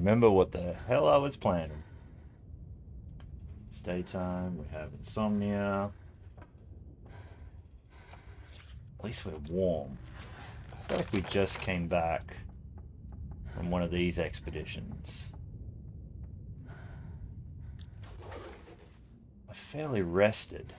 remember what the hell I was planning. It's daytime, we have insomnia. At least we're warm. I feel like we just came back from one of these expeditions. I'm fairly rested.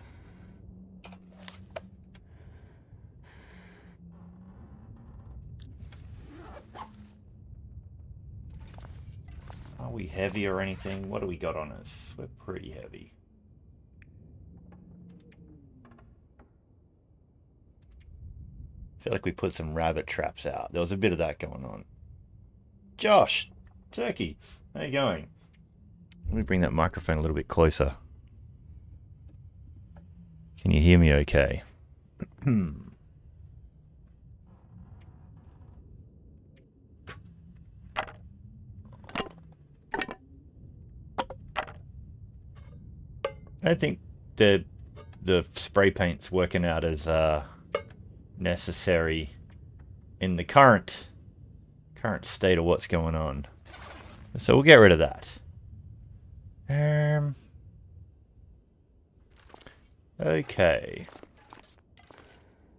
Are we heavy or anything? What do we got on us? We're pretty heavy. I feel like we put some rabbit traps out. There was a bit of that going on. Josh! Turkey! How you going? Let me bring that microphone a little bit closer. Can you hear me okay? I don't think the spray paint's working out as necessary in the current state of what's going on. So we'll get rid of that. Okay.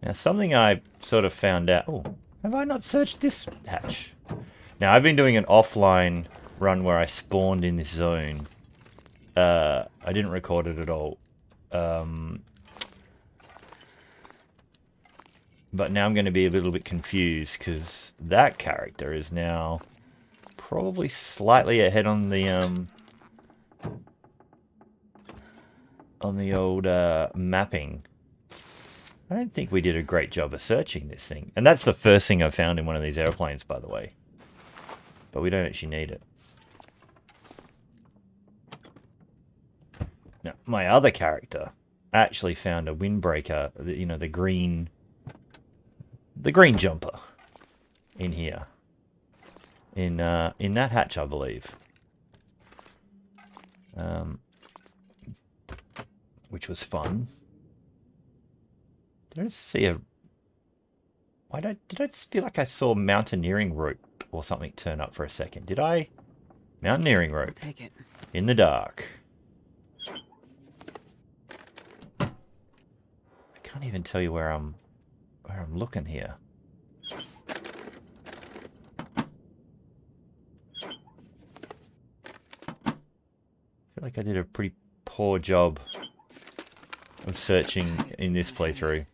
Now something I sort of found out. Oh, have I not searched this hatch? Now I've been doing an offline run where I spawned in this zone. I didn't record it at all. But now I'm going to be a little bit confused because that character is now probably slightly ahead on the old mapping. I don't think we did a great job of searching this thing. And that's the first thing I found in one of these airplanes, by the way. But we don't actually need it. Now, my other character actually found a windbreaker, you know, the green jumper in here. In that hatch, I believe. Which was fun. Did I just see a... did I just feel like I saw mountaineering rope or something turn up for a second? Did I? Mountaineering rope. I'll take it. In the dark. I can't even tell you where I'm looking here. I feel like I did a pretty poor job of searching in this playthrough.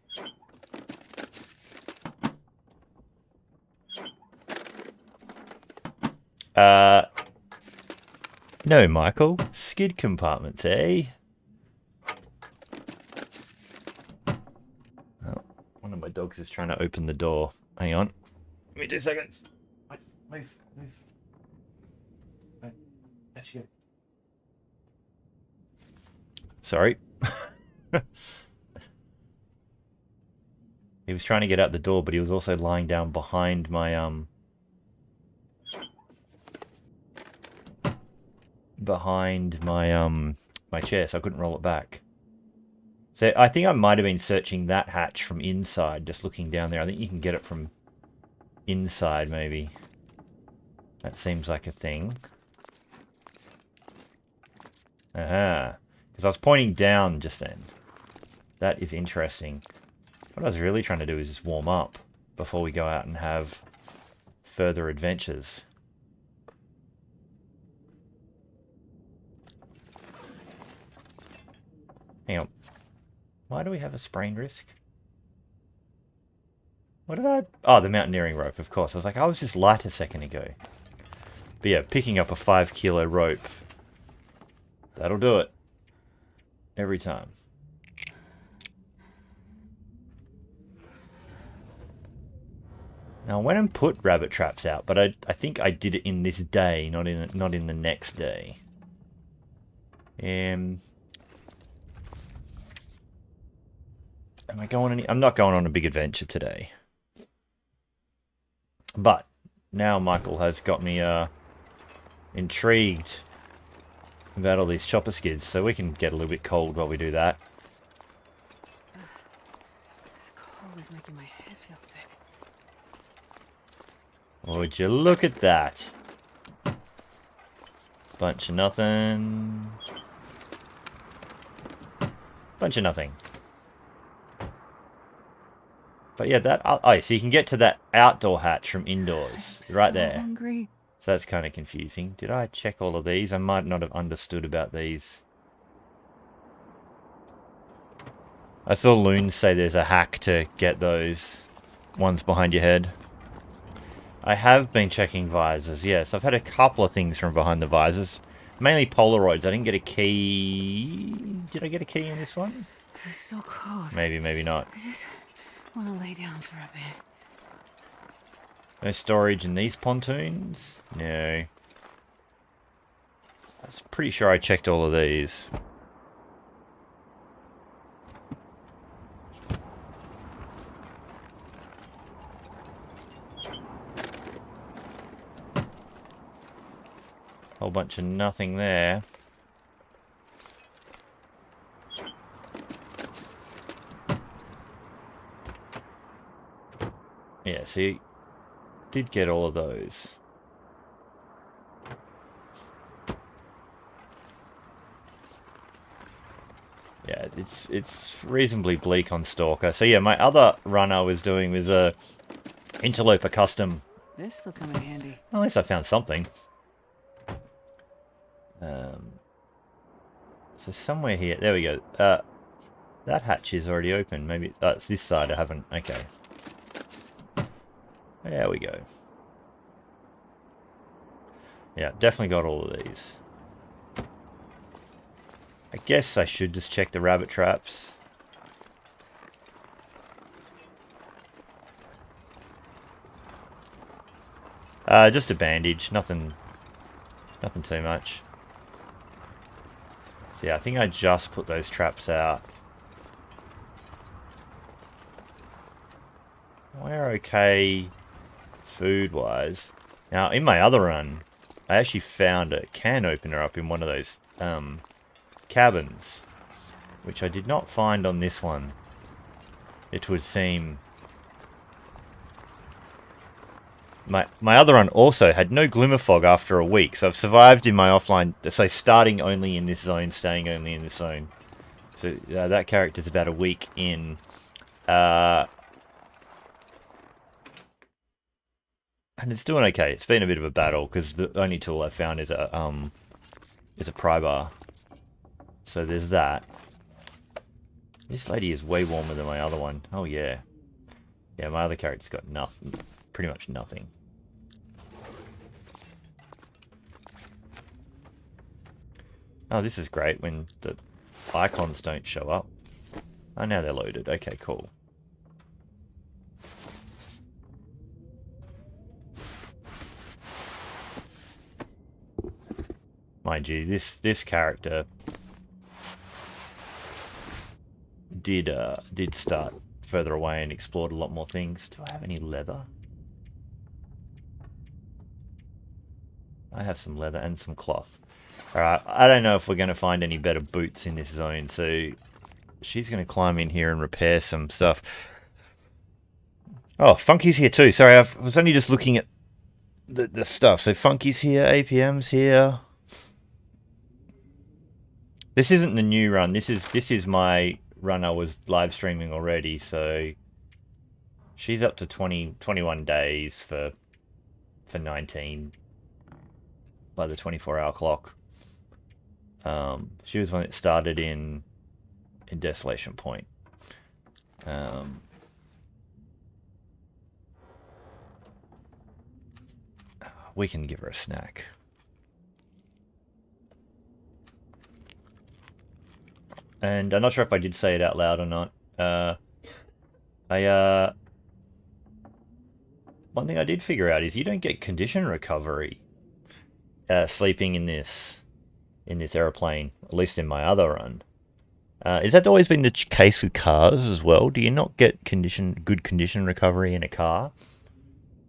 No, Michael. Skid compartments, eh? Oh, one of my dogs is trying to open the door. Hang on. Give me 2 seconds. Wait, move. Wait, actually go. Sorry. He was trying to get out the door, but he was also lying down behind my my chair, so I couldn't roll it back. So I think I might have been searching that hatch from inside, just looking down there. I think you can get it from inside, maybe. That seems like a thing. Aha. Because I was pointing down just then. That is interesting. What I was really trying to do is just warm up before we go out and have further adventures. Hang on. Why do we have a sprain risk? What did I... Oh, the mountaineering rope, of course. I was like, I was just light a second ago. But yeah, picking up a 5 kilo rope. That'll do it. Every time. Now, I went and put rabbit traps out, but I think I did it in this day, not in the next day. Am I going any... I'm not going on a big adventure today. But now Michael has got me intrigued about all these chopper skids, so we can get a little bit cold while we do that. The cold is making my head feel thick. Would you look at that? Bunch of nothing. Bunch of nothing. But yeah, that... Oh, so you can get to that outdoor hatch from indoors. I'm Right so there. hungry. So that's kind of confusing. Did I check all of these? I might not have understood about these. I saw Loons say there's a hack to get those ones behind your head. I have been checking visors, yes. I've had a couple of things from behind the visors. Mainly Polaroids. I didn't get a key. Did I get a key in this one? This is so cold. Maybe, maybe not. I just want to lay down for a bit. No storage in these pontoons? No. I was pretty sure I checked all of these. Whole bunch of nothing there. Yeah, see, did get all of those. Yeah, it's reasonably bleak on Stalker. So yeah, my other run I was doing was a Interloper Custom. This will come in handy. Well, at least I found something. So somewhere here, there we go. That hatch is already open. Maybe it's this side. I haven't. Okay. There we go. Yeah, definitely got all of these. I guess I should just check the rabbit traps. Just a bandage. Nothing too much. So yeah, I think I just put those traps out. We're okay food-wise. Now, in my other run, I actually found a can opener up in one of those cabins, which I did not find on this one. It would seem. My other run also had no glimmer fog after a week, so I've survived in my offline, so starting only in this zone, staying only in this zone. So that character's about a week in. And it's doing okay. It's been a bit of a battle, because the only tool I've found is a pry bar. So there's that. This lady is way warmer than my other one. Oh yeah. Yeah, my other character's got nothing. Pretty much nothing. Oh, this is great when the icons don't show up. Oh, now they're loaded. Okay, cool. Mind you, this character did start further away and explored a lot more things. Do I have any leather? I have some leather and some cloth. Alright, I don't know if we're going to find any better boots in this zone, so she's going to climb in here and repair some stuff. Oh, Funky's here too. Sorry, I was only just looking at the stuff. So Funky's here, APM's here. This isn't the new run. This is my run I was live streaming already, so she's up to 21 days for 19 by the 24-hour clock. She was one that started in Desolation Point. We can give her a snack. And I'm not sure if I did say it out loud or not. One thing I did figure out is you don't get condition recovery sleeping in this aeroplane, at least in my other run. Is that always been the case with cars as well? Do you not get good condition recovery in a car?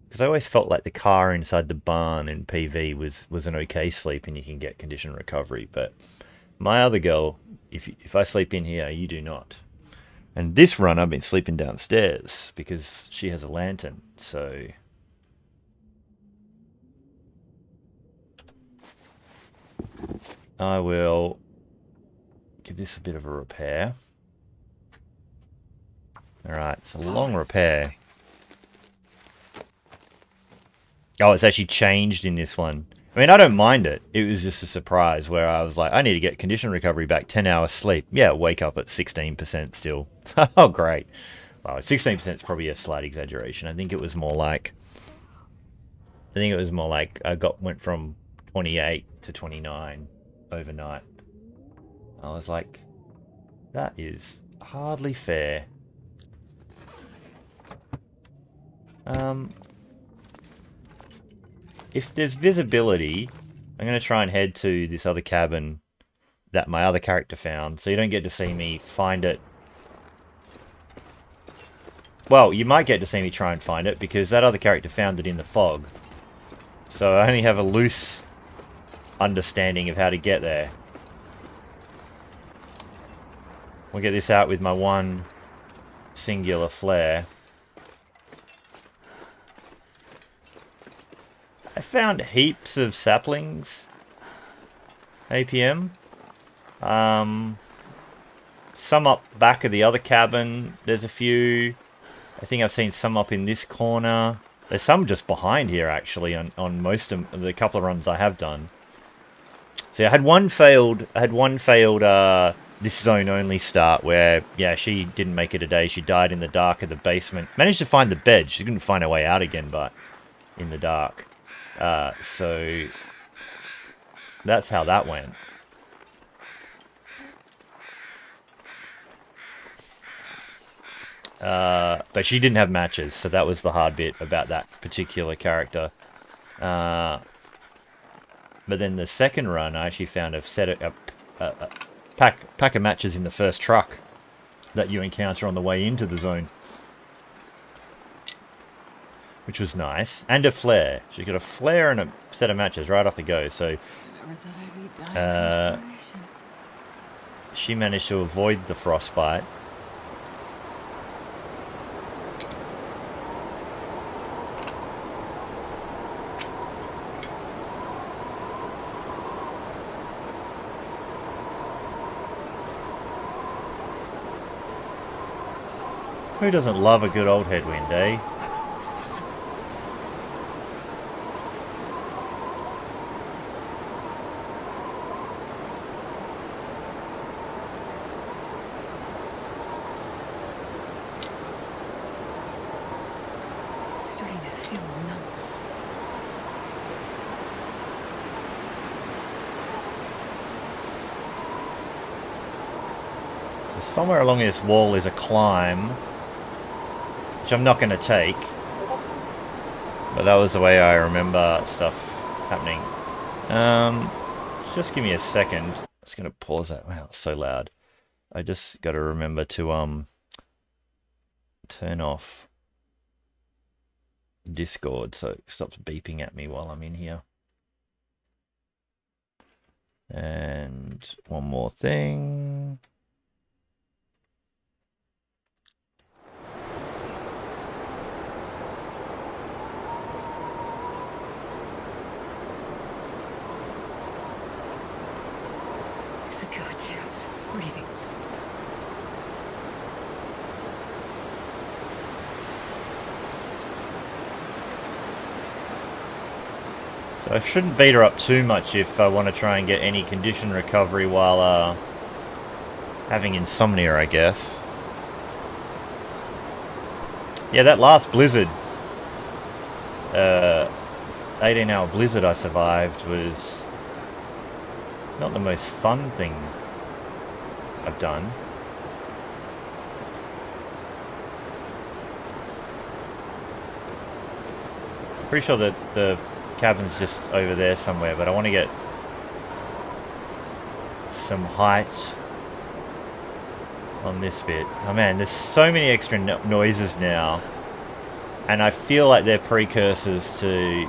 Because I always felt like the car inside the barn in PV was an okay sleep and you can get condition recovery. But my other girl, if I sleep in here, you do not. And this run, I've been sleeping downstairs because she has a lantern. So I will give this a bit of a repair. Alright, it's a long repair. Oh, it's actually changed in this one. I mean, I don't mind it. It was just a surprise where I was like, I need to get condition recovery back, 10 hours sleep. Yeah, wake up at 16% still. Oh, great. Well, 16% is probably a slight exaggeration. I think it was more like I went from 28 to 29 overnight. I was like, that is hardly fair. If there's visibility, I'm going to try and head to this other cabin that my other character found, so you don't get to see me find it. Well, you might get to see me try and find it, because that other character found it in the fog. So I only have a loose understanding of how to get there. We'll get this out with my one singular flare. I found heaps of saplings. APM. Some up back of the other cabin. There's a few. I think I've seen some up in this corner. There's some just behind here, actually, on most of the couple of runs I have done. So I had one failed. This zone only start where, yeah, she didn't make it a day. She died in the dark of the basement. Managed to find the bed. She couldn't find her way out again, but in the dark. So that's how that went. But she didn't have matches, so that was the hard bit about that particular character. But then the second run, I actually found a pack of matches in the first truck that you encounter on the way into the zone, which was nice, and a flare. She got a flare and a set of matches right off the go. So I never thought I'd be dying from starvation. she managed to avoid the frostbite. Who doesn't love a good old headwind, eh? Starting to feel numb. So somewhere along this wall is a climb, which I'm not going to take. But that was the way I remember stuff happening. Just give me a second. I'm just going to pause that. Wow, it's so loud. I just got to remember to turn off Discord so it stops beeping at me while I'm in here. And one more thing. God, yeah, freezing. So I shouldn't beat her up too much if I want to try and get any condition recovery while having insomnia, I guess. Yeah, that last blizzard, 18-hour blizzard I survived was not the most fun thing I've done. I'm pretty sure that the cabin's just over there somewhere, but I want to get some height on this bit. Oh man, there's so many extra noises now, and I feel like they're precursors to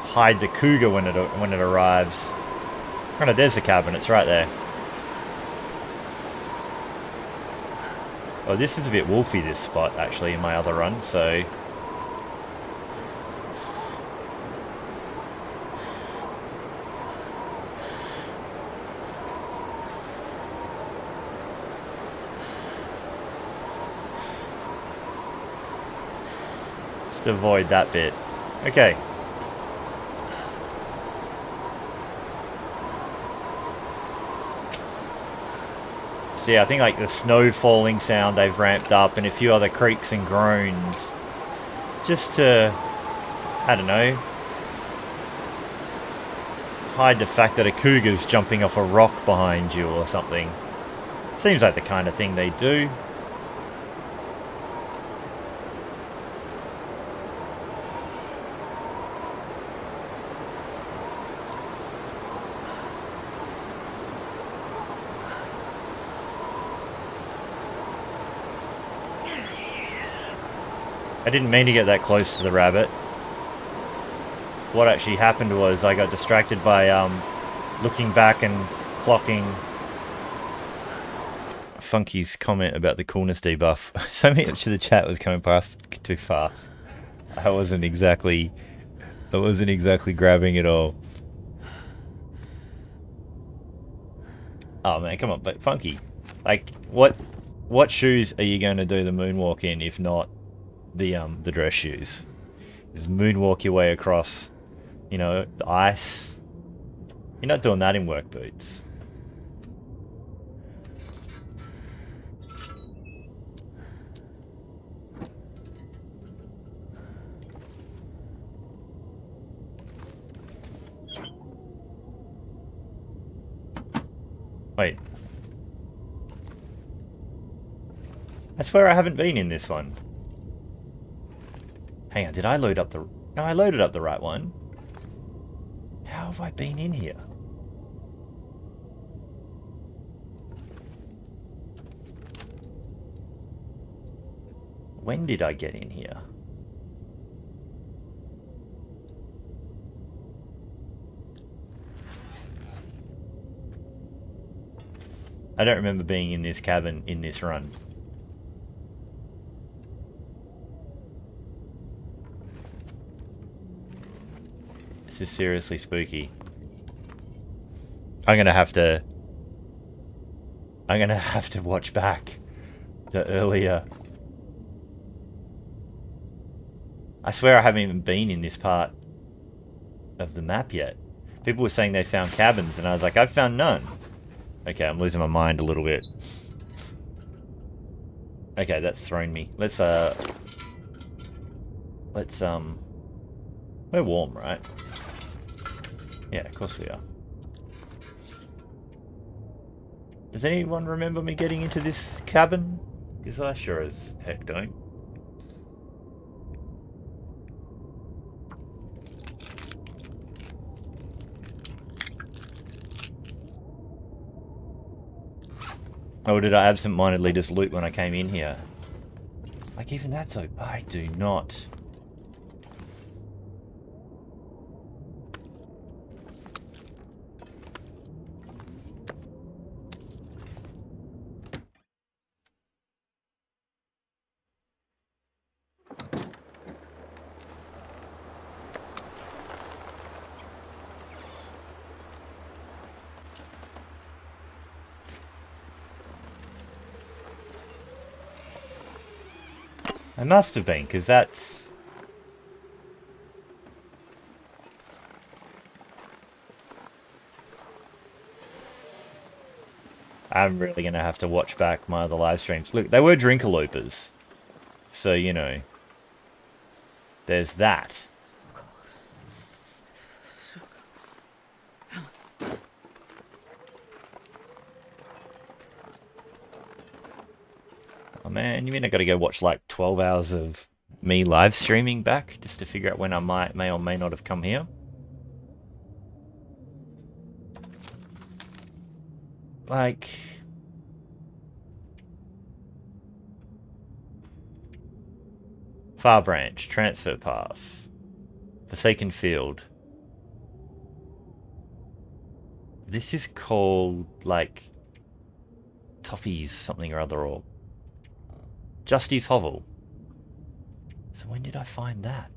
hide the cougar when it arrives. Oh no, there's the cabin, it's right there. Oh, this is a bit wolfy, this spot, actually, in my other run, so... Just avoid that bit. Okay. So yeah, I think like the snow falling sound they've ramped up and a few other creaks and groans. Just to, I don't know, hide the fact that a cougar's jumping off a rock behind you or something. Seems like the kind of thing they do. I didn't mean to get that close to the rabbit. What actually happened was I got distracted by looking back and clocking Funky's comment about the coolness debuff. So much of the chat was coming past too fast. I wasn't exactly grabbing it all. Oh man, come on, but Funky, like what shoes are you going to do the moonwalk in if not the dress shoes? Just moonwalk your way across, you know, the ice. You're not doing that in work boots. Wait. I swear I haven't been in this one. Hang on, did I load up the... No, I loaded up the right one. How have I been in here? When did I get in here? I don't remember being in this cabin in this run. This is seriously spooky. I'm gonna have to watch back the earlier. I swear I haven't even been in this part of the map yet. People were saying they found cabins and I was like, I've found none. Okay, I'm losing my mind a little bit. Okay, that's thrown me. Let's we're warm, right? Yeah, of course we are. Does anyone remember me getting into this cabin? Because I sure as heck don't. Or did I absent-mindedly just loot when I came in here? Like, even that's so... I do not... I must have been, because that's... I'm really going to have to watch back my other live streams. Look, they were drinker loopers. So, you know. There's that. Oh man, you mean I gotta go watch like 12 hours of me live streaming back just to figure out when I may or may not have come here? Like... Far Branch, Transfer Pass, Forsaken Field. This is called, like, Toffee's something or other, or Justy's Hovel. So when did I find that?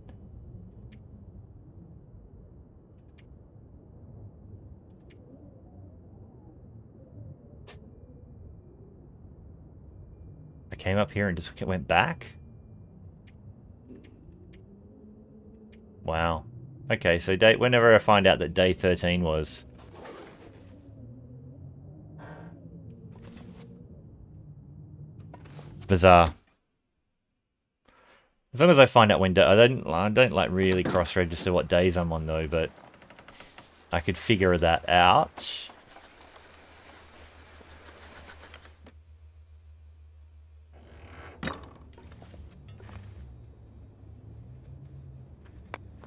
I came up here and just went back? Wow. Okay, so whenever I find out that day 13 was... Bizarre. As long as I find out when I don't like really cross-register what days I'm on though, but I could figure that out.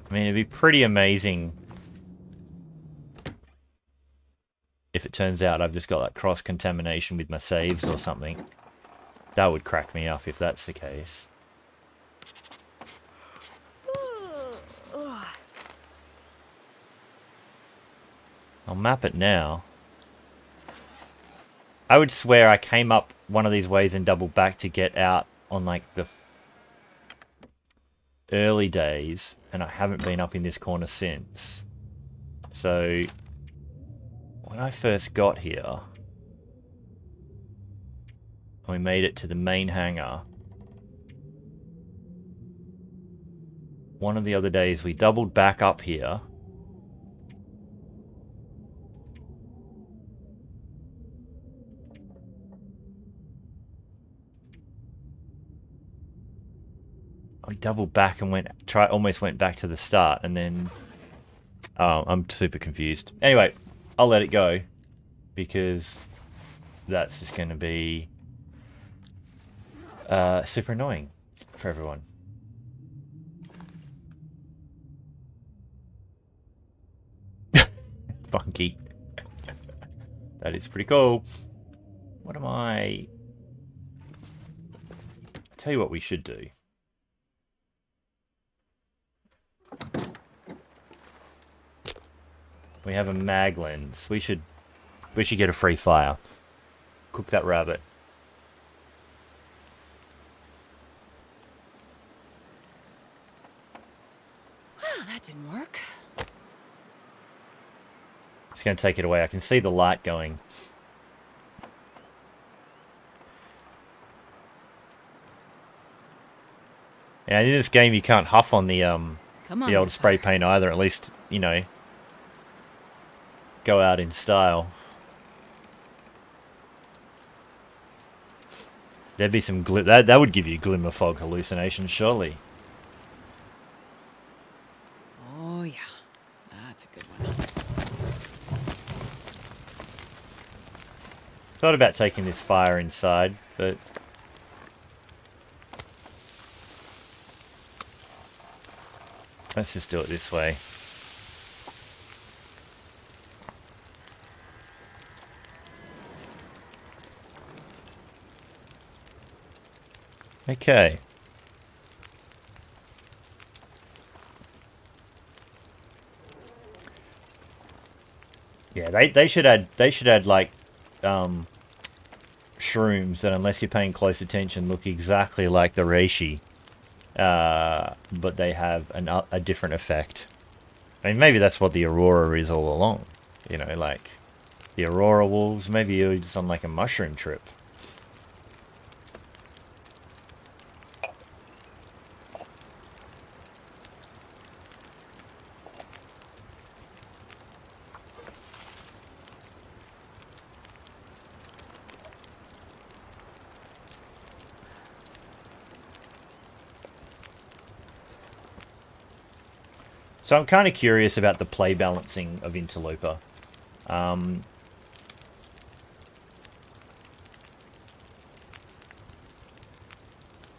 I mean, it'd be pretty amazing if it turns out I've just got like cross-contamination with my saves or something. That would crack me up if that's the case. I'll map it now. I would swear I came up one of these ways and doubled back to get out on like the early days, and I haven't been up in this corner since. So when I first got here, we made it to the main hangar. One of the other days we doubled back up here. We doubled back and almost went back to the start, and then... Oh, I'm super confused. Anyway, I'll let it go, because that's just going to be super annoying for everyone. Funky. That is pretty cool. What am I... I'll tell you what we should do. We have a mag lens. We should get a free fire. Cook that rabbit. Well, that didn't work. It's going to take it away. I can see the light going. And in this game, you can't huff on the old spray paint either. At least, you know, go out in style. There'd be some that would give you glimmer fog hallucinations, surely. Oh yeah, that's a good one. Thought about taking this fire inside, but let's just do it this way. Okay. Yeah, they should add like shrooms that, unless you're paying close attention, look exactly like the reishi, but they have a different effect. I mean, maybe that's what the Aurora is all along. You know, like the Aurora wolves. Maybe you're just on like a mushroom trip. So I'm kind of curious about the play balancing of Interloper.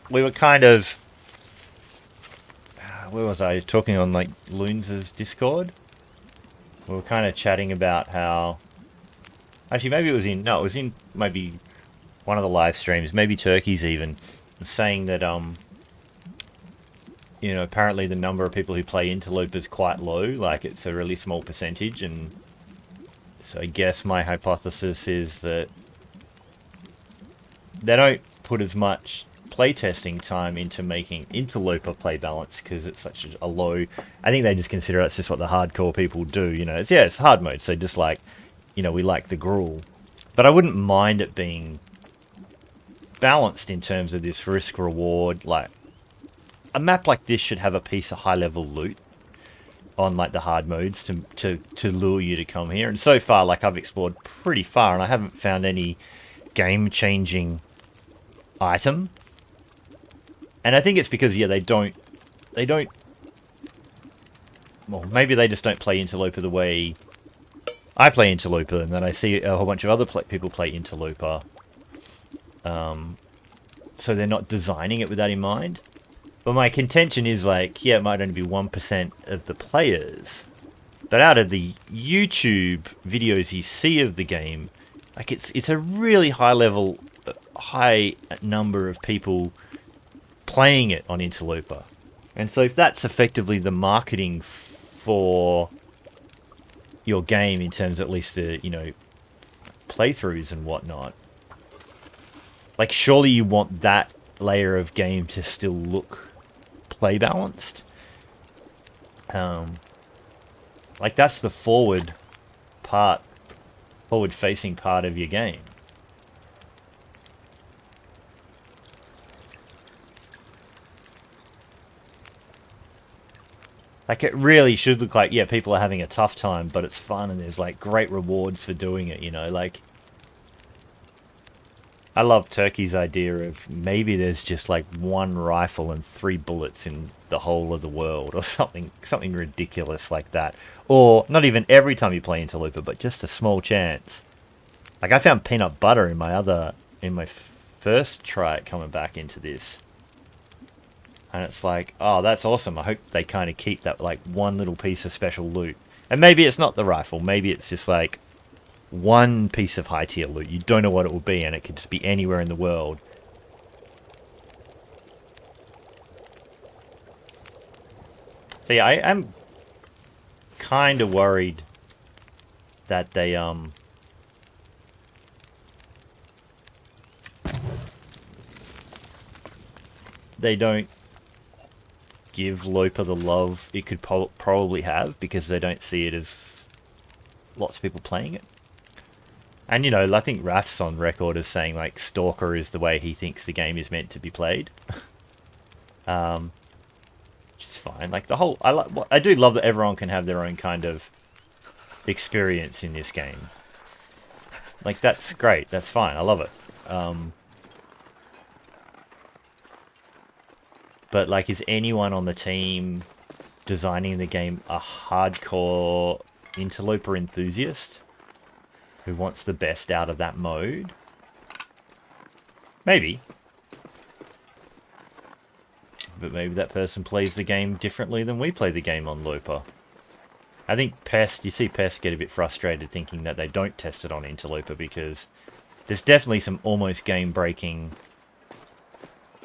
We were kind of... Where was I? Talking on like Loons' Discord? We were kind of chatting about how... Actually, maybe it was in... No, it was in maybe one of the live streams. Maybe Turkey's even. Saying that... you know, apparently the number of people who play Interloper is quite low, like it's a really small percentage, and so I guess my hypothesis is that they don't put as much playtesting time into making Interloper play balance because it's such a low... I think they just consider it's just what the hardcore people do, you know. It's hard mode, so just like, you know, we like the gruel. But I wouldn't mind it being balanced in terms of this risk-reward, like... A map like this should have a piece of high-level loot, on like the hard modes to lure you to come here. And so far, like I've explored pretty far, and I haven't found any game-changing item. And I think it's because they don't. Well, maybe they just don't play Interloper the way I play Interloper, and then I see a whole bunch of other people play Interloper. So they're not designing it with that in mind. But my contention is like, yeah, it might only be 1% of the players. But out of the YouTube videos you see of the game, like it's a really high number of people playing it on Interloper. And so if that's effectively the marketing for your game in terms of at least the, playthroughs and whatnot, like surely you want that layer of game to still look play balanced. Like that's the forward facing part of your game. Like it really should look like, yeah, people are having a tough time, but it's fun and there's like great rewards for doing it, like I love Turkey's idea of maybe there's just like one rifle and 3 bullets in the whole of the world or something ridiculous like that. Or not even every time you play Interloper, but just a small chance. Like I found peanut butter in my first try at coming back into this. And it's like, oh, that's awesome. I hope they kind of keep that like one little piece of special loot. And maybe it's not the rifle. Maybe it's just like one piece of high tier loot. You don't know what it will be, and it could just be anywhere in the world. So yeah, I'm kind of worried that they don't give Loper the love it could probably have, because they don't see it as lots of people playing it. And I think Raf's on record as saying like Stalker is the way he thinks the game is meant to be played. Which is fine. Like I do love that everyone can have their own kind of experience in this game. Like that's great. That's fine. I love it. But like, is anyone on the team designing the game a hardcore Interloper enthusiast who wants the best out of that mode? Maybe. But maybe that person plays the game differently than we play the game on Loper. I think you see Pest get a bit frustrated thinking that they don't test it on Interloper, because there's definitely some almost game-breaking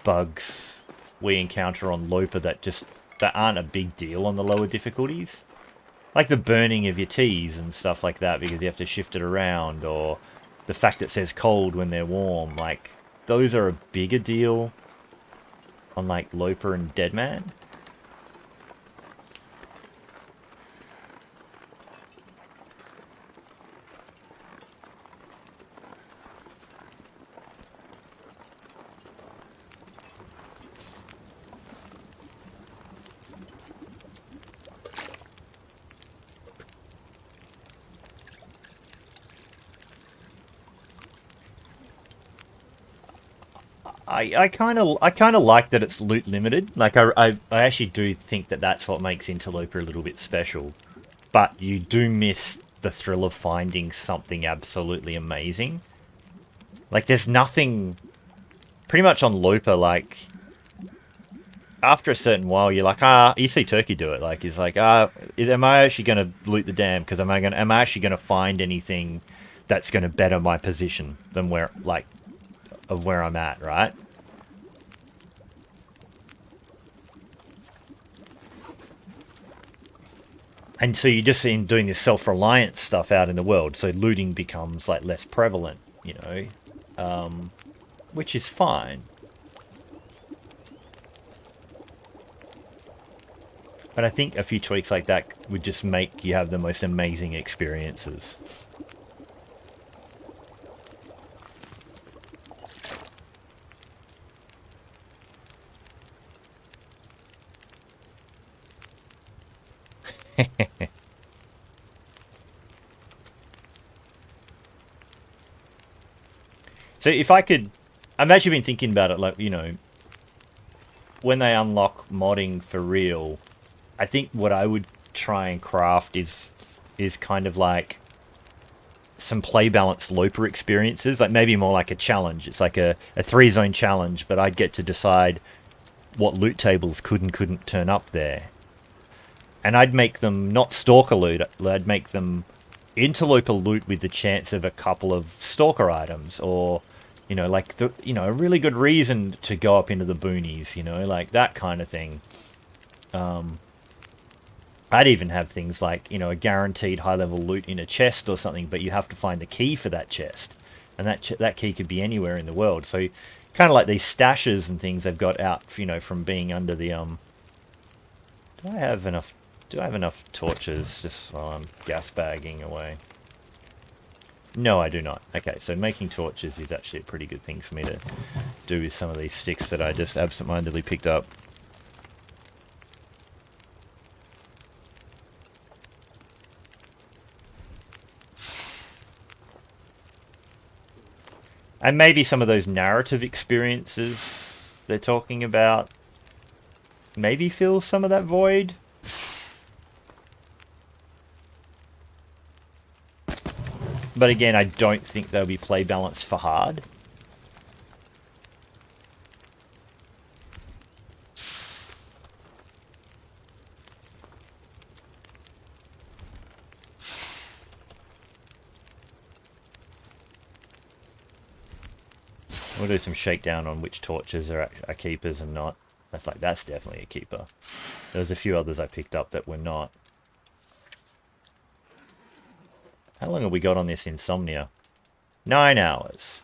bugs we encounter on Loper that aren't a big deal on the lower difficulties. Like the burning of your teas and stuff like that because you have to shift it around, or the fact that it says cold when they're warm. Like, those are a bigger deal on like Loper and Deadman. I kind of like that it's loot limited. Like I actually do think that that's what makes Interloper a little bit special. But you do miss the thrill of finding something absolutely amazing. Like there's nothing pretty much on Loper, like after a certain while you're like, you see Turkey do it, like he's like, am I actually going to loot the dam, because am I actually going to find anything that's going to better my position than where I'm at, right? And so you just see him doing this self-reliance stuff out in the world, so looting becomes like less prevalent, which is fine. But I think a few tweaks like that would just make you have the most amazing experiences. So if I could... I've actually been thinking about it, like, you know, when they unlock modding for real, I think what I would try and craft is kind of like some play balance looper experiences, like maybe more like a challenge. It's like a 3-zone challenge, but I'd get to decide what loot tables could and couldn't turn up there. And I'd make them not stalker loot, I'd make them interloper loot with the chance of a couple of stalker items, or, you know, like, a really good reason to go up into the boonies, you know, like that kind of thing. I'd even have things like, you know, a guaranteed high-level loot in a chest or something, but you have to find the key for that chest. And that key could be anywhere in the world. So kind of like these stashes and things they've got out, you know, from being under the... Do I have enough torches just while I'm gas bagging away? No, I do not. Okay, so making torches is actually a pretty good thing for me to do with some of these sticks that I just absentmindedly picked up. And maybe some of those narrative experiences they're talking about maybe fill some of that void. But again, I don't think they'll be play balanced for hard. We'll do some shakedown on which torches are keepers and not. That's definitely a keeper. There's a few others I picked up that were not. How long have we got on this insomnia? 9 hours.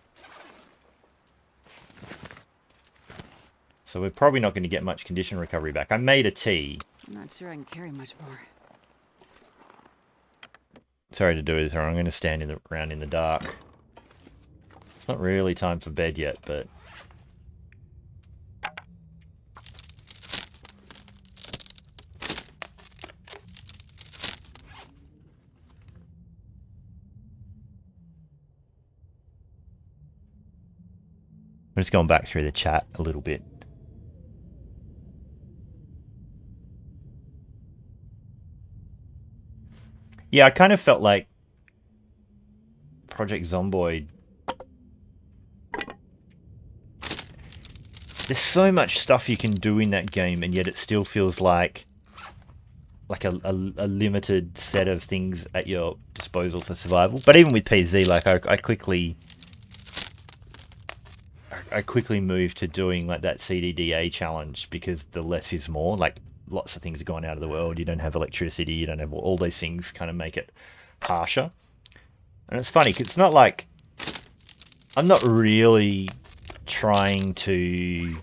So we're probably not going to get much condition recovery back. I made a tea. I'm not sure I can carry much more. Sorry to do this, or I'm going to stand around in the dark. It's not really time for bed yet, but... I'm just going back through the chat a little bit. Yeah, I kind of felt like Project Zomboid... There's so much stuff you can do in that game, and yet it still feels like a limited set of things at your disposal for survival. But even with PZ, like I quickly moved to doing like that CDDA challenge, because the less is more. Like, lots of things are gone out of the world. You don't have electricity. You don't have all those things, kind of make it harsher. And it's funny, 'cause it's not like I'm not really trying to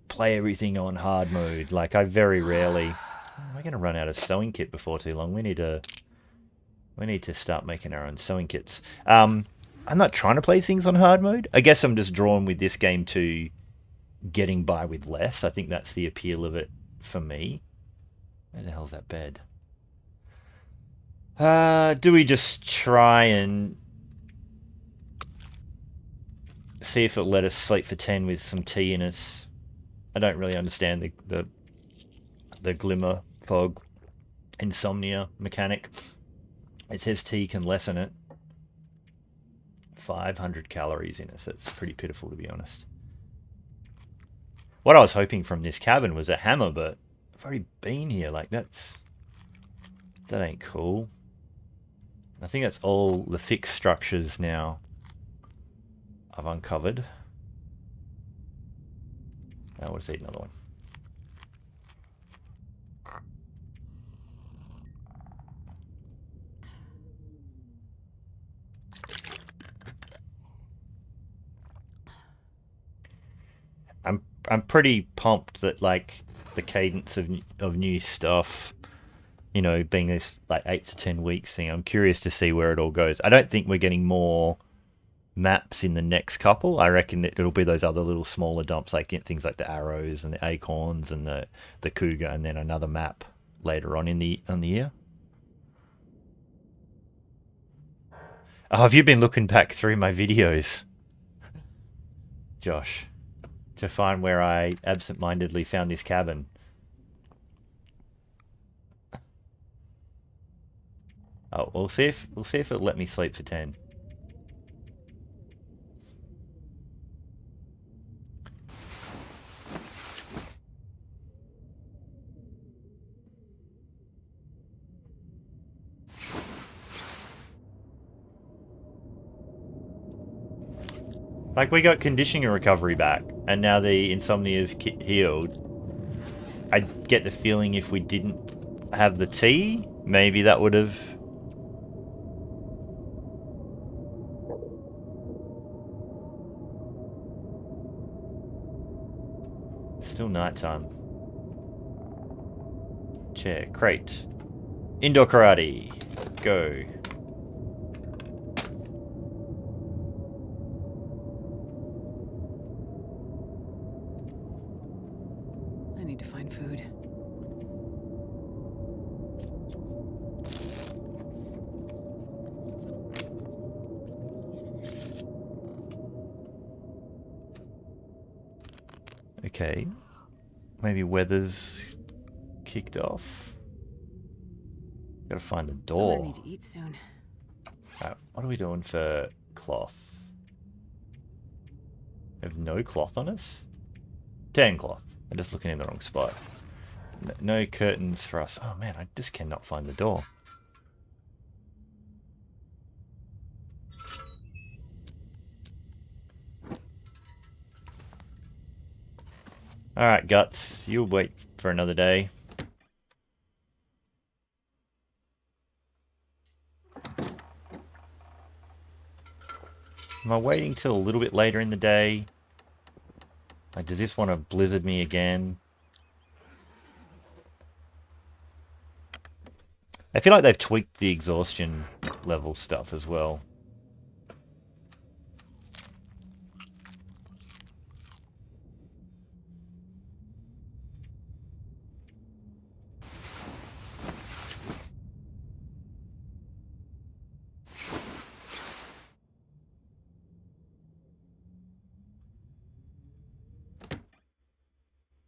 play everything on hard mode. Like, I very rarely... Am I going to run out of sewing kit before too long? We need to start making our own sewing kits. I'm not trying to play things on hard mode. I guess I'm just drawn with this game to getting by with less. I think that's the appeal of it for me. Where the hell's that bed? Do we just try and see if it'll let us sleep for 10 with some tea in us? I don't really understand the glimmer fog insomnia mechanic. It says tea can lessen it. 500 calories in us. That's pretty pitiful, to be honest. What I was hoping from this cabin was a hammer, but I've already been here. Like, that ain't cool. I think that's all the fixed structures now I've uncovered. I want to see another one. I'm pretty pumped that, like, the cadence of new stuff, you know, being this like 8 to 10 weeks thing. I'm curious to see where it all goes. I don't think we're getting more maps in the next couple. I reckon it'll be those other little smaller dumps, like things like the arrows and the acorns and the cougar, and then another map later on in the year. Oh, have you been looking back through my videos, Josh, to find where I absent-mindedly found this cabin? Oh, we'll see if it'll let me sleep for 10. Like, we got conditioning and recovery back, and now the insomnia's healed. I get the feeling if we didn't have the tea, maybe that would have... Still nighttime. Chair, crate. Indoor karate. Go. I need to find food. Okay. Maybe weather's kicked off. Gotta find the I'm door. gonna need to eat soon. Alright, what are we doing for cloth? We have no cloth on us? Tan cloth. I'm just looking in the wrong spot. No curtains for us. Oh man, I just cannot find the door. Alright, Guts. You'll wait for another day. Am I waiting till a little bit later in the day? Like, does this want to blizzard me again? I feel like they've tweaked the exhaustion level stuff as well.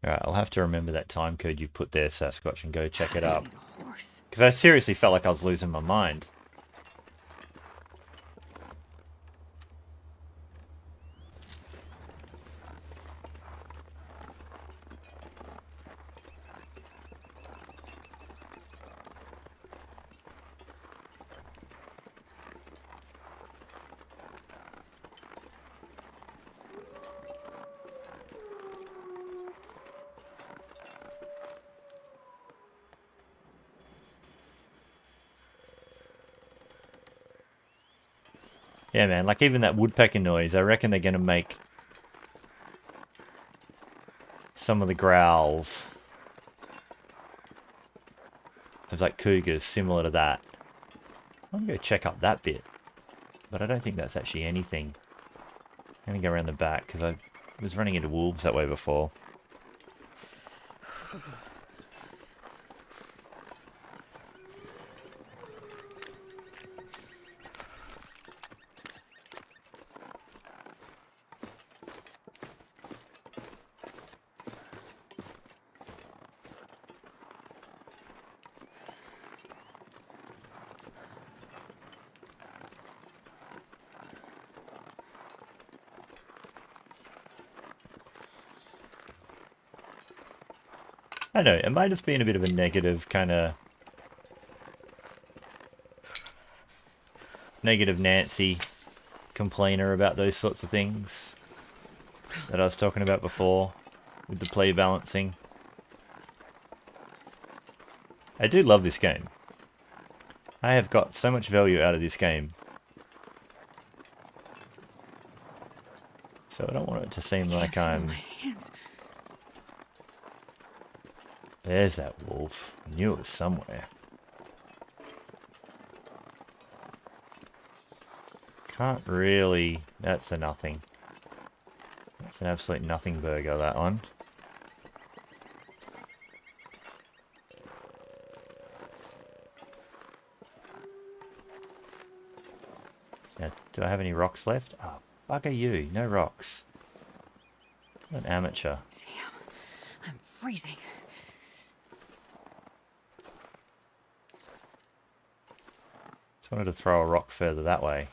Alright, I'll have to remember that time code you put there, Sasquatch, and go check it I up. need a horse. Because I seriously felt like I was losing my mind. Yeah, man, like even that woodpecker noise, I reckon they're going to make some of the growls of like cougars similar to that. I'm going to go check up that bit, but I don't think that's actually anything. I'm going to go around the back because I was running into wolves that way before. I know, it might just be a bit of a negative kind of... Negative Nancy complainer about those sorts of things that I was talking about before with the play balancing. I do love this game. I have got so much value out of this game. So I don't want it to seem like I'm... My hands. There's that wolf. I knew it was somewhere. Can't really... That's a nothing. That's an absolute nothing burger, that one. Do I have any rocks left? Oh, bugger you. No rocks. An amateur. Damn, I'm freezing. Just wanted to throw a rock further that way.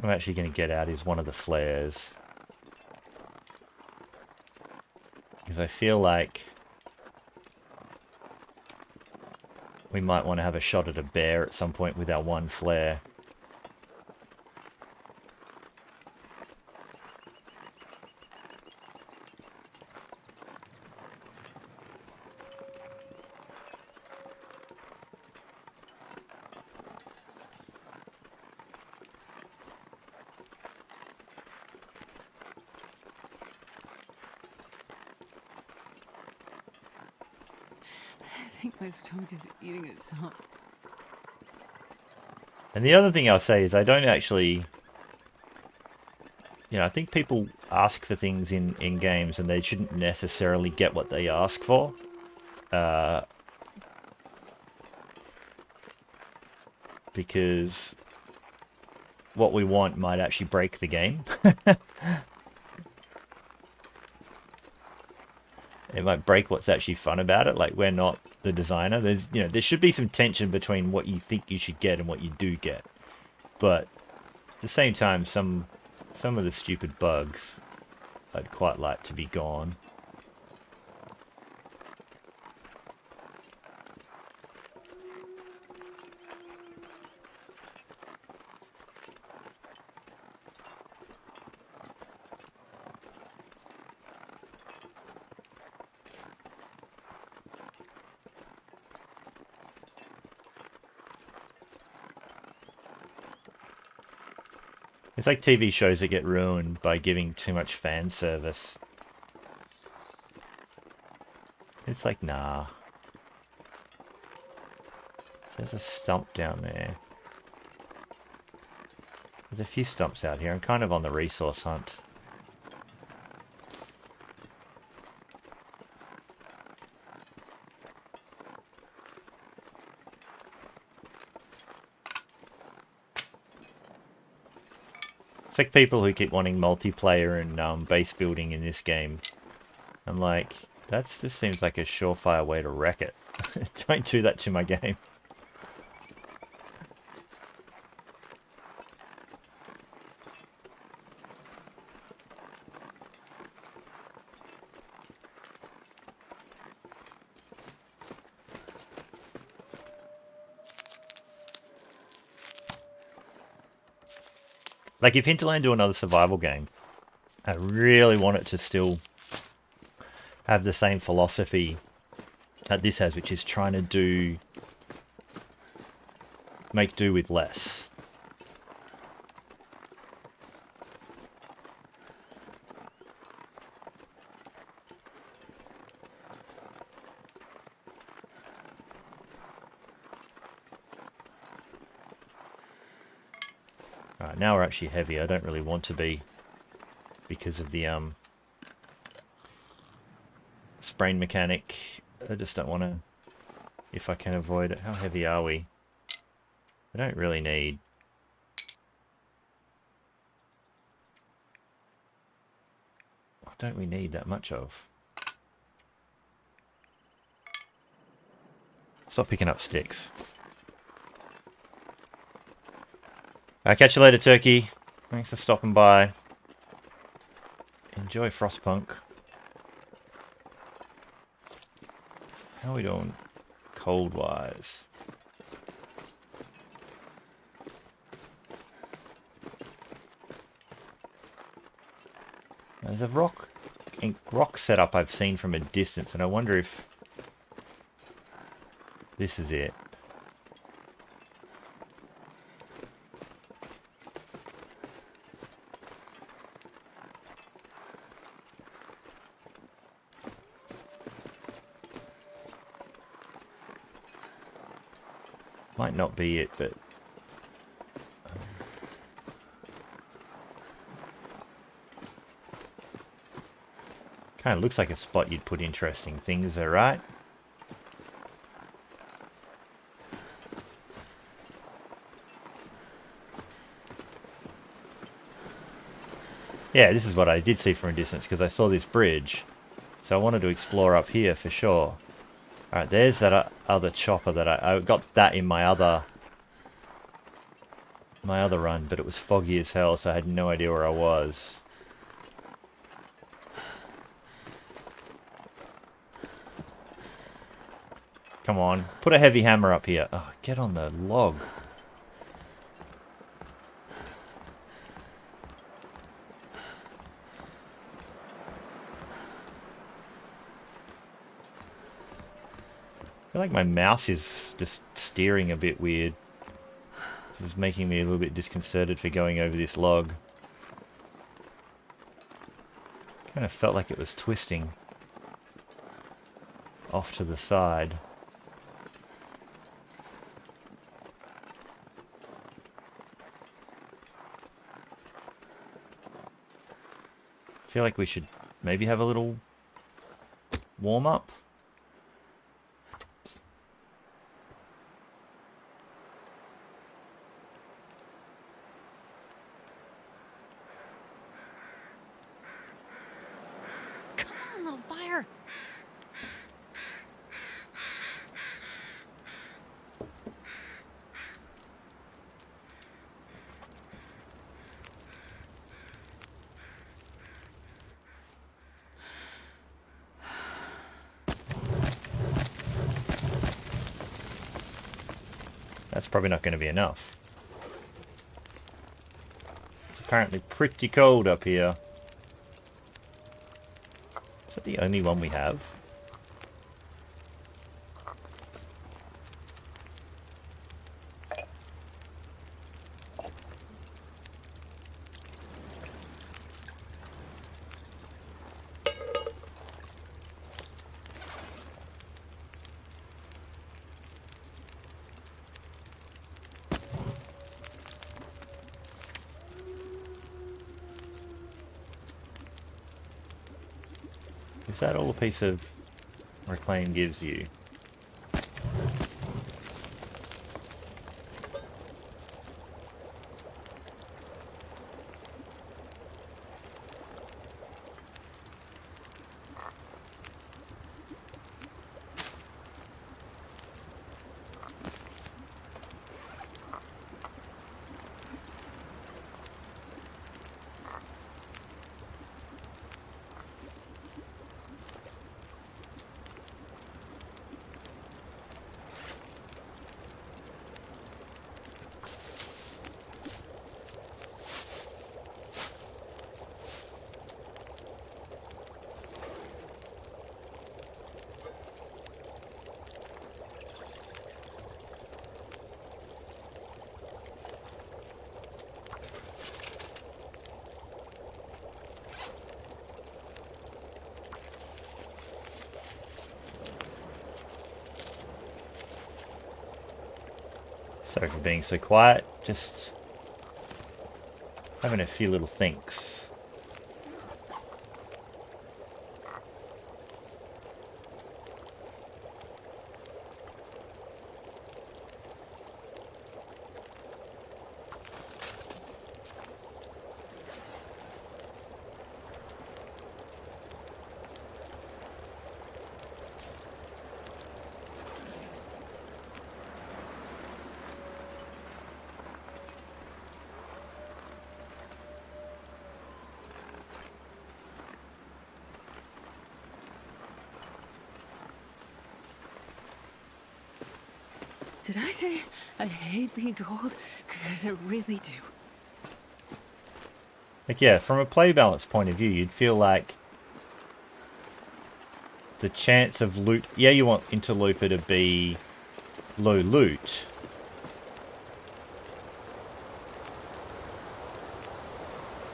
I'm actually going to get out is one of the flares. Because I feel like we might want to have a shot at a bear at some point with our one flare. I think my stomach is eating itself. And the other thing I'll say is I don't actually... I think people ask for things in games and they shouldn't necessarily get what they ask for. Because what we want might actually break the game. It might break what's actually fun about it. Like, we're not the designer. There's, there should be some tension between what you think you should get and what you do get. But at the same time, some of the stupid bugs I'd quite like to be gone. It's like TV shows that get ruined by giving too much fan service. It's like, nah. There's a stump down there. There's a few stumps out here. I'm kind of on the resource hunt. It's like people who keep wanting multiplayer and base building in this game. I'm like, that just seems like a surefire way to wreck it. Don't do that to my game. Like, if Hinterland do another survival game, I really want it to still have the same philosophy that this has, which is trying to make do with less. Alright, now we're actually heavy. I don't really want to be because of the sprain mechanic. I just don't want to, if I can avoid it. How heavy are we? I don't really need. What don't we need that much of? Stop picking up sticks. I'll catch you later, Turkey. Thanks for stopping by. Enjoy Frostpunk. How are we doing cold-wise? There's a rock setup I've seen from a distance, and I wonder if this is it. Might not be it, but... kind of looks like a spot you'd put interesting things there, right? Yeah, this is what I did see from a distance, because I saw this bridge. So I wanted to explore up here for sure. Alright, there's that other chopper that I got that in my other run, but it was foggy as hell, so I had no idea where I was. Come on, put a heavy hammer up here. Oh, get on the log. I feel like my mouse is just steering a bit weird. This is making me a little bit disconcerted for going over this log. Kind of felt like it was twisting off to the side. I feel like we should maybe have a little warm up. Little fire. That's probably not going to be enough. It's apparently pretty cold up here. Is that the only one we have? Is that all a piece of reclaim gives you? Sorry for being so quiet, just having a few little thinks. Did I say I hate being cold? Because I really do. Like, yeah, from a play balance point of view, you'd feel like the chance of loot... Yeah, you want Interlooper to be low loot.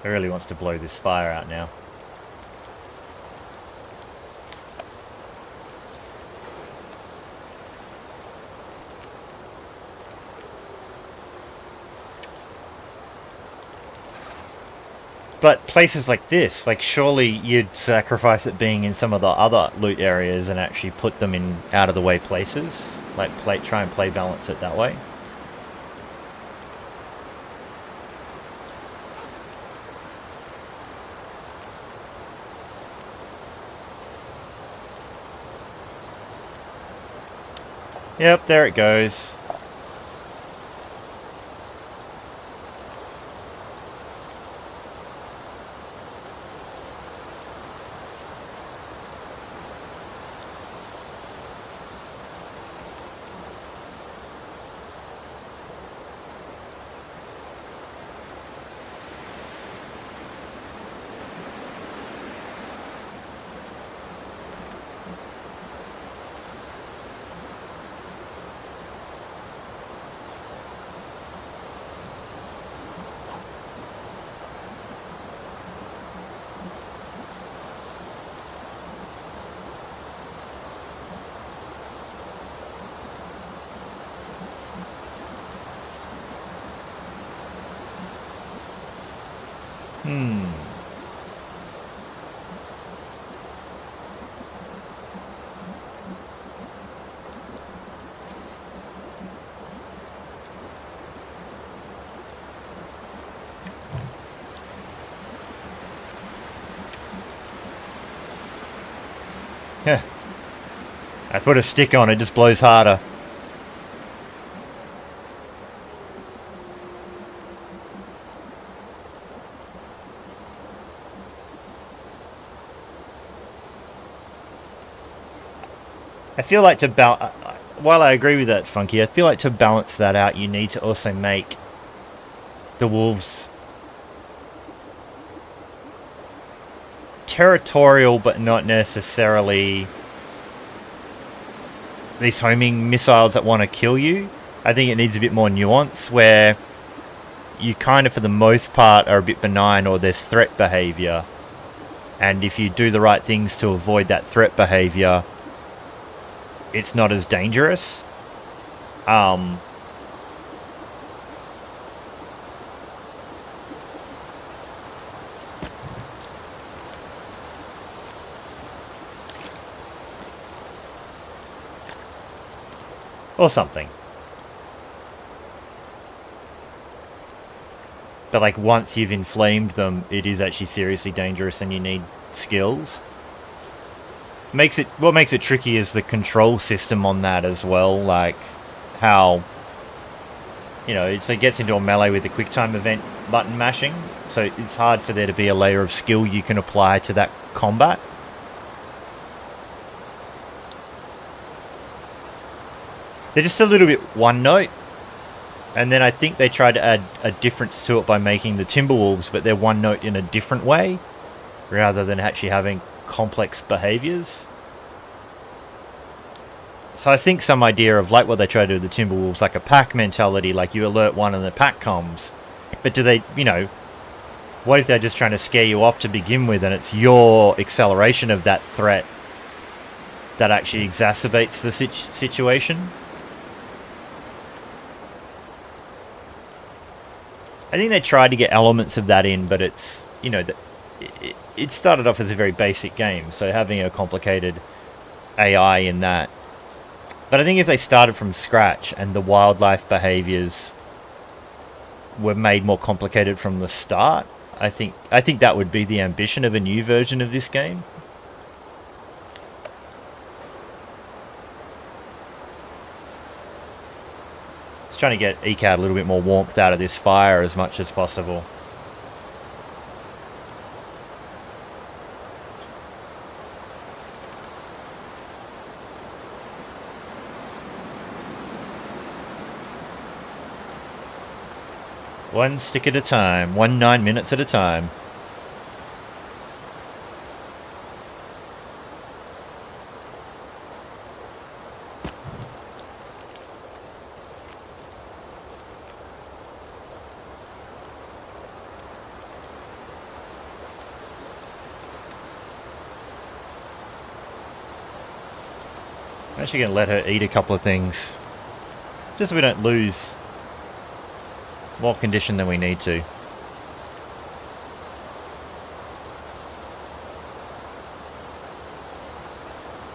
It really wants to blow this fire out now. But places like this, like surely you'd sacrifice it being in some of the other loot areas and actually put them in out of the way places. Like try and play balance it that way. Yep, there it goes. Yeah. I put a stick on, it just blows harder. I feel like while I agree with that, Funky, I feel like to balance that out, you need to also make the wolves territorial, but not necessarily these homing missiles that want to kill you. I think it needs a bit more nuance, where you kind of, for the most part, are a bit benign, or there's threat behavior. And if you do the right things to avoid that threat behavior, it's not as dangerous. Or something. But like once you've inflamed them, it is actually seriously dangerous and you need skills. What makes it tricky is the control system on that as well, like how, you know, it gets into a melee with the quick time event button mashing, so it's hard for there to be a layer of skill you can apply to that combat. They're just a little bit one note, and then I think they tried to add a difference to it by making the Timberwolves, but they're one note in a different way, rather than actually having complex behaviors. So I think some idea of, like what they try to do with the Timberwolves, like a pack mentality, like you alert one and the pack comes. But do they, you know, what if they're just trying to scare you off to begin with, and it's your acceleration of that threat that actually exacerbates the situation? I think they tried to get elements of that in, but it's, you know, it started off as a very basic game, so having a complicated AI in that. But I think if they started from scratch and the wildlife behaviors were made more complicated from the start, I think that would be the ambition of a new version of this game. Just trying to eke out a little bit more warmth out of this fire as much as possible. One stick at a time, 9 minutes at a time. I'm actually going to let her eat a couple of things, just so we don't lose more condition than we need to.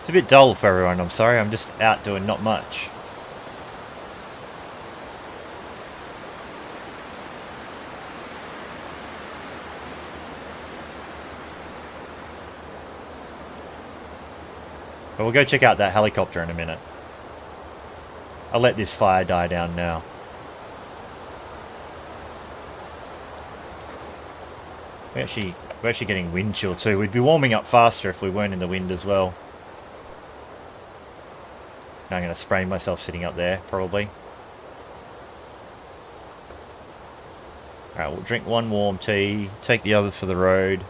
It's a bit dull for everyone, I'm sorry. I'm just out doing not much. But we'll go check out that helicopter in a minute. I'll let this fire die down now. We're actually getting wind chill too. We'd be warming up faster if we weren't in the wind as well. Now I'm going to sprain myself sitting up there, probably. Alright, we'll drink one warm tea, take the others for the road.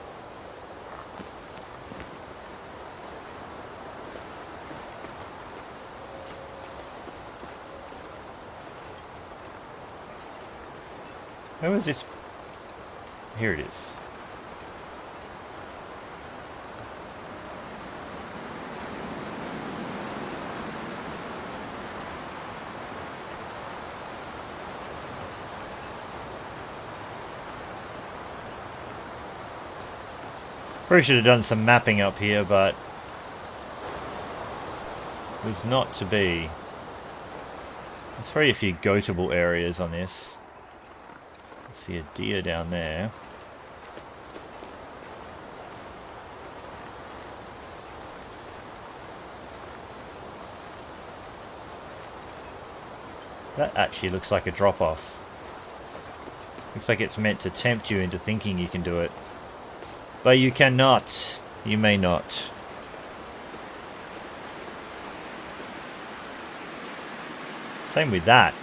Where was this? Here it is. Probably should have done some mapping up here, but it was not to be. There's probably a few goatable areas on this. I see a deer down there. That actually looks like a drop-off. Looks like it's meant to tempt you into thinking you can do it. But you cannot. You may not. Same with that.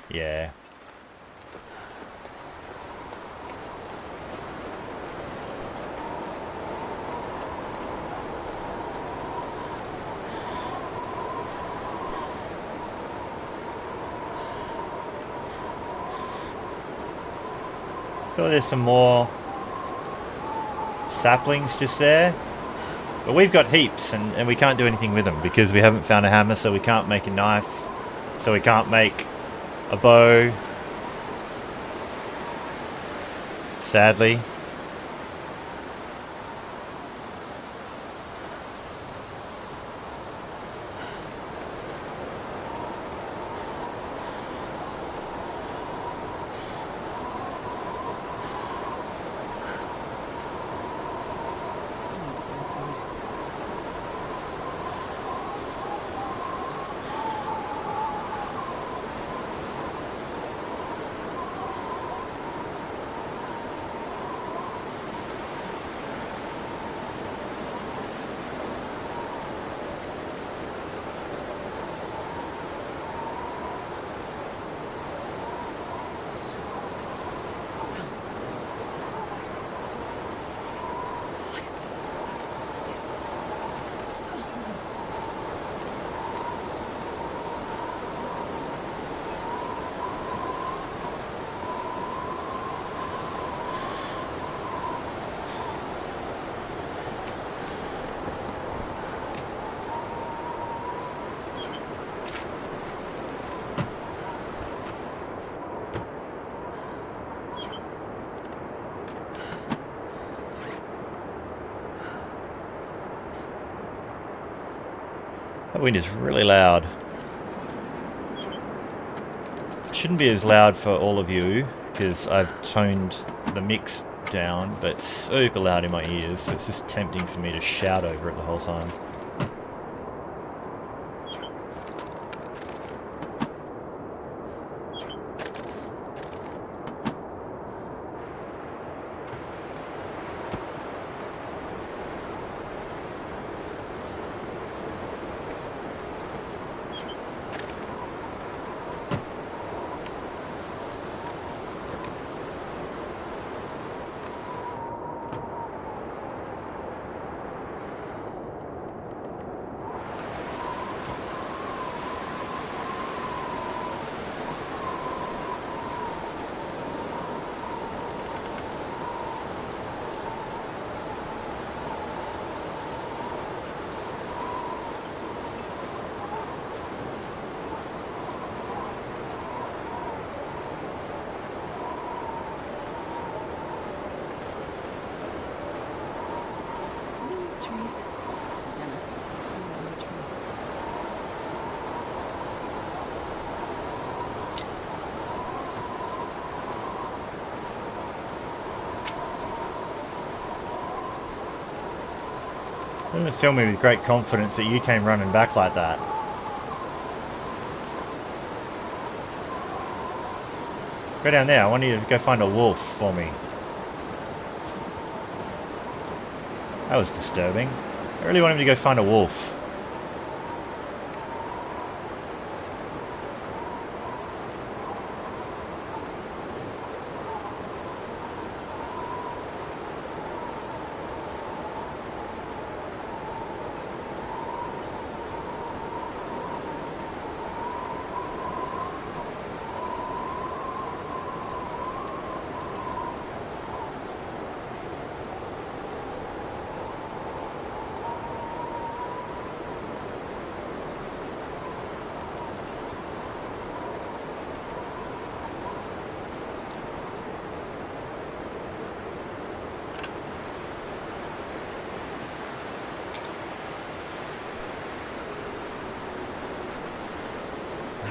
Yeah. I feel like there's some more saplings just there. But we've got heaps and we can't do anything with them because we haven't found a hammer, so we can't make a knife. So we can't make a bow. Sadly. That wind is really loud. It shouldn't be as loud for all of you because I've toned the mix down, but it's super loud in my ears, so it's just tempting for me to shout over it the whole time. trees. Isn't gonna be on the tree. Doesn't fill me with great confidence that you came running back like that. Go down there. I want you to go find a wolf for me. That was disturbing. I really want him to go find a wolf.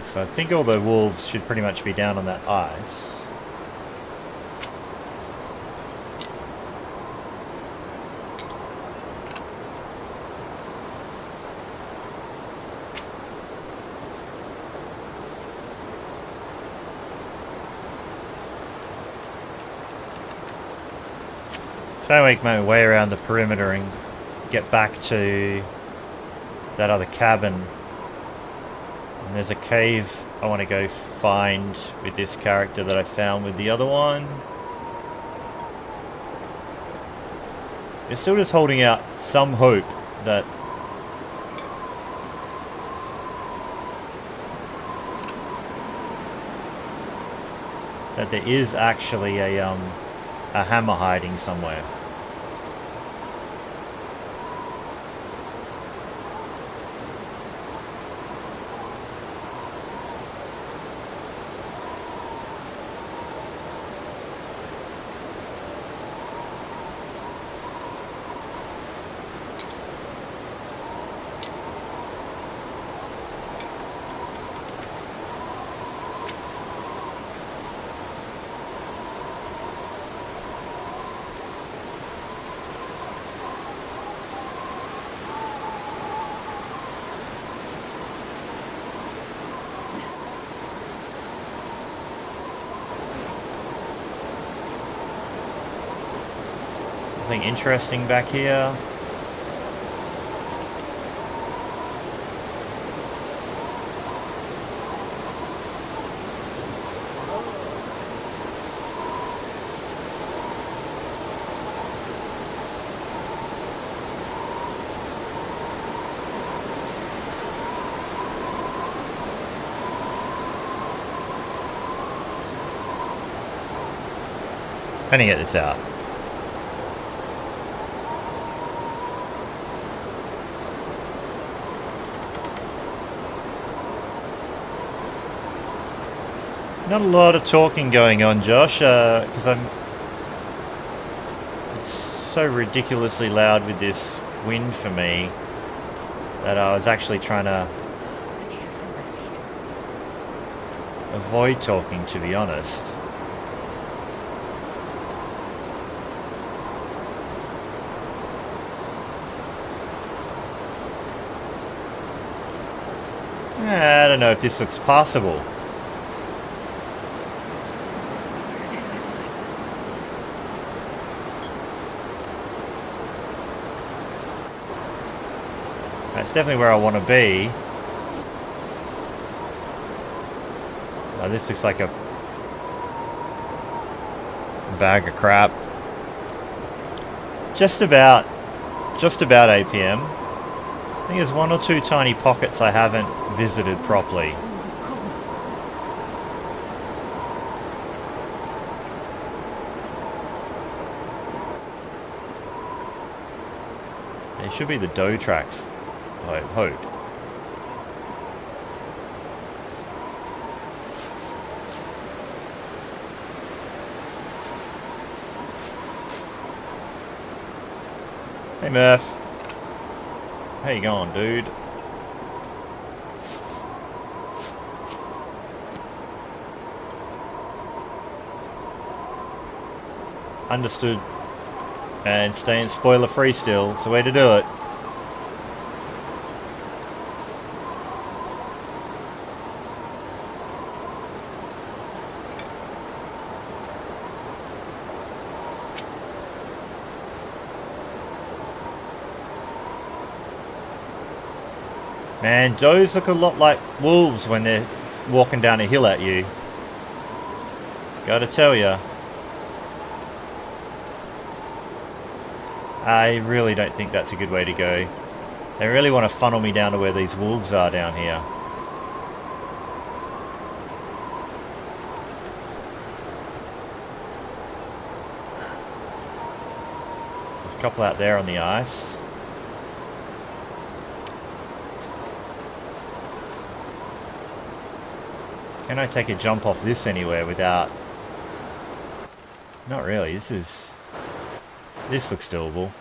So I think all the wolves should pretty much be down on that ice. Trying to make my way around the perimeter and get back to that other cabin. And there's a cave I want to go find with this character that I found with the other one. You're still just holding out some hope that there is actually a hammer hiding somewhere. Nothing interesting back here. Trying to get this out. Not a lot of talking going on, Josh, because it's so ridiculously loud with this wind for me that I was actually trying to I can't feel my feet. avoid talking, to be honest. I don't know if this looks possible. That's definitely where I want to be. Oh, this looks like a bag of crap. Just about 8 p.m. I think there's one or two tiny pockets I haven't visited properly. There should be the dough tracks, I hope. Hey Murph. How you going, dude? Understood. And staying spoiler free still. It's the way to do it. Man, those look a lot like wolves when they're walking down a hill at you. Gotta tell ya. I really don't think that's a good way to go. They really want to funnel me down to where these wolves are down here. There's a couple out there on the ice. Can I take a jump off this anywhere without... Not really, this looks doable.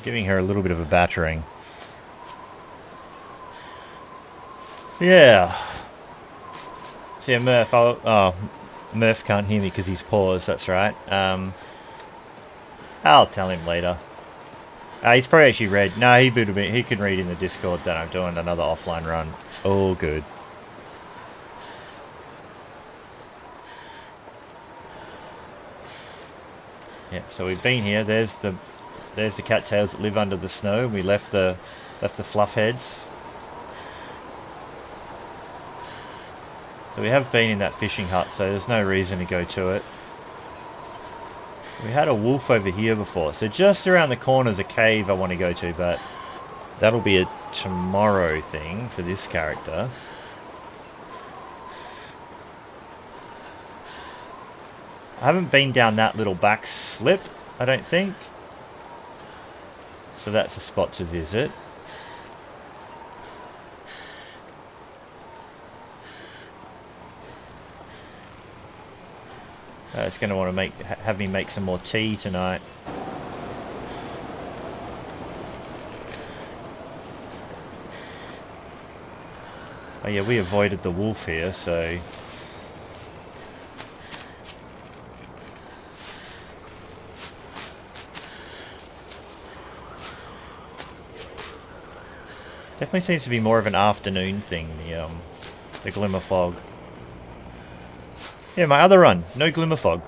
Giving her a little bit of a battering. Yeah. See, Murph. Oh, Murph can't hear me because he's paused. That's right. I'll tell him later. He's probably actually read. No, he can read in the Discord that I'm doing another offline run. It's all good. Yeah. So we've been here. There's the cattails that live under the snow. We left the fluff heads. So we have been in that fishing hut, so there's no reason to go to it. We had a wolf over here before, so just around the corner is a cave I want to go to, but that'll be a tomorrow thing for this character. I haven't been down that little back slip, I don't think. So that's a spot to visit. It's going to want to have me make some more tea tonight. Oh yeah, we avoided the wolf here, so... Definitely seems to be more of an afternoon thing, the glimmer fog. Yeah, my other run, no glimmer fog.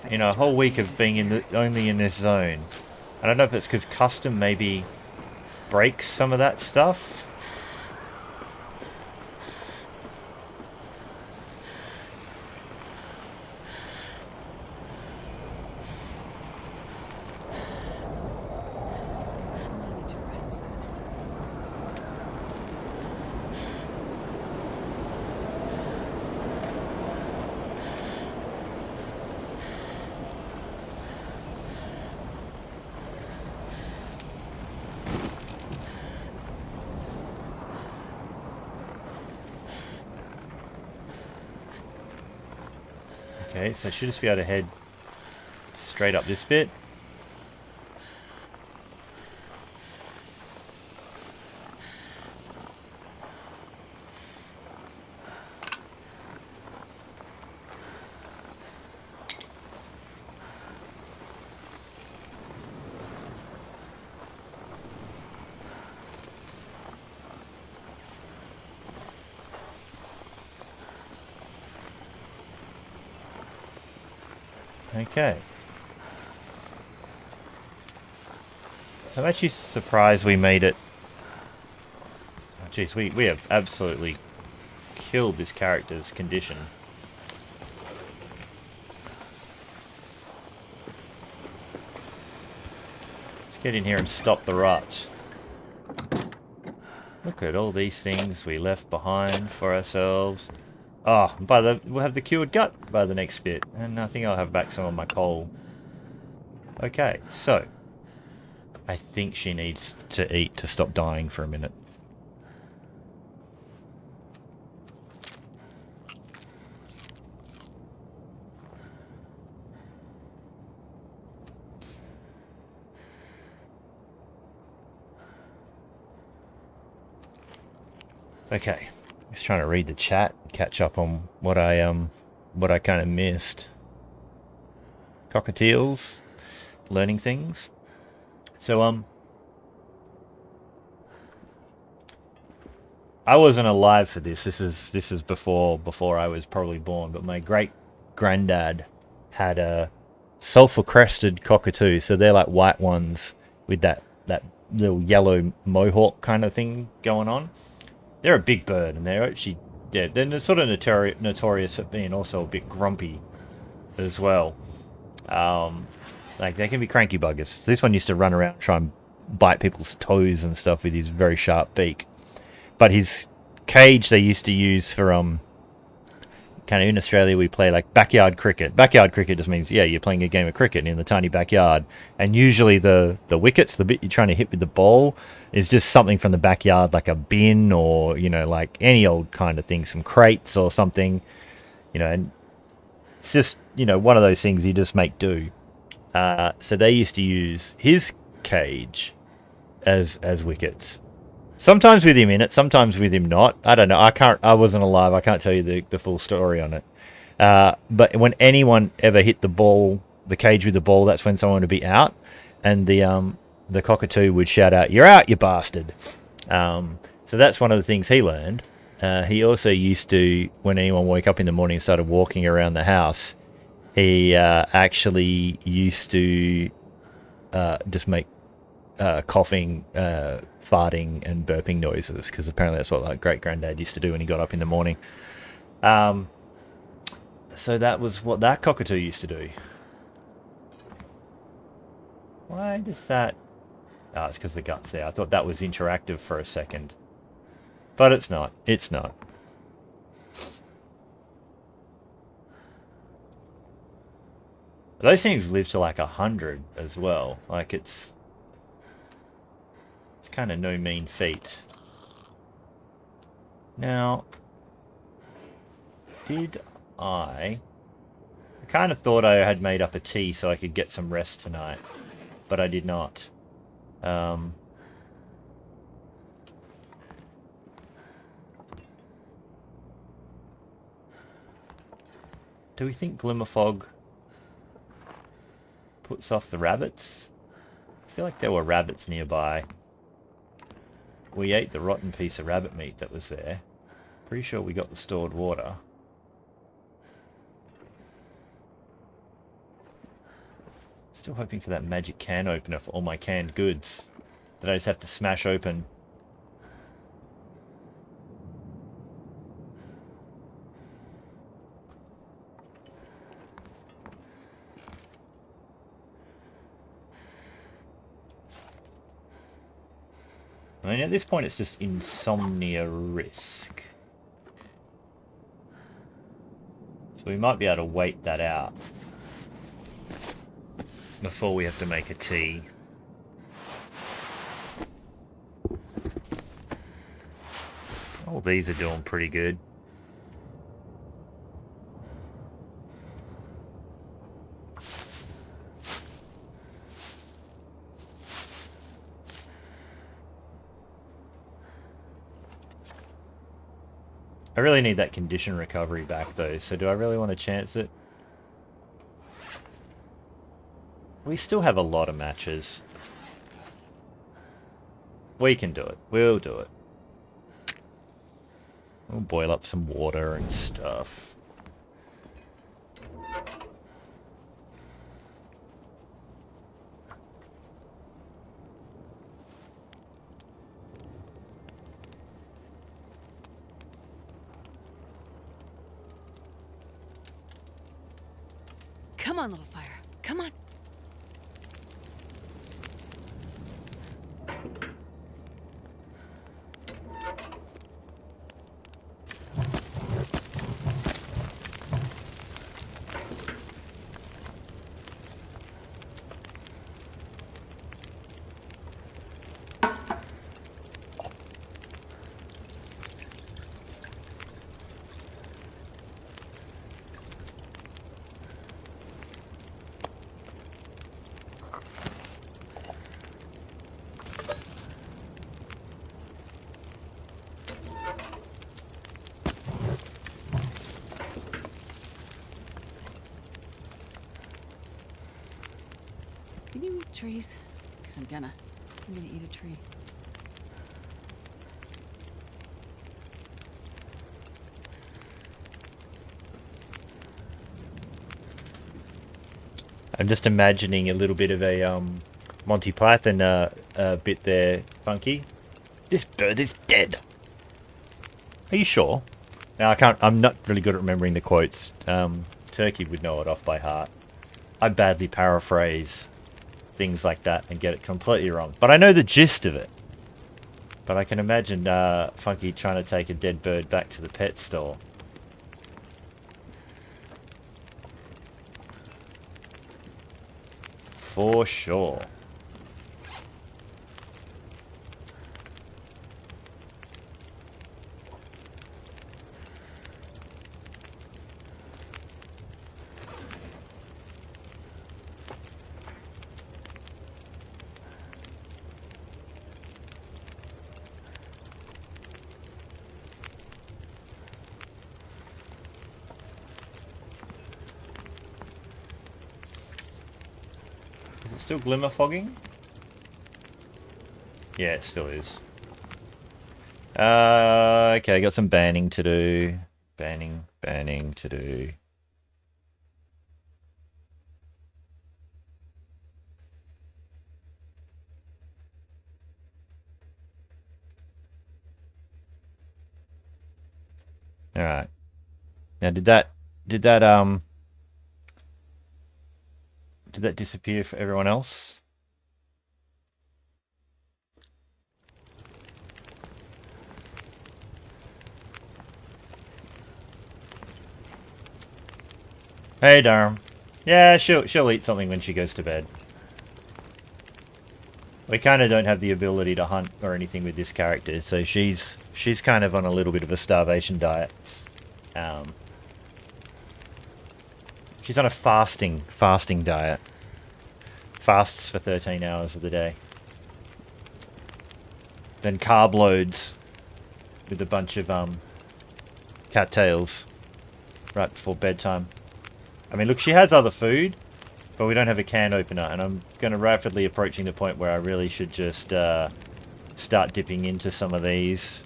You know, a whole week of being only in this zone. I don't know if it's because custom maybe breaks some of that stuff. Okay, so I should just be able to head straight up this bit. Okay. So I'm actually surprised we made it. Oh, jeez, we have absolutely killed this character's condition. Let's get in here and stop the rot. Look at all these things we left behind for ourselves. Oh, we'll have the cured gut by the next bit, and I think I'll have back some of my coal. Okay, so I think she needs to eat to stop dying for a minute. Okay, just trying to read the chat, catch up on what I kind of missed. Cockatiels, learning things. So I wasn't alive for this. This is before I was probably born. But my great granddad had a sulfur crested cockatoo. So they're like white ones with that little yellow mohawk kind of thing going on. They're a big bird, and they're actually they're sort of notorious for being also a bit grumpy as well. Like they can be cranky buggers. This one used to run around and try and bite people's toes and stuff with his very sharp beak. But his cage they used to use for kind of in Australia we play like backyard cricket. Backyard cricket just means you're playing a game of cricket in the tiny backyard, and usually the wickets, the bit you're trying to hit with the ball, is just something from the backyard like a bin or like any old kind of thing, some crates or something, and it's just one of those things you just make do. So they used to use his cage as wickets. Sometimes with him in it, sometimes with him not. I don't know. I wasn't alive. I can't tell you the full story on it. But when anyone ever hit the cage with the ball, that's when someone would be out, and the cockatoo would shout out, "You're out, you bastard!" So that's one of the things he learned. He also used to, when anyone woke up in the morning and started walking around the house, he actually used to just make coughing, farting, and burping noises, because apparently that's what my great-granddad used to do when he got up in the morning. So that was what that cockatoo used to do. Why does that... Oh, it's because the gut's there. I thought that was interactive for a second. But it's not. It's not. Those things live to like 100 as well. Like it's kind of no mean feat. Now, I kind of thought I had made up a tea so I could get some rest tonight, but I did not. Do we think Glimmer Fog puts off the rabbits? I feel like there were rabbits nearby. We ate the rotten piece of rabbit meat that was there. Pretty sure we got the stored water. Still hoping for that magic can opener for all my canned goods that I just have to smash open. I mean, at this point it's just insomnia risk. So we might be able to wait that out before we have to make a tea. All these are doing pretty good. I really need that condition recovery back though, so do I really want to chance it? We still have a lot of matches. We can do it. We'll do it. We'll boil up some water and stuff. Come on, little fire. Come on. Can you eat trees? Because I'm gonna eat a tree. I'm just imagining a little bit of a Monty Python bit there, Funky. This bird is dead. Are you sure? Now I can't. I'm not really good at remembering the quotes. Turkey would know it off by heart. I badly paraphrase things like that and get it completely wrong. But I know the gist of it. But I can imagine Funky trying to take a dead bird back to the pet store. For sure. Is it still glimmer fogging? Yeah, it still is. Okay, got some banning to do. Banning to do. Alright. Now did that disappear for everyone else? Hey, Durham. Yeah, she'll eat something when she goes to bed. We kind of don't have the ability to hunt or anything with this character, so she's kind of on a little bit of a starvation diet. She's on a fasting diet. Fasts for 13 hours of the day. Then carb loads with a bunch of cattails right before bedtime. I mean, look, she has other food, but we don't have a can opener, and I'm going to rapidly approaching the point where I really should just start dipping into some of these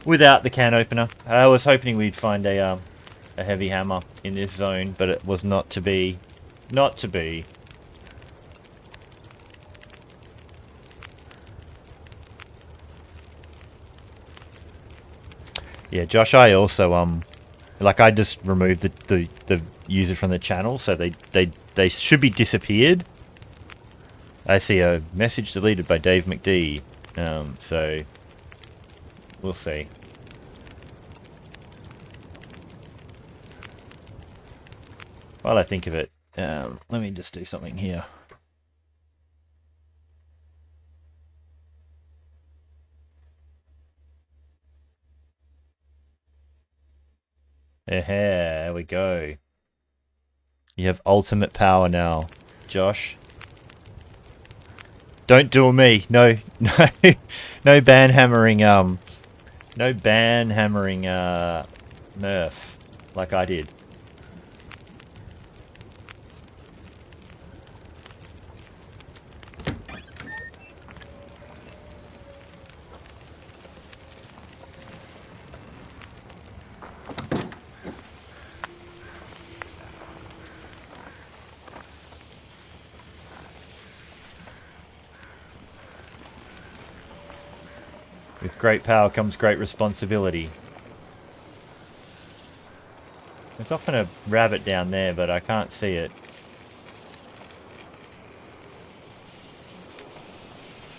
without the can opener. I was hoping we'd find a heavy hammer in this zone, but it was not to be. Not to be. Yeah, Josh, I also like I just removed the user from the channel, so they should be disappeared. I see a message deleted by Dave McD. So we'll see. While I think of it, let me just do something here. There we go. You have ultimate power now, Josh. Don't duel me. No, no, no ban hammering. No ban hammering. Nerf, like I did. With great power comes great responsibility. There's often a rabbit down there, but I can't see it.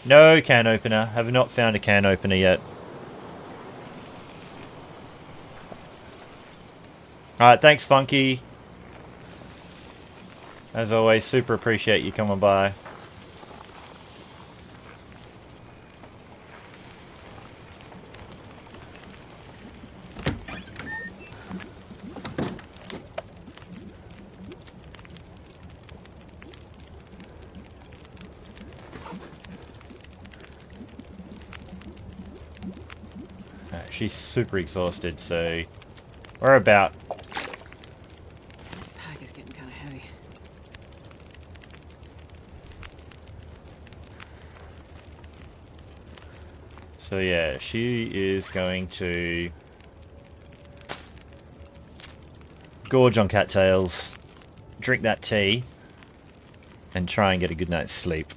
No can opener. Have not found a can opener yet. Alright, thanks Funky. As always, super appreciate you coming by. She's super exhausted, so we're about. This pack is getting kind of heavy. So yeah, she is going to gorge on cattails, drink that tea, and try and get a good night's sleep.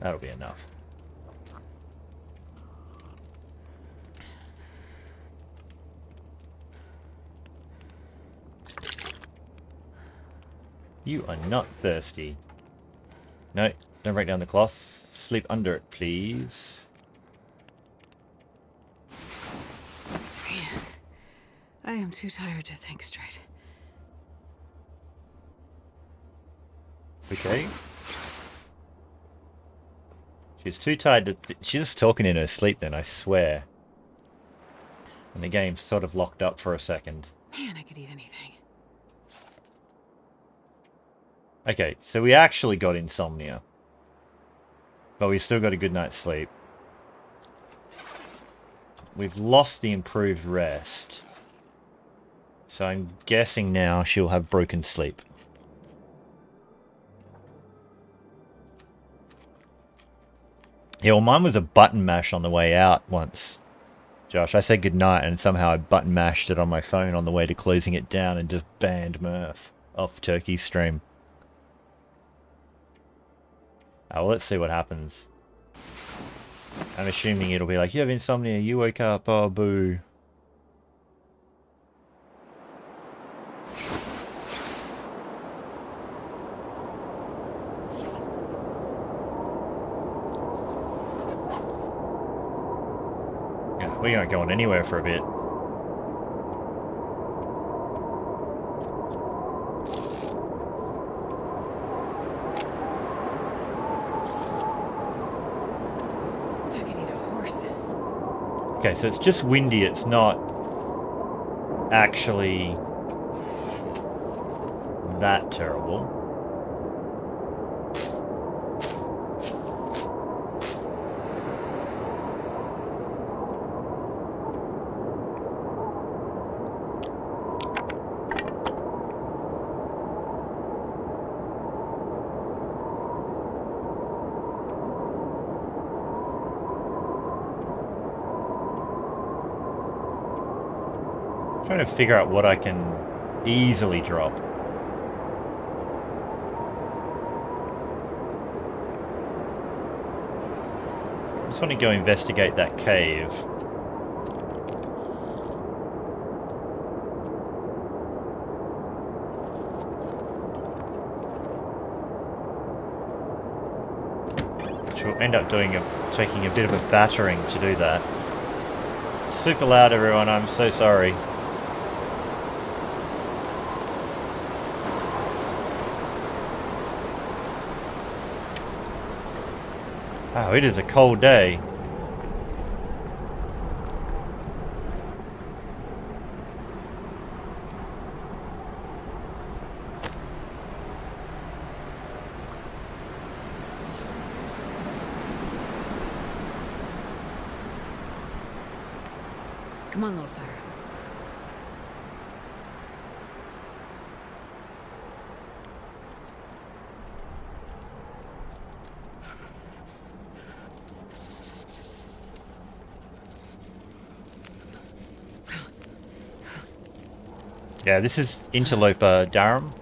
That'll be enough. You are not thirsty. No, don't break down the cloth. Sleep under it, please. Man, I am too tired to think straight. Okay. She's too tired to... She's just talking in her sleep then, I swear. And the game's sort of locked up for a second. Man, I could eat anything. Okay, so we actually got insomnia. But we still got a good night's sleep. We've lost the improved rest. So I'm guessing now she'll have broken sleep. Yeah, well mine was a button mash on the way out once. Josh, I said goodnight and somehow I button mashed it on my phone on the way to closing it down and just banned Murph off Turkey's stream. Oh, well, let's see what happens. I'm assuming it'll be like, you have insomnia, you woke up, oh boo. Yeah, we aren't going anywhere for a bit. Okay, so it's just windy, it's not actually that terrible. Trying to figure out what I can easily drop. I just want to go investigate that cave. Which will end up taking a bit of a battering to do that. Super loud, everyone. I'm so sorry. Oh, it is a cold day. Come on, little fire. Yeah, this is Interloper Durham.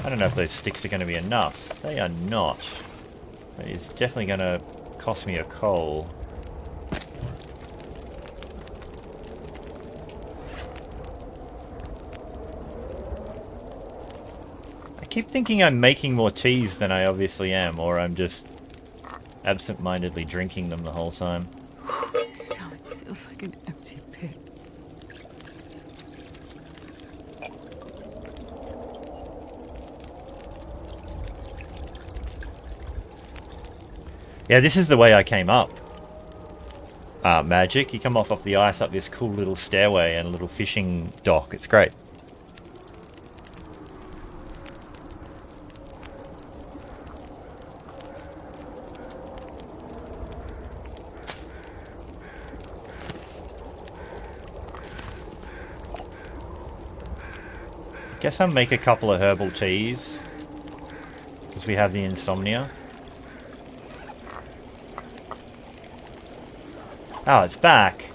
I don't know if those sticks are going to be enough. They are not. It is definitely going to cost me a coal. I keep thinking I'm making more teas than I obviously am, or I'm just absent-mindedly drinking them the whole time. My stomach feels like an empty pit. Yeah, this is the way I came up. Magic. You come off the ice up this cool little stairway and a little fishing dock. It's great. Guess I'll make a couple of herbal teas. Because we have the insomnia. Oh, it's back.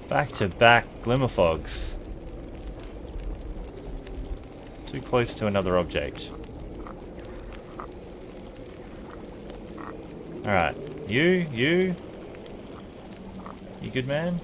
Back to back glimmerfogs. Too close to another object. Alright. You good man?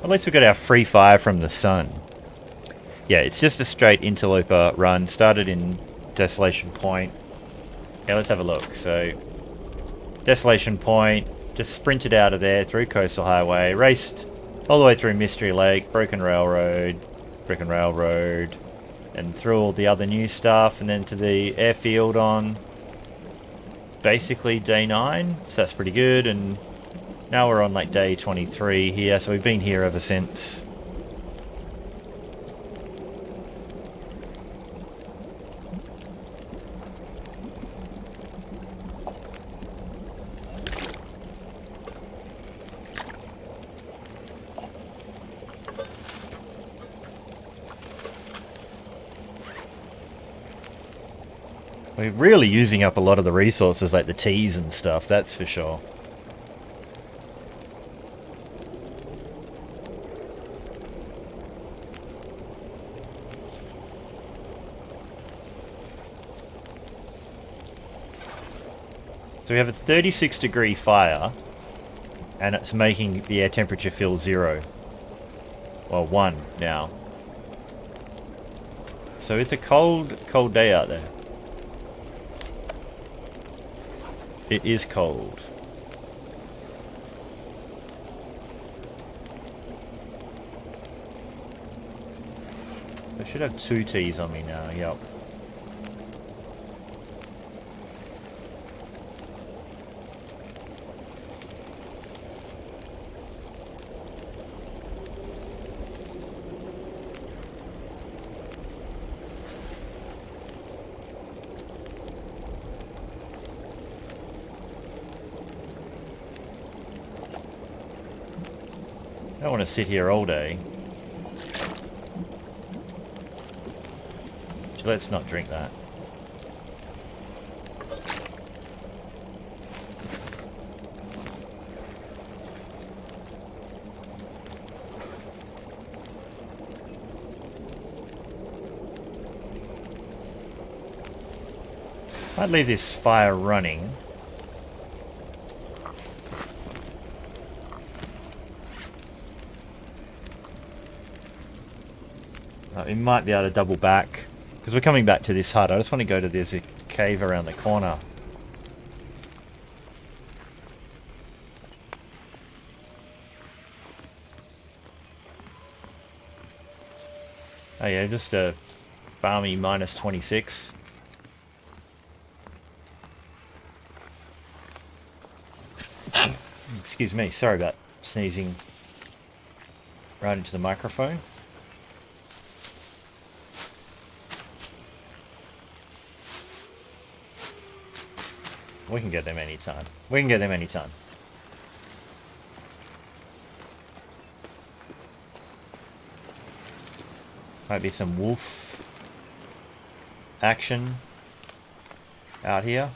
At least we got our free fire from the sun. Yeah, it's just a straight interloper run. Started in Desolation Point. Yeah, let's have a look. So, Desolation Point. Just sprinted out of there through Coastal Highway. Raced all the way through Mystery Lake, Broken Railroad, and through all the other new stuff. And then to the airfield on basically day 9. So that's pretty good. And now we're on like day 23 here, so we've been here ever since. We're really using up a lot of the resources like the teas and stuff, that's for sure. So we have a 36 degree fire, and it's making the air temperature feel 0. Well, 1 now. So it's a cold day out there. It is cold. I should have 2 teas on me now, yep. I don't want to sit here all day. So let's not drink that. I'd leave this fire running. We might be able to double back because we're coming back to this hut. I just want to go to this cave around the corner. Oh yeah, just a balmy minus 26. Excuse me, sorry about sneezing right into the microphone. We can get them anytime. We can get them anytime. Might be some wolf action out here.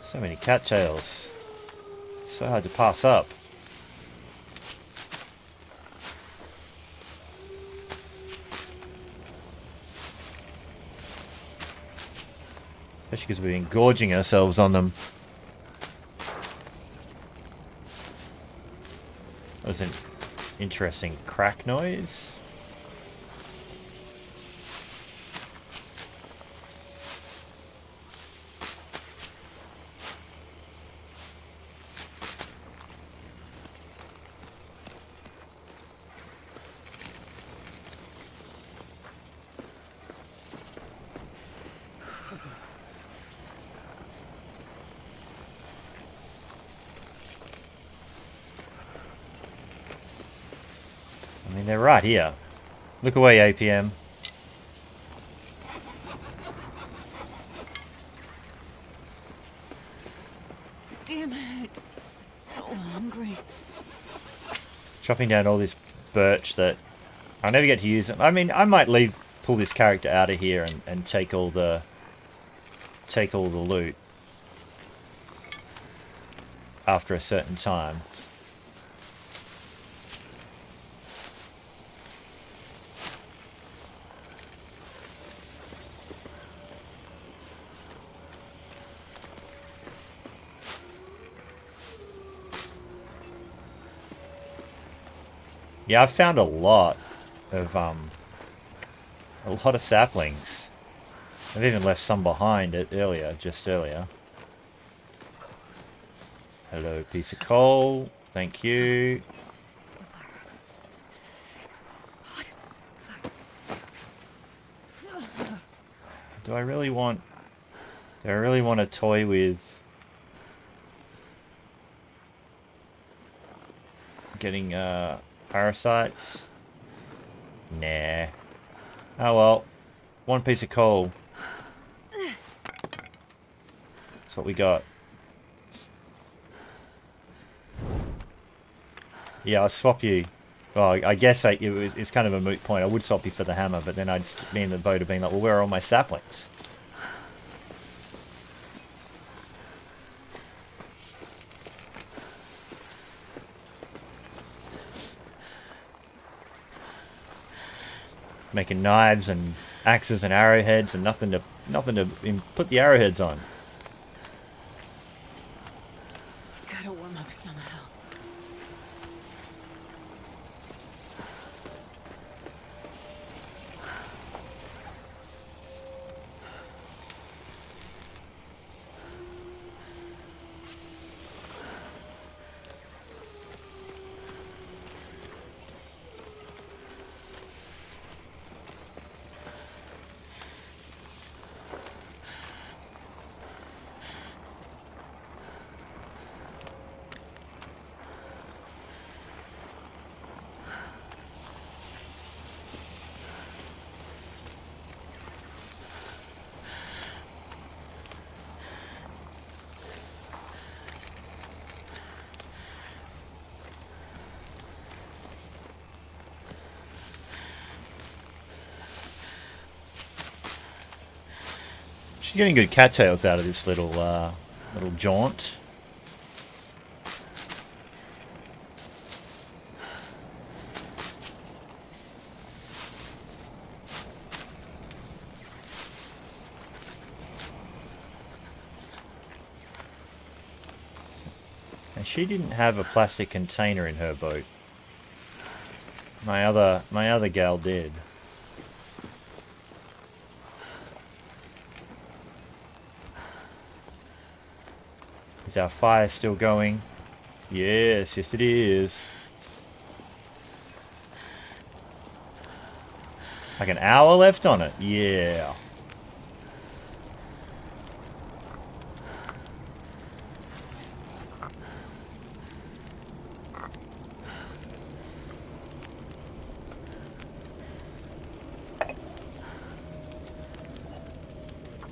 So many cattails. So hard to pass up. Especially because we've been gorging ourselves on them. That was an interesting crack noise. I mean, they're right here. Look away, APM. Damn it. So hungry. Chopping down all this birch that I'll never get to use. I mean, I might pull this character out of here and take all the loot after a certain time. Yeah, I've found a lot of saplings. I've even left some behind just earlier. Hello, piece of coal. Thank you. Do I really want to toy with getting parasites? Nah. Oh well. One piece of coal. That's what we got. Yeah, I'll swap you. Well, I guess it's kind of a moot point. I would swap you for the hammer, but then I'd be in the boat of being like, well, where are all my saplings? Making knives and axes and arrowheads and nothing to put the arrowheads on. Gotta warm up somehow. She's getting good cattails out of this little jaunt. And she didn't have a plastic container in her boat. My other gal did. Is our fire still going? Yes, yes it is. Like an hour left on it? Yeah.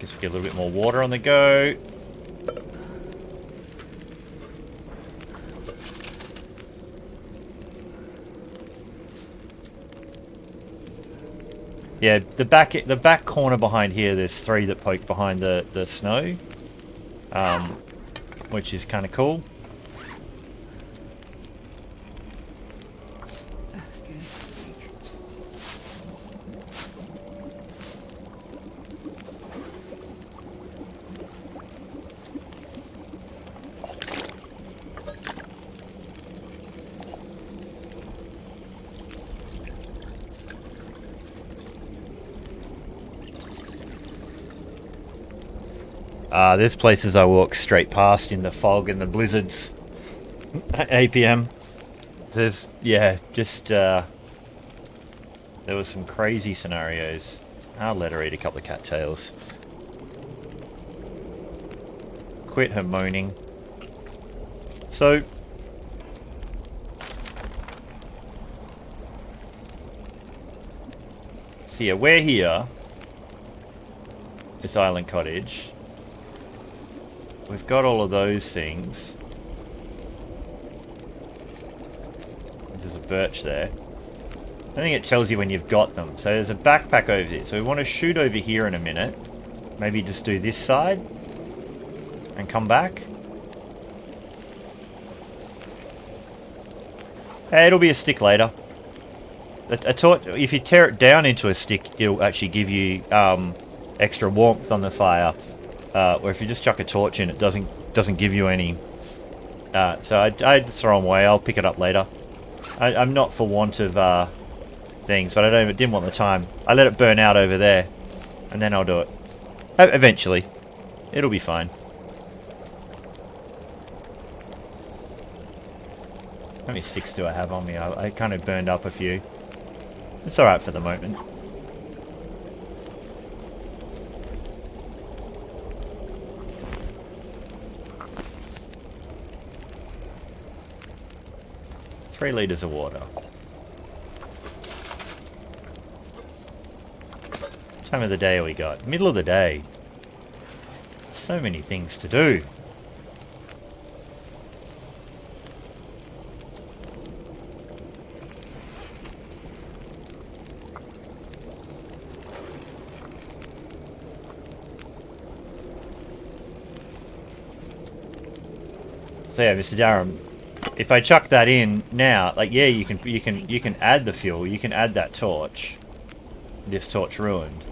Just get a little bit more water on the go. Yeah, the back corner behind here, there's 3 that poke behind the snow, which is kind of cool. There's places I walk straight past in the fog and the blizzards at 8 p.m. There's, yeah, just, there were some crazy scenarios. I'll let her eat a couple of cattails. Quit her moaning. So, yeah, we're here. This island cottage. We've got all of those things. There's a birch there. I think it tells you when you've got them. So there's a backpack over here. So we want to shoot over here in a minute. Maybe just do this side. And come back. Hey, it'll be a stick later. A torch, if you tear it down into a stick, it'll actually give you extra warmth on the fire. Or if you just chuck a torch in, it doesn't give you any. So I'd throw them away. I'll pick it up later. I'm not for want of things, but I didn't want the time. I let it burn out over there, and then I'll do it. Eventually, it'll be fine. How many sticks do I have on me? I kind of burned up a few. It's alright for the moment. Three litres of water. What time of the day we got? Middle of the day. So many things to do. So yeah, Mr. Durham, if I chuck that in now, like, yeah, you can add the fuel, you can add that torch. This torch ruined,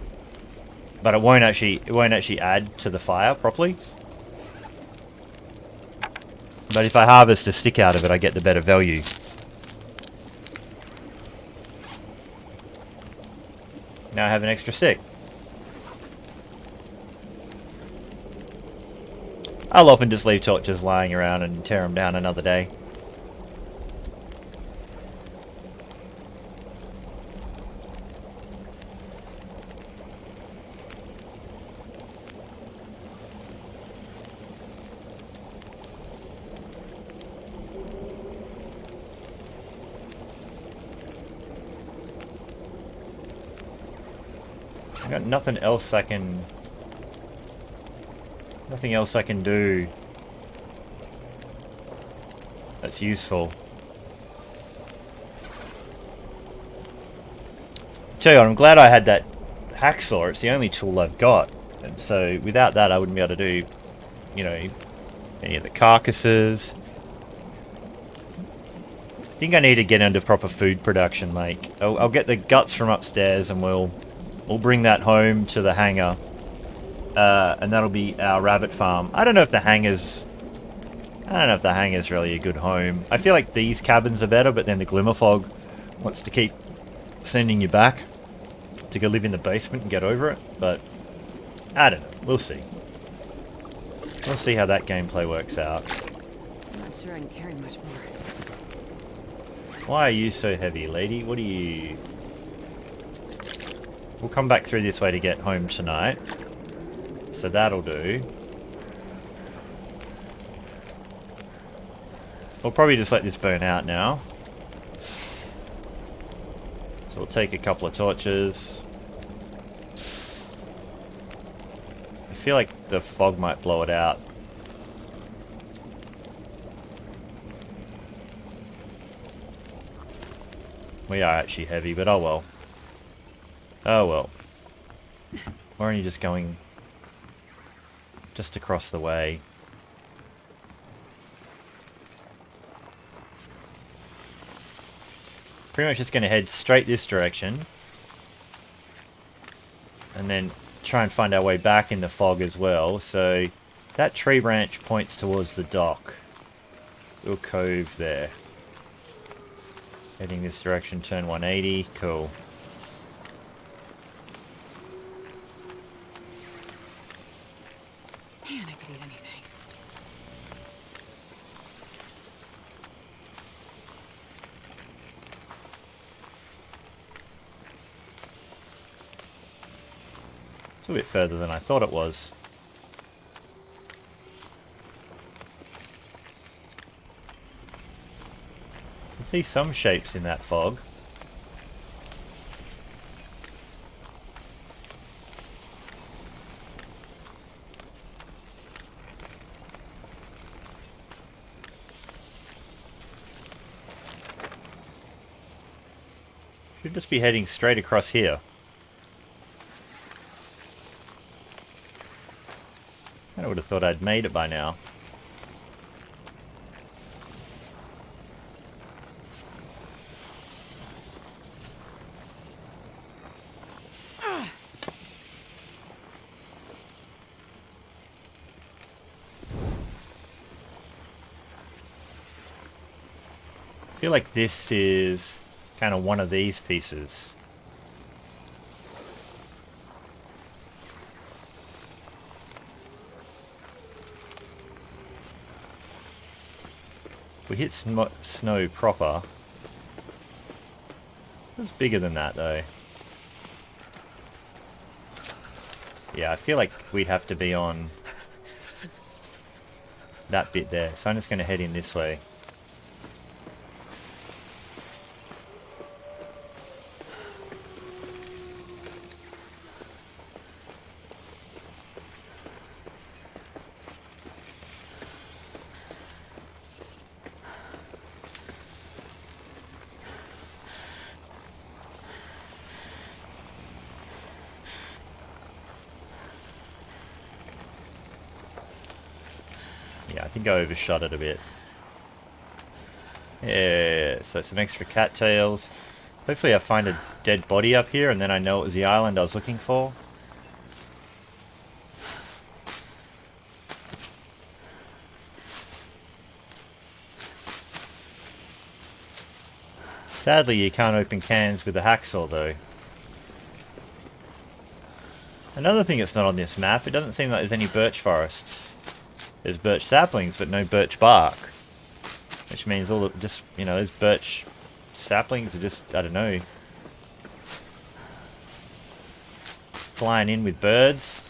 but it won't actually add to the fire properly. But if I harvest a stick out of it, I get the better value. Now I have an extra stick. I'll often just leave torches lying around and tear them down another day. I got nothing else I can... Nothing else I can do that's useful. Tell you what, I'm glad I had that hacksaw. It's the only tool I've got. And so without that I wouldn't be able to do, you know, any of the carcasses. I think I need to get into proper food production. Like, I'll get the guts from upstairs and we'll bring that home to the hangar. And that'll be our rabbit farm. I don't know if the hangar's really a good home. I feel like these cabins are better, but then the Glimmer Fog wants to keep sending you back to go live in the basement and get over it. But I don't know. We'll see. We'll see how that gameplay works out. I'm not sure I can carry much more. Why are you so heavy, lady? What are you... We'll come back through this way to get home tonight. So that'll do. We'll probably just let this burn out now. So we'll take a couple of torches. A feel like the fog might blow it out. We are actually heavy, but oh well. Oh well. We're only just going just across the way. Pretty much just going to head straight this direction. And then try and find our way back in the fog as well. So that tree branch points towards the dock. Little cove there. Heading this direction, turn 180. Cool. Man, I could eat anything. It's a bit further than I thought it was. I can see some shapes in that fog. Should just be heading straight across here. I would have thought I'd made it by now. I feel like this is kind of one of these pieces. If we hit snow proper. It was bigger than that though. Yeah, I feel like we'd have to be on that bit there. So I'm just going to head in this way. Yeah, I think I overshot it a bit. Yeah, so some extra cattails. Hopefully I find a dead body up here and then I know it was the island I was looking for. Sadly you can't open cans with a hacksaw though. Another thing that's not on this map, it doesn't seem like there's any birch forests. There's birch saplings, but no birch bark. Which means all the, just, you know, those birch saplings are just, I don't know, flying in with birds.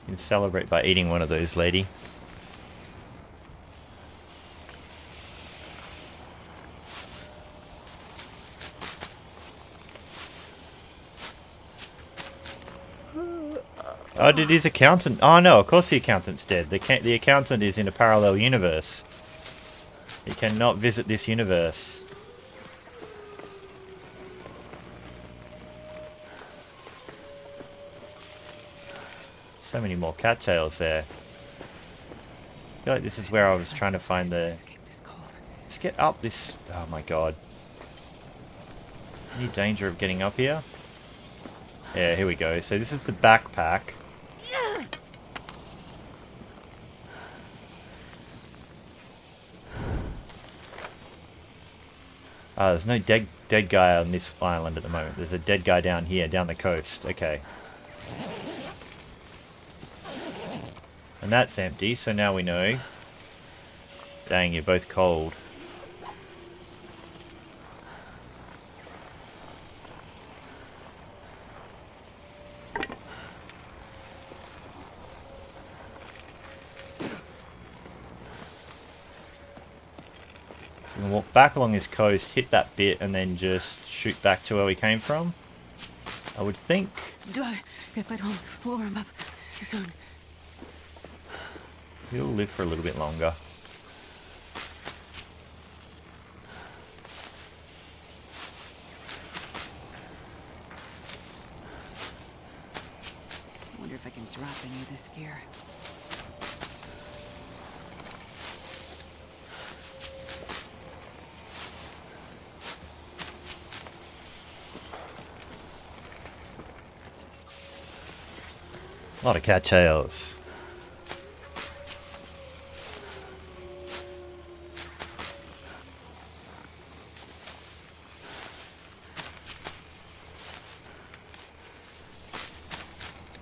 You can celebrate by eating one of those, lady. Oh, did his accountant... Oh no, of course the accountant's dead. The accountant is in a parallel universe. He cannot visit this universe. So many more cattails there. I feel like this is where I was trying to find the... Let's get up this... Oh my god. Any danger of getting up here? Yeah, here we go. So this is the backpack. There's no dead guy on this island at the moment. There's a dead guy down here, down the coast. Okay. And that's empty, so now we know. Dang, you're both cold. We can walk back along this coast, hit that bit, and then just shoot back to where we came from. I would think. If I don't warm up soon. He'll live for a little bit longer. I wonder if I can drop any of this gear. A lot of cattails.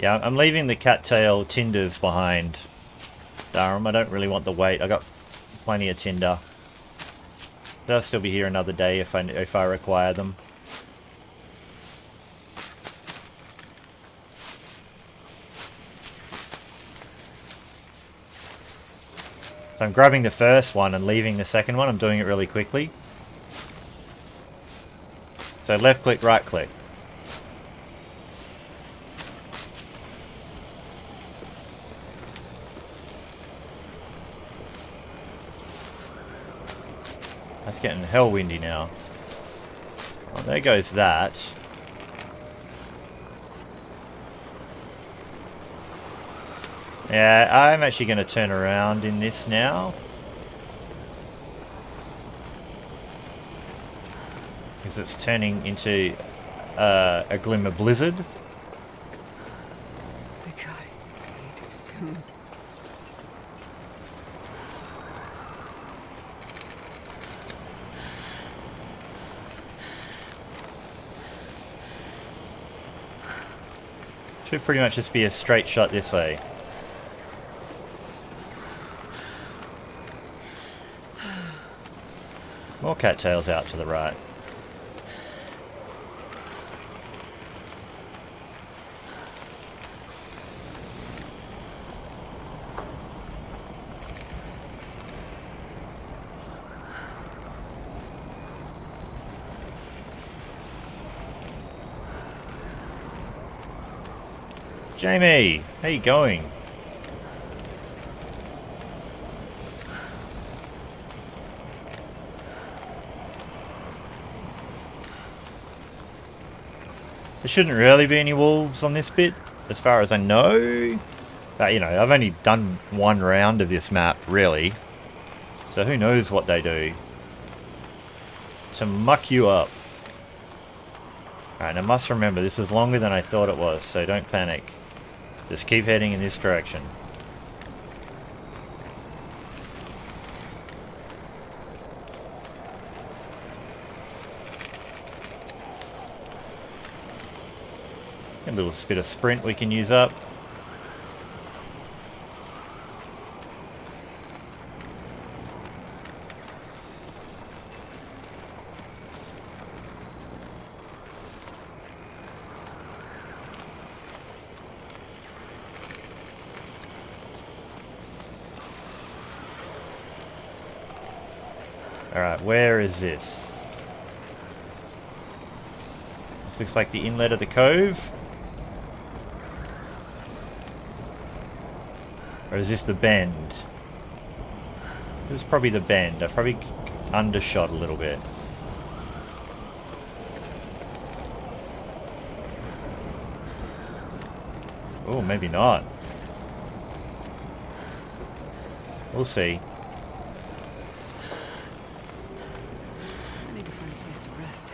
Yeah, I'm leaving the cattail tinders behind, Durham. I don't really want the weight. I got plenty of tinder. They'll still be here another day if I require them. So I'm grabbing the first one and leaving the second one. I'm doing it really quickly. So left click, right click. That's getting hell windy now. Well, there goes that. Yeah, I'm actually going to turn around in this now. Because it's turning into a glimmer blizzard. My God, I need to soon. Should pretty much just be a straight shot this way. More cattails out to the right. Jamie, how you going? There shouldn't really be any wolves on this bit, as far as I know. But, you know, I've only done one round of this map, really. So who knows what they do to muck you up. Alright, and I must remember, this is longer than I thought it was, so don't panic. Just keep heading in this direction. A little bit of sprint we can use up. Alright, where is this? This looks like the inlet of the cove. Or is this the bend? This is probably the bend. I've probably undershot a little bit. Oh, maybe not. We'll see. I need to find a place to rest.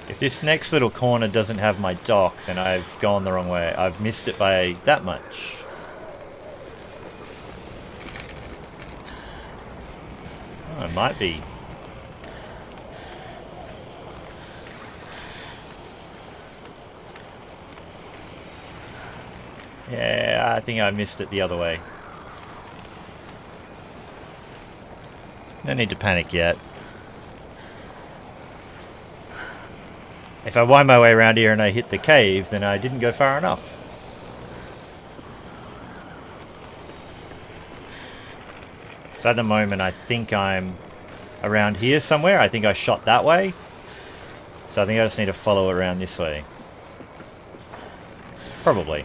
If this next little corner doesn't have my dock, then I've gone the wrong way. I've missed it by that much. Oh, it might be. Yeah, I think I missed it the other way. No need to panic yet. If I wind my way around here and I hit the cave, then I didn't go far enough. So at the moment, I think I'm around here somewhere. I think I shot that way. So I think I just need to follow around this way. Probably.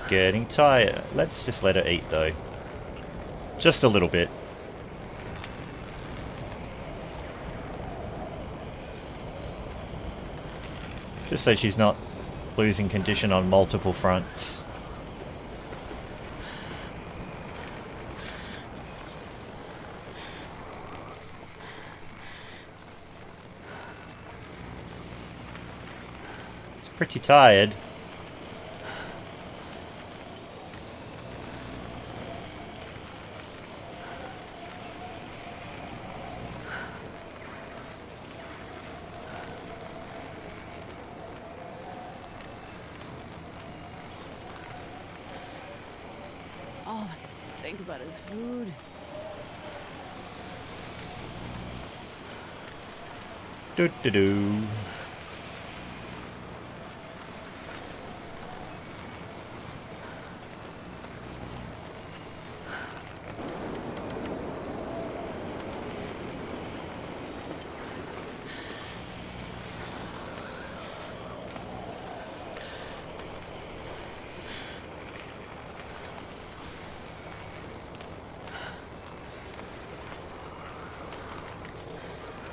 Getting tired. Let's just let her eat though. Just a little bit. Just so she's not losing condition on multiple fronts. It's pretty tired. All I can think about is food. Do.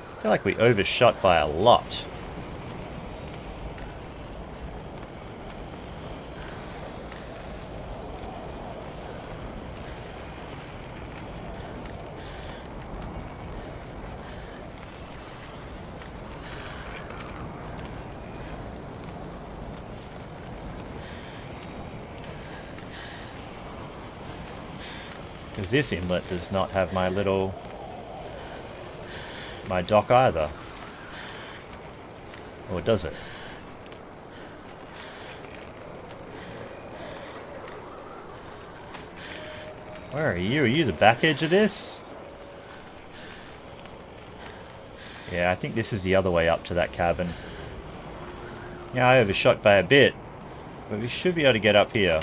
I feel like we overshot by a lot. Because this inlet does not have my dock either. Or does it? Where are you? Are you the back edge of this? Yeah, I think this is the other way up to that cabin. Yeah, I overshot by a bit. But we should be able to get up here.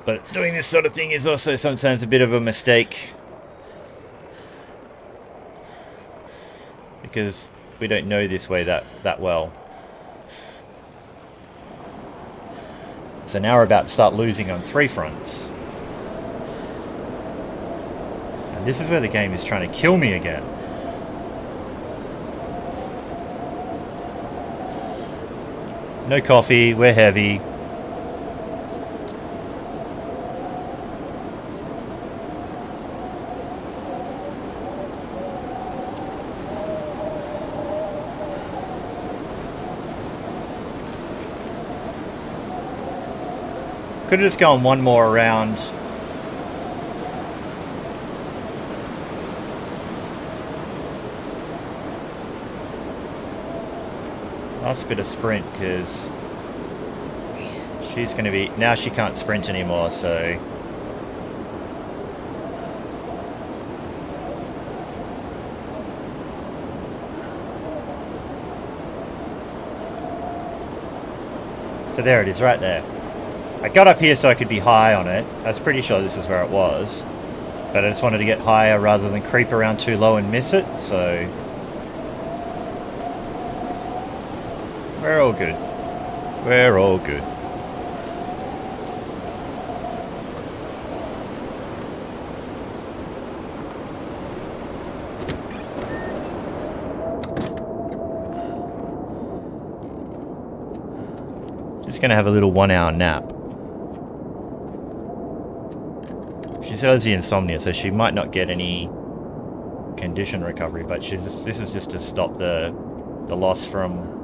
But doing this sort of thing is also sometimes a bit of a mistake. Because we don't know this way that well. So now we're about to start losing on 3 fronts. And this is where the game is trying to kill me again. No coffee, we're heavy. Could have just gone one more round. Last bit of sprint because she's going to be... Now she can't sprint anymore, so... So there it is, right there. I got up here so I could be high on it. I was pretty sure this is where it was. But I just wanted to get higher rather than creep around too low and miss it, so... We're all good. We're all good. Just gonna have a little 1 hour nap. She still has the insomnia, so she might not get any condition recovery, but this is just to stop the loss from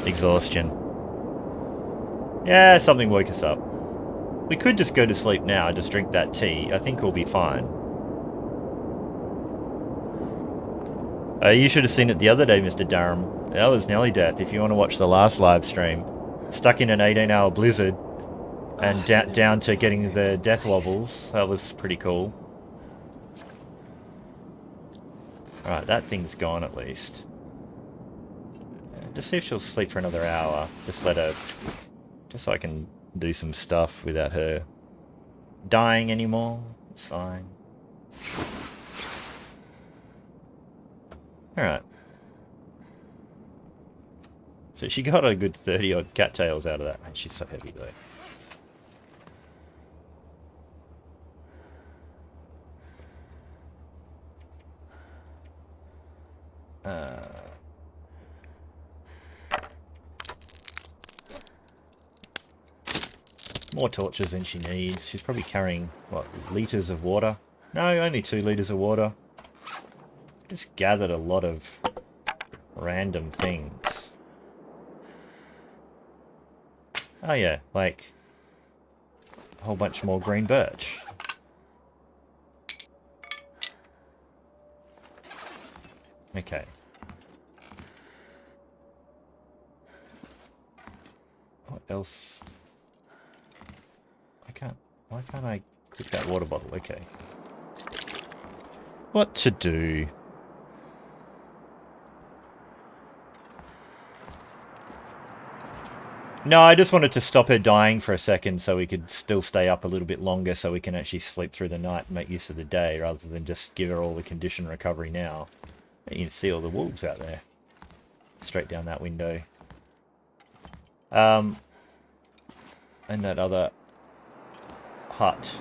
exhaustion. Yeah, something woke us up. We could just go to sleep now and just drink that tea. I think we'll be fine. You should have seen it the other day, Mr. Durham. That was nearly death. If you want to watch the last live stream. Stuck in an 18-hour blizzard. And down to getting the death wobbles. That was pretty cool. Alright, that thing's gone at least. Just see if she'll sleep for another hour. Just let her... Just so I can do some stuff without her dying anymore. It's fine. Alright. So she got a good 30 odd cattails out of that. Man, she's so heavy though. More torches than she needs. She's probably carrying, what, litres of water? No, only 2 litres of water. Just gathered a lot of random things. Oh yeah, like a whole bunch more green birch. Okay. What else? Why can't I click that water bottle? Okay. What to do? No, I just wanted to stop her dying for a second so we could still stay up a little bit longer so we can actually sleep through the night and make use of the day rather than just give her all the condition recovery now. You can see all the wolves out there. Straight down that window. And that other hut.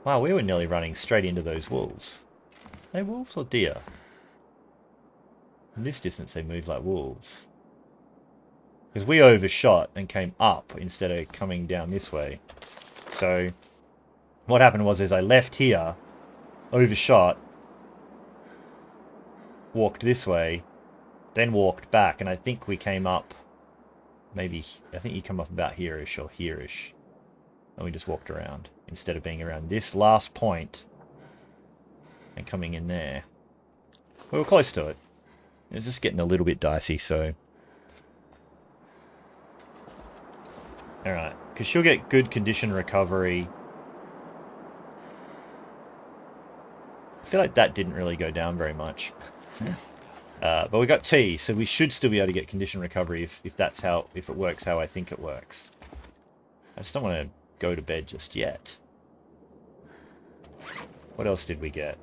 Wow, we were nearly running straight into those wolves. Are they wolves or deer? In this distance they move like wolves. Because we overshot and came up instead of coming down this way. So what happened was I left here, overshot, walked this way, then walked back, and I think we came up maybe, I think you come up about here-ish or here-ish. And we just walked around instead of being around this last point and coming in there. We were close to it. It was just getting a little bit dicey, so... Alright, because she'll get good condition recovery. I feel like that didn't really go down very much. But we got tea, so we should still be able to get condition recovery if it works how I think it works. I just don't want to go to bed just yet. What else did we get?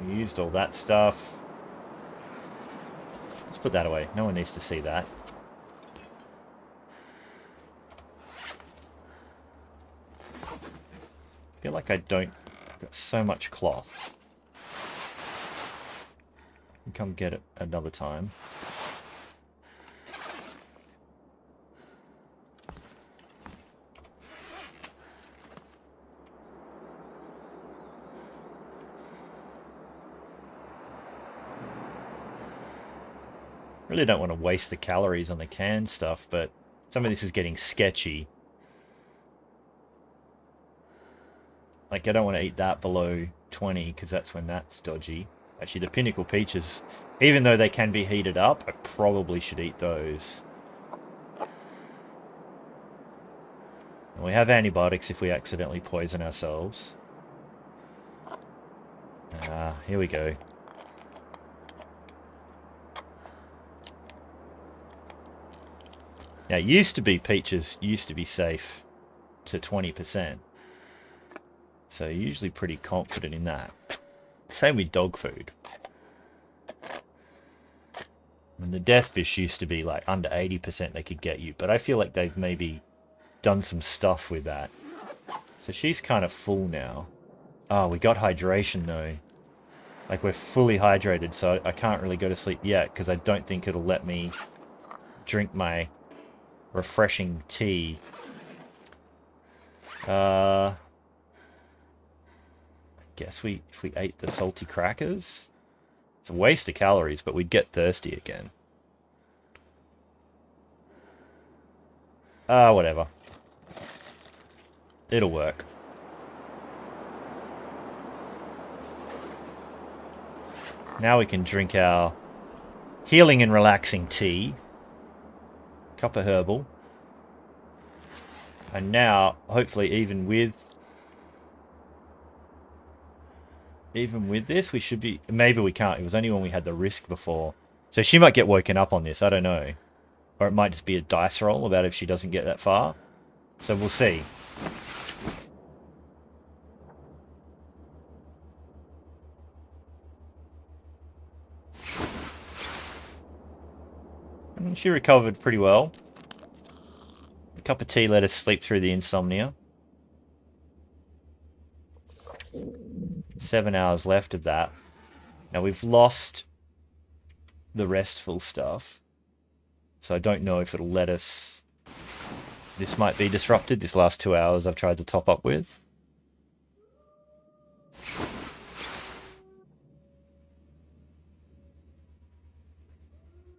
We used all that stuff. Let's put that away. No one needs to see that. I feel like I don't... I've got so much cloth. I'll come get it another time. Really don't want to waste the calories on the canned stuff, but some of this is getting sketchy. Like, I don't want to eat that below 20, because that's when that's dodgy. Actually, the Pinnacle Peaches, even though they can be heated up, I probably should eat those. And we have antibiotics if we accidentally poison ourselves. Here we go. Now, it used to be peaches used to be safe to 20%. So usually pretty confident in that. Same with dog food. And the death fish used to be like under 80% they could get you, but I feel like they've maybe done some stuff with that. So she's kind of full now. Oh, we got hydration though. Like, we're fully hydrated, so I can't really go to sleep yet because I don't think it'll let me drink my refreshing tea. I guess if we ate the salty crackers, it's a waste of calories, but we'd get thirsty again. Whatever. It'll work. Now we can drink our healing and relaxing tea. Cup of herbal. And now, hopefully even with even with this, we should be... Maybe we can't. It was only when we had the risk before. So she might get woken up on this. I don't know. Or it might just be a dice roll about if she doesn't get that far. So we'll see. And she recovered pretty well. A cup of tea let us sleep through the insomnia. 7 hours left of that. Now we've lost the restful stuff. So I don't know if it'll let us... This might be disrupted, this last 2 hours I've tried to top up with.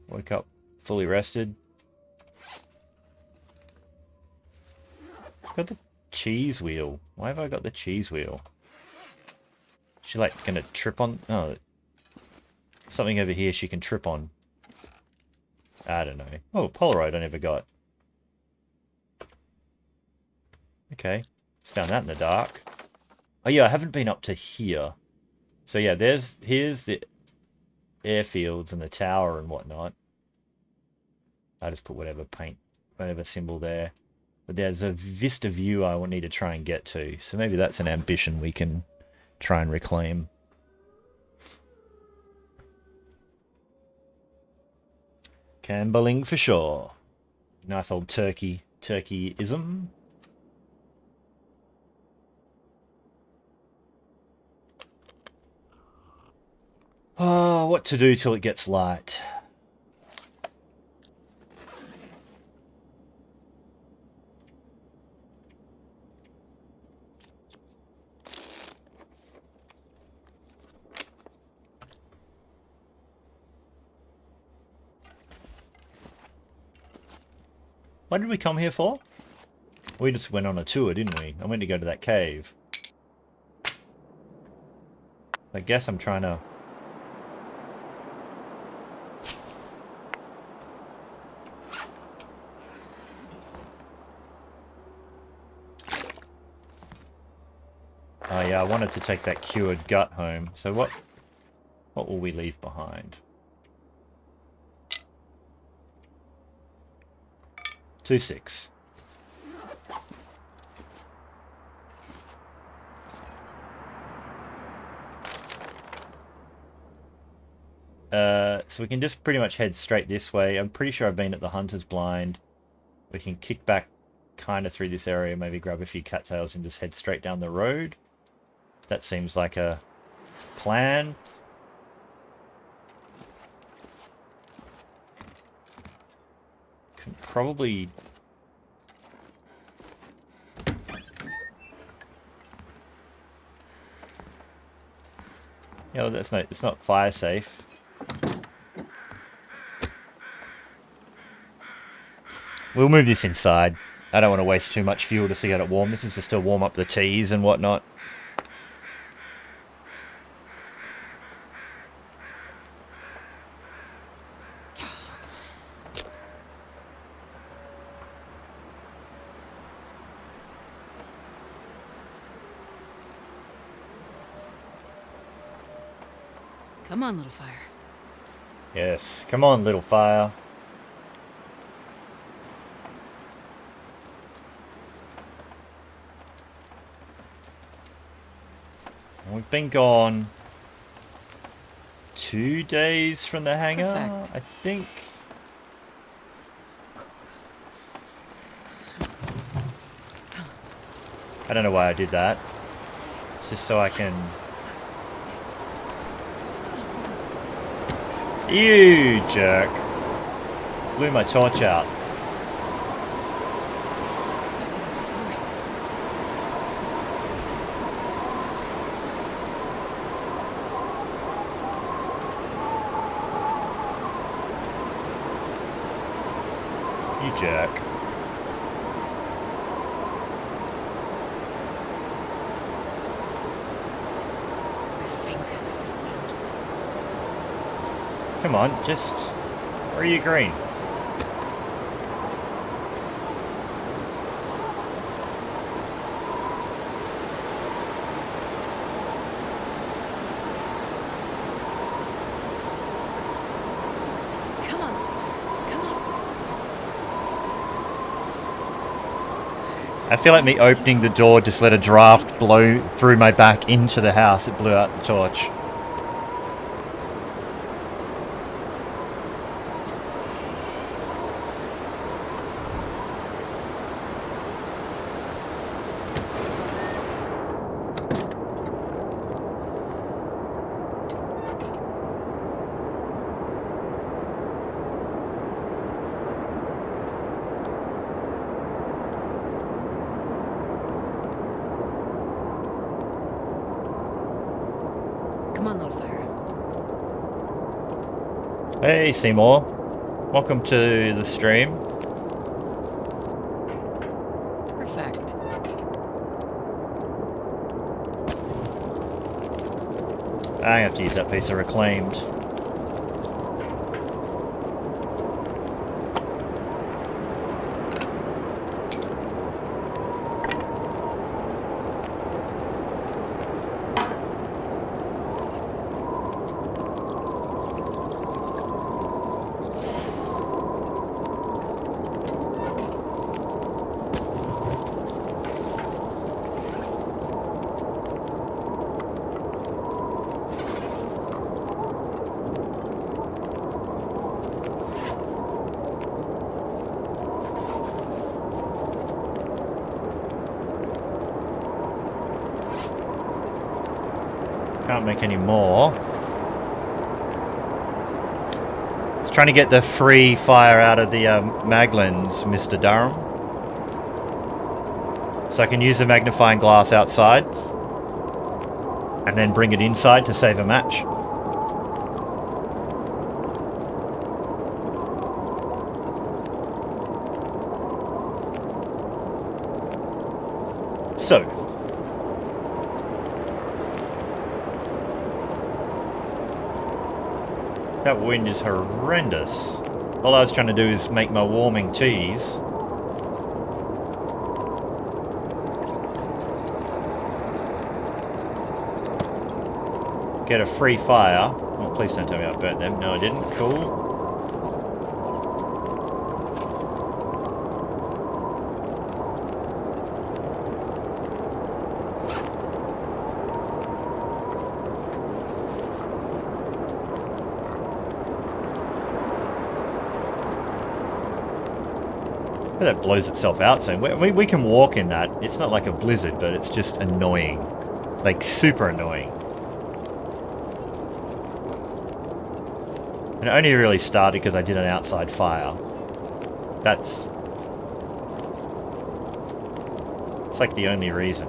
Woke up fully rested. Got the cheese wheel. Why have I got the cheese wheel? Is she like gonna trip on? Oh, something over here she can trip on. I don't know. Oh, Polaroid I never got. Okay, just found that in the dark. Oh yeah, I haven't been up to here. So yeah, here's the airfields and the tower and whatnot. I just put whatever symbol there. But there's a vista view I will need to try and get to. So maybe that's an ambition we can try and reclaim. Campbelling for sure. Nice old turkeyism. Oh, what to do till it gets light. What did we come here for? We just went on a tour, didn't we? I went to go to that cave. I guess I'm trying to... Oh yeah, I wanted to take that cured gut home. So what will we leave behind? 2 sticks. So we can just pretty much head straight this way. I'm pretty sure I've been at the Hunter's Blind. We can kick back kind of through this area, maybe grab a few cattails and just head straight down the road. That seems like a plan. Can probably... Yeah, well, it's not fire safe. We'll move this inside. I don't want to waste too much fuel just to get it warm. This is just to warm up the teas and whatnot. Come on, little fire. Yes, come on, little fire. We've been gone 2 days from the hangar, Perfect. I think. I don't know why I did that. It's just so I can... You jerk. Blew my torch out. You jerk. Come on, just... Where are you green? I feel like me opening the door just let a draft blow through my back into the house. It blew out the torch. Come on, little fire. Hey Seymour, welcome to the stream. Perfect. I have to use that piece of reclaimed. Can't make any more. Just trying to get the free fire out of the Maglins, Mr. Durham. So I can use the magnifying glass outside and then bring it inside to save a match. So, that wind is horrendous. All I was trying to do is make my warming teas. Get a free fire. Oh, please don't tell me I burnt them. No, I didn't. Cool. That blows itself out, so we can walk in that. It's not like a blizzard, but it's just annoying. Like, super annoying. And it only really started because I did an outside fire. It's like the only reason.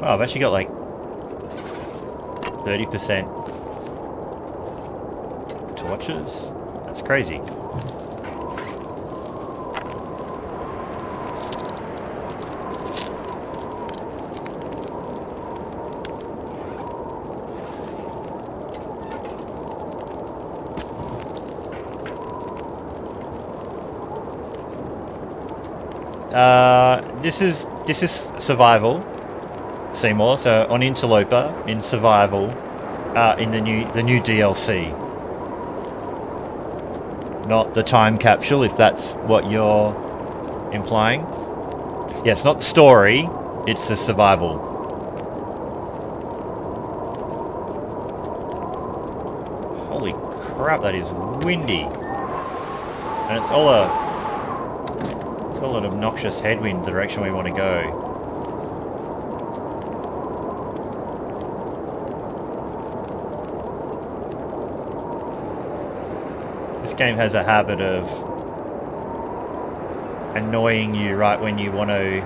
Oh, I've actually got like 30% torches. That's crazy. This is survival. Seymour, so on Interloper in survival, in the new DLC, not the time capsule, if that's what you're implying. Yeah, it's not the story; it's the survival. Holy crap, that is windy, and it's all an obnoxious headwind the direction we want to go. This game has a habit of annoying you right when you want to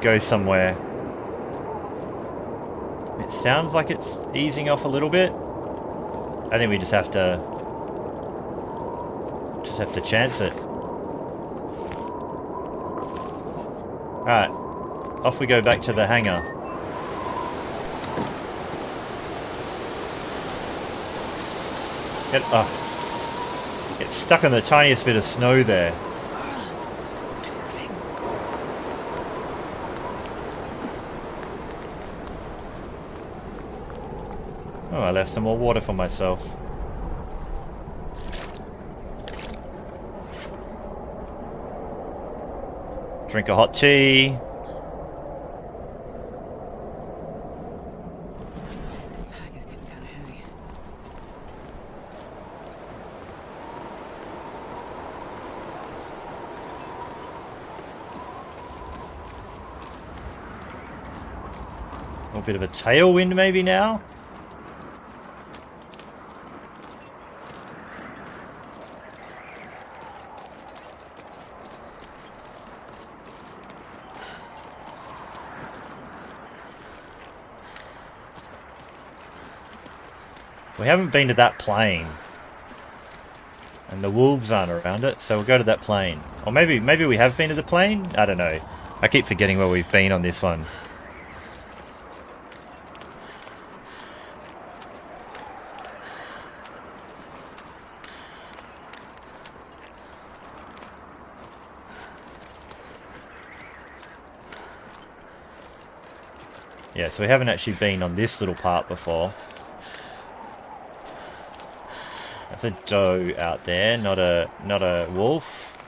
go somewhere. It sounds like it's easing off a little bit. I think we just have to chance it. Alright, off we go back to the hangar. Get stuck on the tiniest bit of snow there. Oh, I'm starving. Oh, I left some more water for myself. Drink a hot tea. This pack is getting kind of heavy. A little bit of a tailwind maybe now. We haven't been to that plain. And the wolves aren't around it, so we'll go to that plain. Or maybe we have been to the plain? I don't know. I keep forgetting where we've been on this one. Yeah, so we haven't actually been on this little part before. That's a doe out there, not a wolf.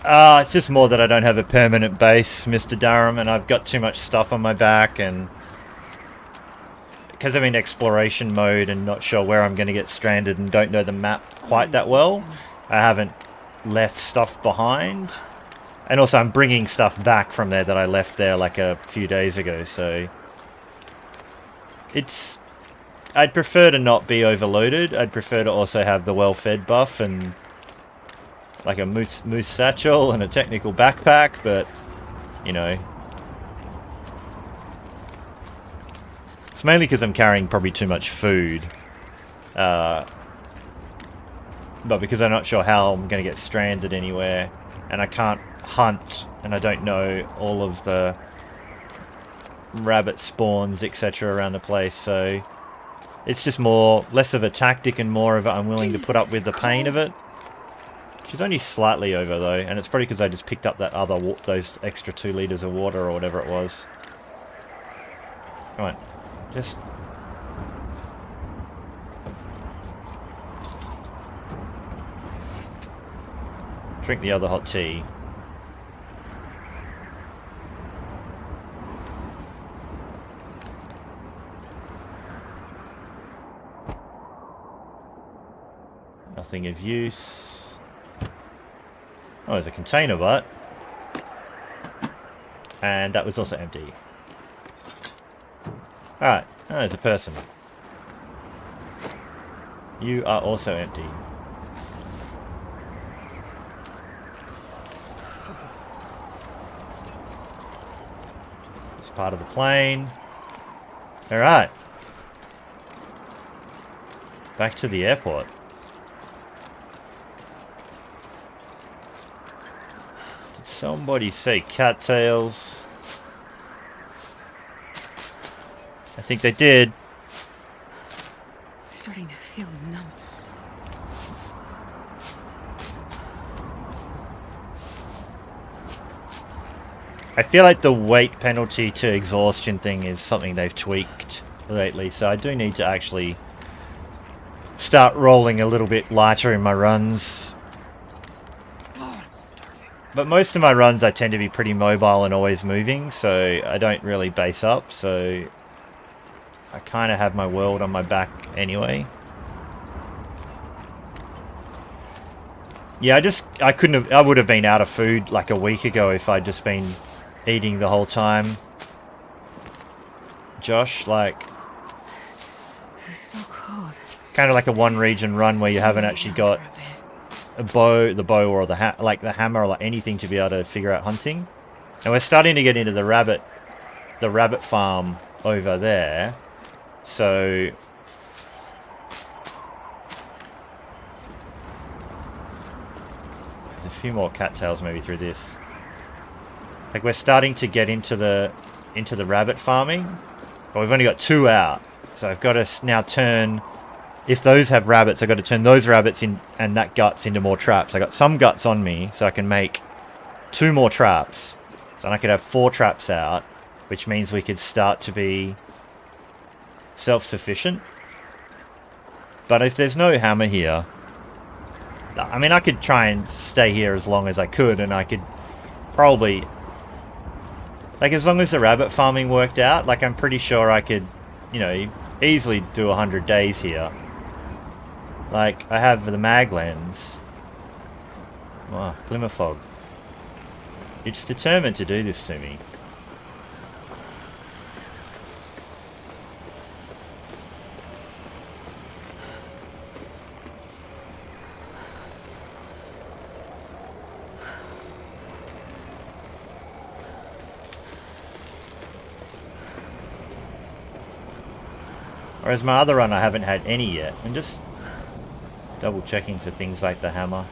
It's just more that I don't have a permanent base, Mr. Durham, and I've got too much stuff on my back, and because I'm in exploration mode and not sure where I'm going to get stranded and don't know the map quite that well, I haven't left stuff behind. And also I'm bringing stuff back from there that I left there like a few days ago, so I'd prefer to not be overloaded. I'd prefer to also have the well-fed buff and like a moose satchel and a technical backpack, but you know, it's mainly because I'm carrying probably too much food, but because I'm not sure how I'm going to get stranded anywhere, and I can't hunt, and I don't know all of the rabbit spawns, etc. around the place, so it's just less of a tactic and more of I'm willing to put up with the pain of it. She's only slightly over though, and it's probably because I just picked up that those extra 2 liters of water or whatever it was. Come on, just... drink the other hot tea. Nothing of use. Oh, there's a container butt. And that was also empty. Alright, oh, there's a person. You are also empty. It's part of the plane. Alright. Back to the airport. Did somebody say cattails? I think they did. Starting to feel numb. I feel like the weight penalty to exhaustion thing is something they've tweaked lately, so I do need to actually start rolling a little bit lighter in my runs. Oh, I'm starving. But most of my runs I tend to be pretty mobile and always moving, so I don't really base up, so I kind of have my world on my back anyway. Yeah, I would have been out of food like a week ago if I'd just been eating the whole time. Josh, like... It's so cold. kind of like a one region run where you haven't actually got the bow or the hammer or like anything to be able to figure out hunting. And we're starting to get into the rabbit farm over there. So there's a few more cattails maybe through this. Like we're starting to get into the into the rabbit farming. But we've only got 2 out. So I've got to now turn... If those have rabbits, I've got to turn those rabbits in and that guts into more traps. I got some guts on me, so I can make 2 more traps. So I could have 4 traps out, which means we could start to be self-sufficient. But if there's no hammer here... I mean, I could try and stay here as long as I could, and I could probably... Like, as long as the rabbit farming worked out, like, I'm pretty sure I could, you know, easily do 100 days here. Like, I have the mag lens. Wow, glimmer fog. It's determined to do this to me. Whereas my other run, I haven't had any yet. I'm just double checking for things like the hammer.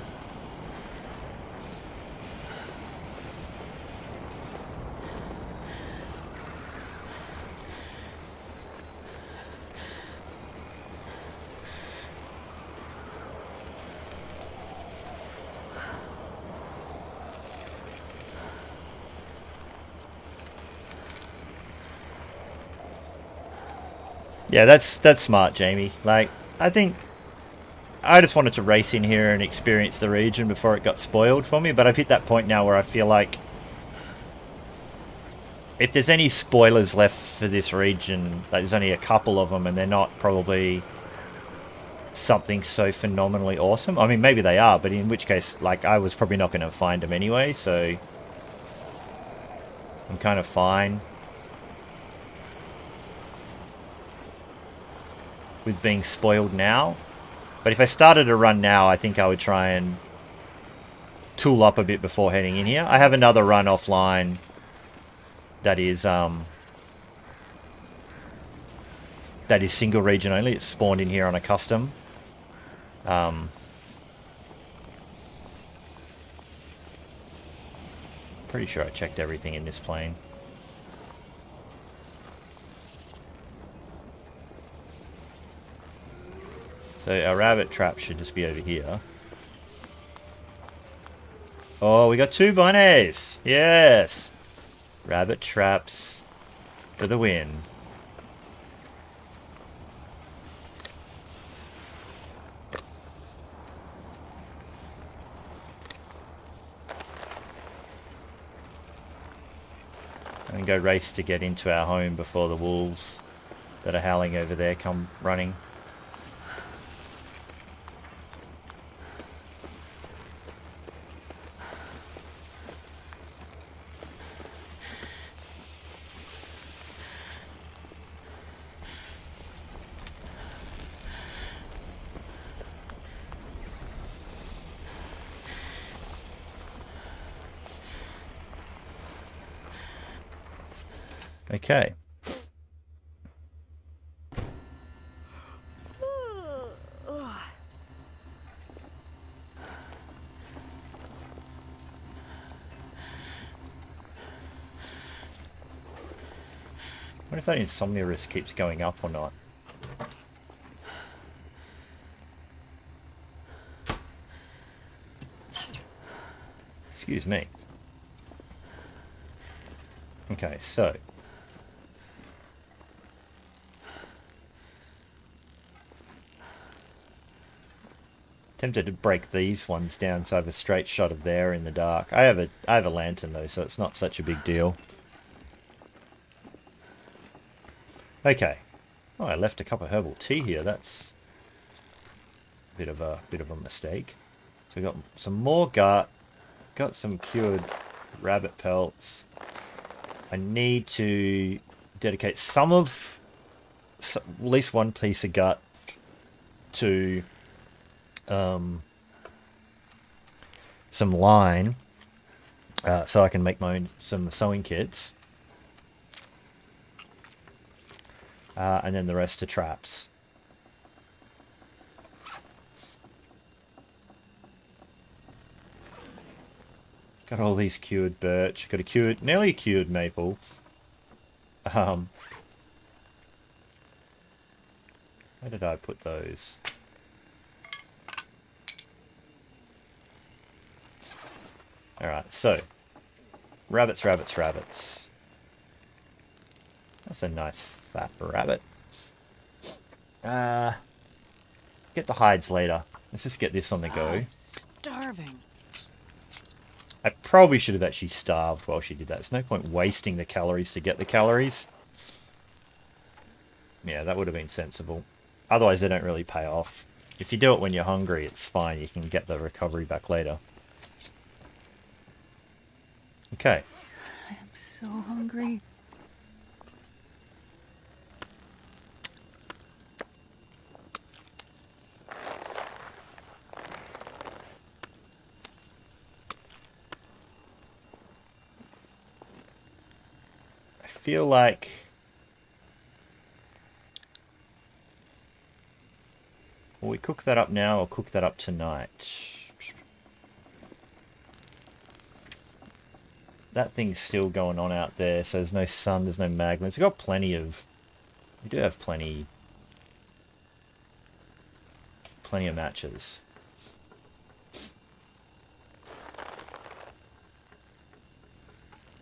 Yeah, that's smart, Jamie. Like, I think I just wanted to race in here and experience the region before it got spoiled for me, but I've hit that point now where I feel like if there's any spoilers left for this region, like there's only a couple of them and they're not probably something so phenomenally awesome. I mean, maybe they are, but in which case, like, I was probably not going to find them anyway, so I'm kind of fine with being spoiled now. But if I started a run now, I think I would try and tool up a bit before heading in here. I have another run offline that is single region only. It's spawned in here on a custom. Pretty sure I checked everything in this plane. So our rabbit trap should just be over here. Oh, we got 2 bunnies! Yes! Rabbit traps for the win. And go race to get into our home before the wolves that are howling over there come running. Okay. I wonder if that insomnia risk keeps going up or not. Excuse me. Okay, so... tempted to break these ones down so I have a straight shot of there in the dark. I have a lantern though, so it's not such a big deal. Okay. Oh, I left a cup of herbal tea here. That's a bit of a mistake. So we got some more gut. Got some cured rabbit pelts. I need to dedicate at least one piece of gut to some line so I can make some sewing kits. And then the rest are traps. Got all these cured birch. Got a nearly cured maple. Where did I put those? Alright, so. Rabbits, rabbits, rabbits. That's a nice fat rabbit. Get the hides later. Let's just get this on the go. I'm starving. I probably should have actually starved while she did that. There's no point wasting the calories to get the calories. Yeah, that would have been sensible. Otherwise, they don't really pay off. If you do it when you're hungry, it's fine. You can get the recovery back later. Okay. I'm so hungry. I feel like... Will we cook that up now or cook that up tonight? That thing's still going on out there, so there's no sun, there's no magnets. We've got plenty of... We do have plenty of matches.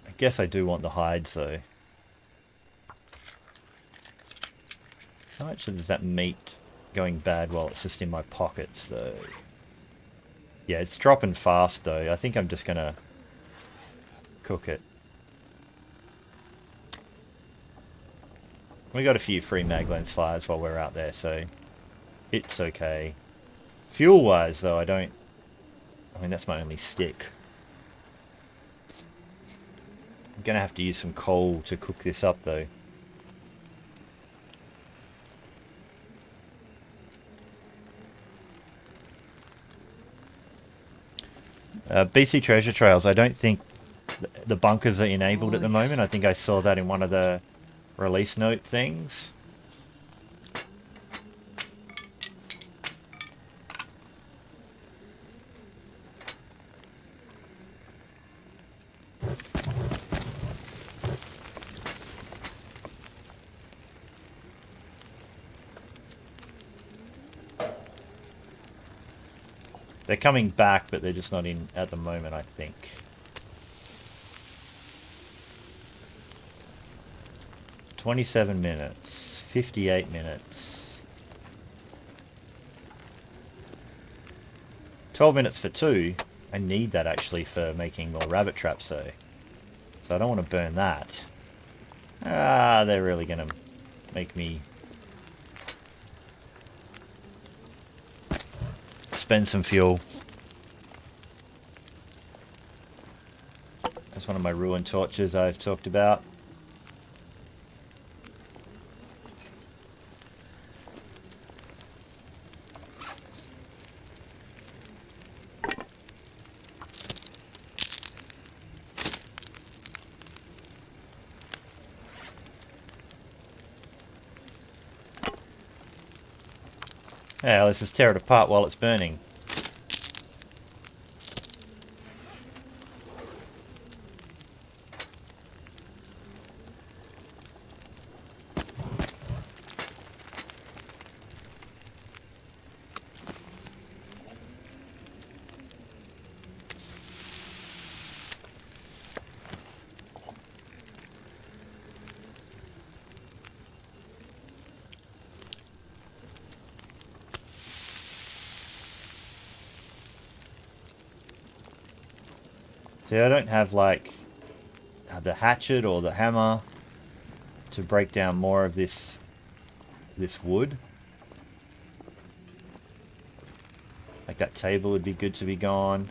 I guess I do want the hides, though. How much is that meat going bad while it's just in my pockets, though? Yeah, it's dropping fast, though. I think I'm just going to cook it. We got a few free Maglens fires while we're out there, so it's okay. Fuel-wise, though, I mean, that's my only stick. I'm going to have to use some coal to cook this up, though. BC Treasure Trails, I don't think the bunkers are enabled at the moment. I think I saw that in one of the release note things. They're coming back, but they're just not in at the moment, I think. $27 minutes, 58 minutes. 12 minutes for 2. I need that actually for making more rabbit traps though. So I don't want to burn that. Ah, they're really going to make me spend some fuel. That's one of my ruined torches I've talked about. Yeah, let's just tear it apart while it's burning. See, I don't have like the hatchet or the hammer to break down more of this wood. Like that table would be good to be gone.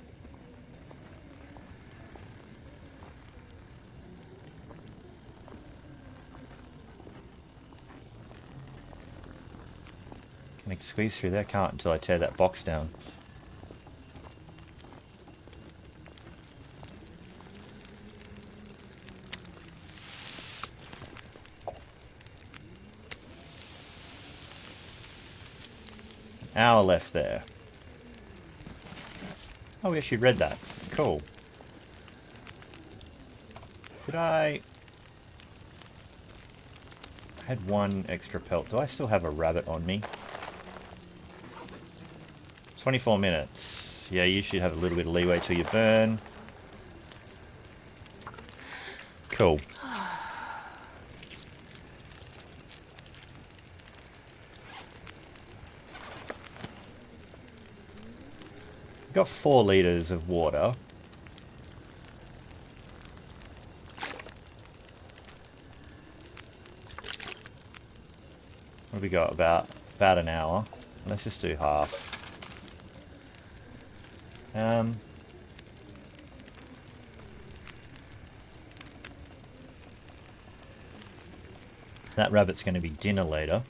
Can I squeeze through that? Can't until I tear that box down. Hour left there. Oh, we actually read that. Cool. Did I... I had one extra pelt. Do I still have a rabbit on me? 24 minutes. Yeah, you should have a little bit of leeway till you burn. Cool. Got 4 liters of water. What have we got? About an hour. Let's just do half. That rabbit's going to be dinner later.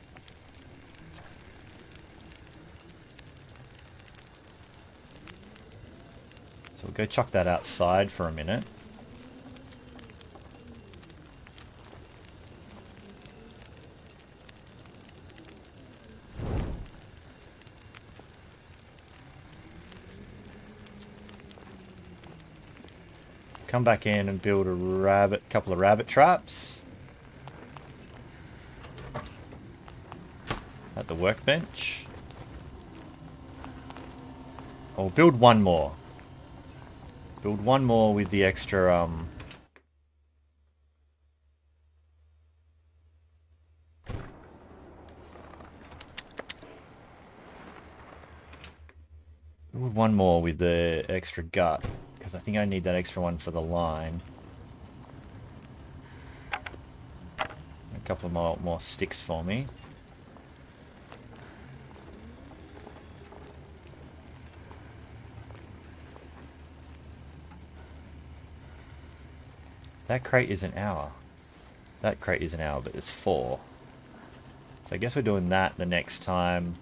So we'll go chuck that outside for a minute. Come back in and build a couple of rabbit traps at the workbench. Or build one more. Build one more with the extra build one more with the extra gut. Because I think I need that extra one for the line. A couple of more sticks for me. That crate is an hour. That crate is an hour, but it's 4. So I guess we're doing that the next time.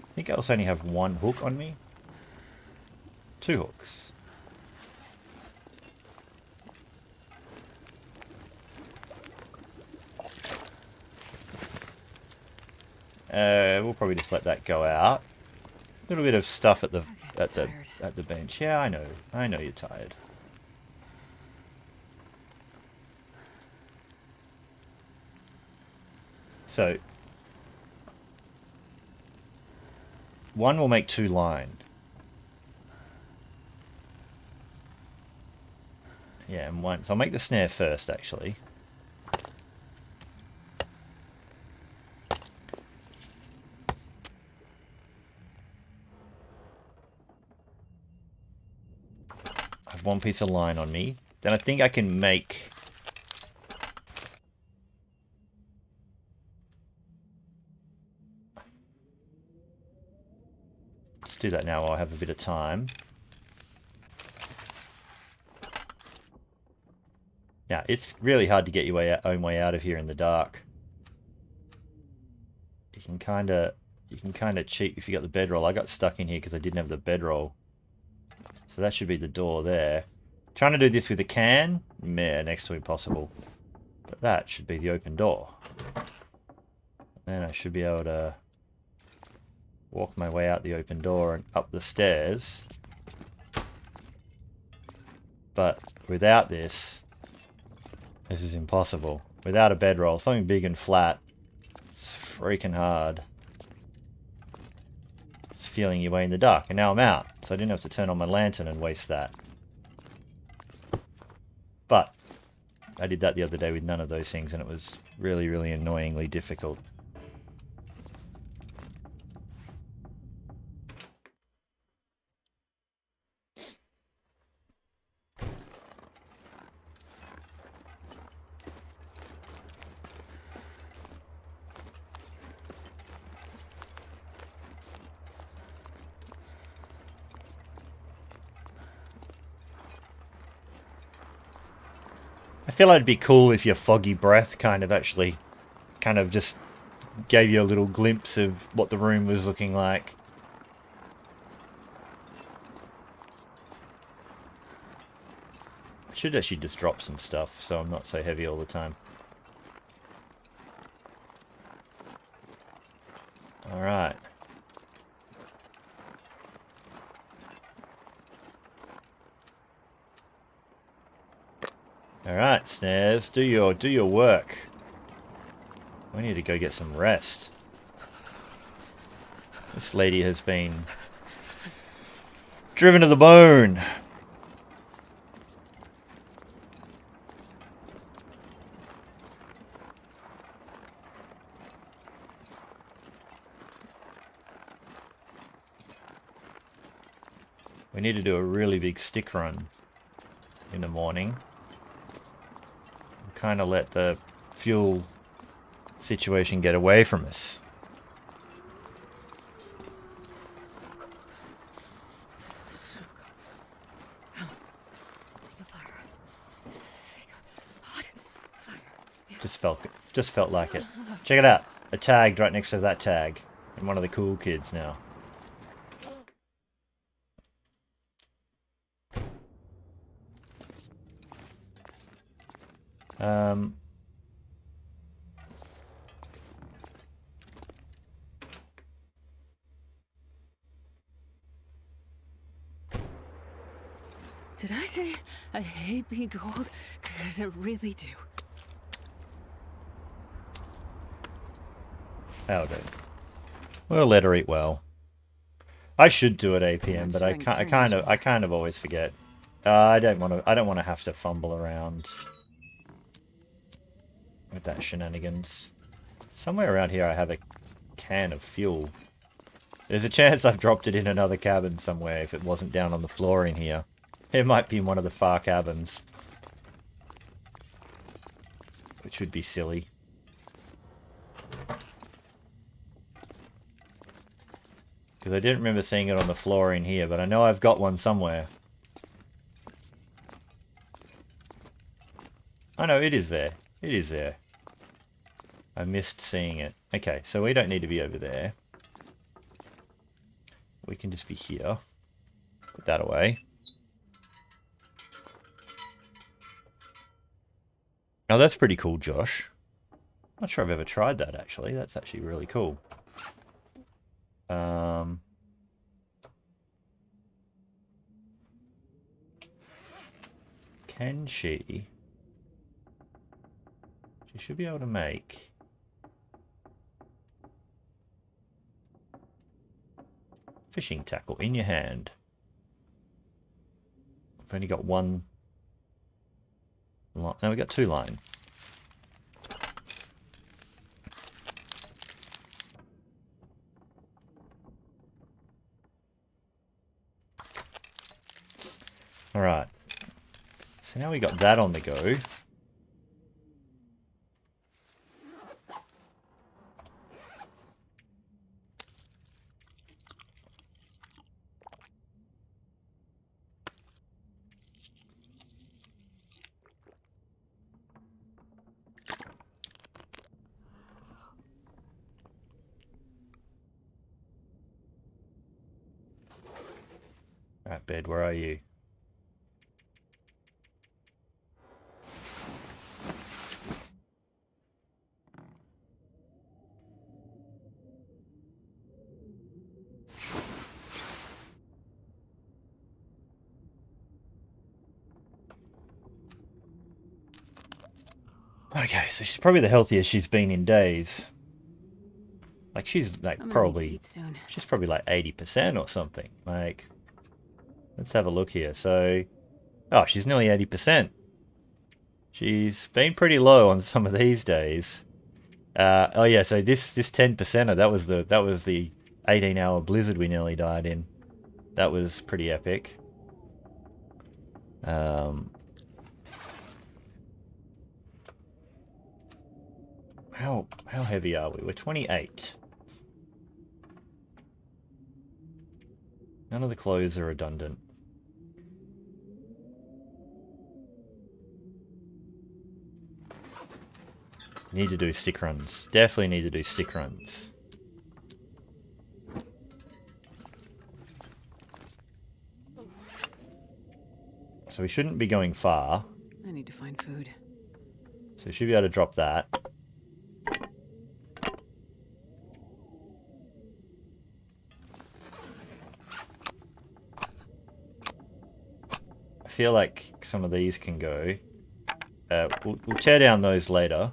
I think I also only have 1 hook on me. 2 hooks. We'll probably just let that go out. A little bit of stuff at the bench. Yeah, I know. I know you're tired. So 1 will make 2 line. Yeah, and 1. So I'll make the snare first, actually. I have 1 piece of line on me. Then I think I can make... Let's do that now while I have a bit of time. Now, it's really hard to get your own way out of here in the dark. You can kind of cheat if you got the bedroll. I got stuck in here because I didn't have the bedroll. So that should be the door there. Trying to do this with a can? Meh, next to impossible. But that should be the open door. Then I should be able to walk my way out the open door and up the stairs. But without this is impossible. Without a bedroll, something big and flat, it's freaking hard. It's feeling your way in the dark. And now I'm out, so I didn't have to turn on my lantern and waste that. But I did that the other day with none of those things, and it was really, really annoyingly difficult. I feel like it'd be cool if your foggy breath kind of just gave you a little glimpse of what the room was looking like. should actually just drop some stuff so I'm not so heavy all the time. Alright. Alright, Snares, do your work. We need to go get some rest. This lady has been driven to the bone. We need to do a really big stick run in the morning. Kind of let the fuel situation get away from us. Just felt like it. Check it out. A tag right next to that tag. I'm one of the cool kids now. Did I say I hate being cold? Because I really do. That'll do. We'll let her eat well. I should do it 8 p.m., but I kind of always forget. I don't want to have to fumble around with that shenanigans. Somewhere around here I have a can of fuel. There's a chance I've dropped it in another cabin somewhere if it wasn't down on the floor in here. It might be in one of the far cabins. Which would be silly. Because I didn't remember seeing it on the floor in here, but I know I've got one somewhere. Oh no, it is there. It is there. I missed seeing it. Okay, so we don't need to be over there. We can just be here. Put that away. Oh, that's pretty cool, Josh. Not sure I've ever tried that, actually. That's actually really cool. Can she... She should be able to make... fishing tackle in your hand. I've only got one... No, we've got 2 line. Alright. So now we got that on the go. Alright, bed, where are you? Okay, so she's probably the healthiest she's been in days. Like, she's like she's probably like 80% or something. Like, let's have a look here. So, oh, she's nearly 80%. She's been pretty low on some of these days. Oh yeah, so this 10%er, that was the 18-hour blizzard we nearly died in. That was pretty epic. How heavy are we? We're 28. None of the clothes are redundant. Need to do stick runs. Definitely need to do stick runs. So we shouldn't be going far. find food. So we should be able to drop that. I feel like some of these can go. We'll tear down those later.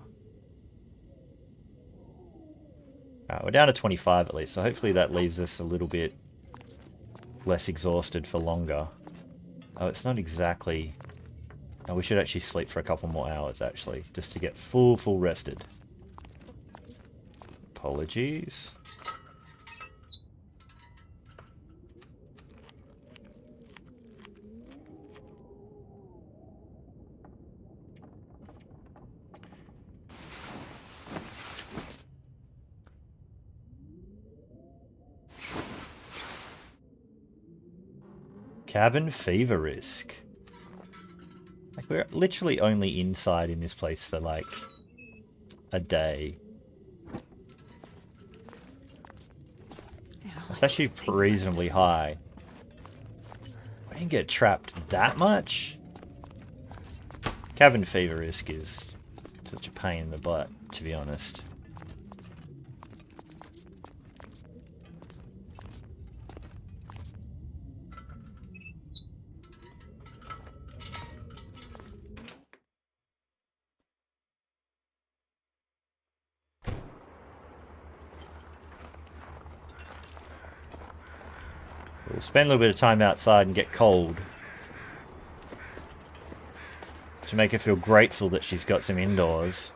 We're down to 25 at least, so hopefully that leaves us a little bit less exhausted for longer. Oh, it's not exactly... Oh, we should actually sleep for a couple more hours, actually, just to get full rested. Apologies. Cabin fever risk. Like, we're literally only inside in this place for, like, a day. It's actually reasonably high. I didn't get trapped that much. Cabin fever risk is such a pain in the butt, to be honest. We'll spend a little bit of time outside and get cold. To make her feel grateful that she's got some indoors.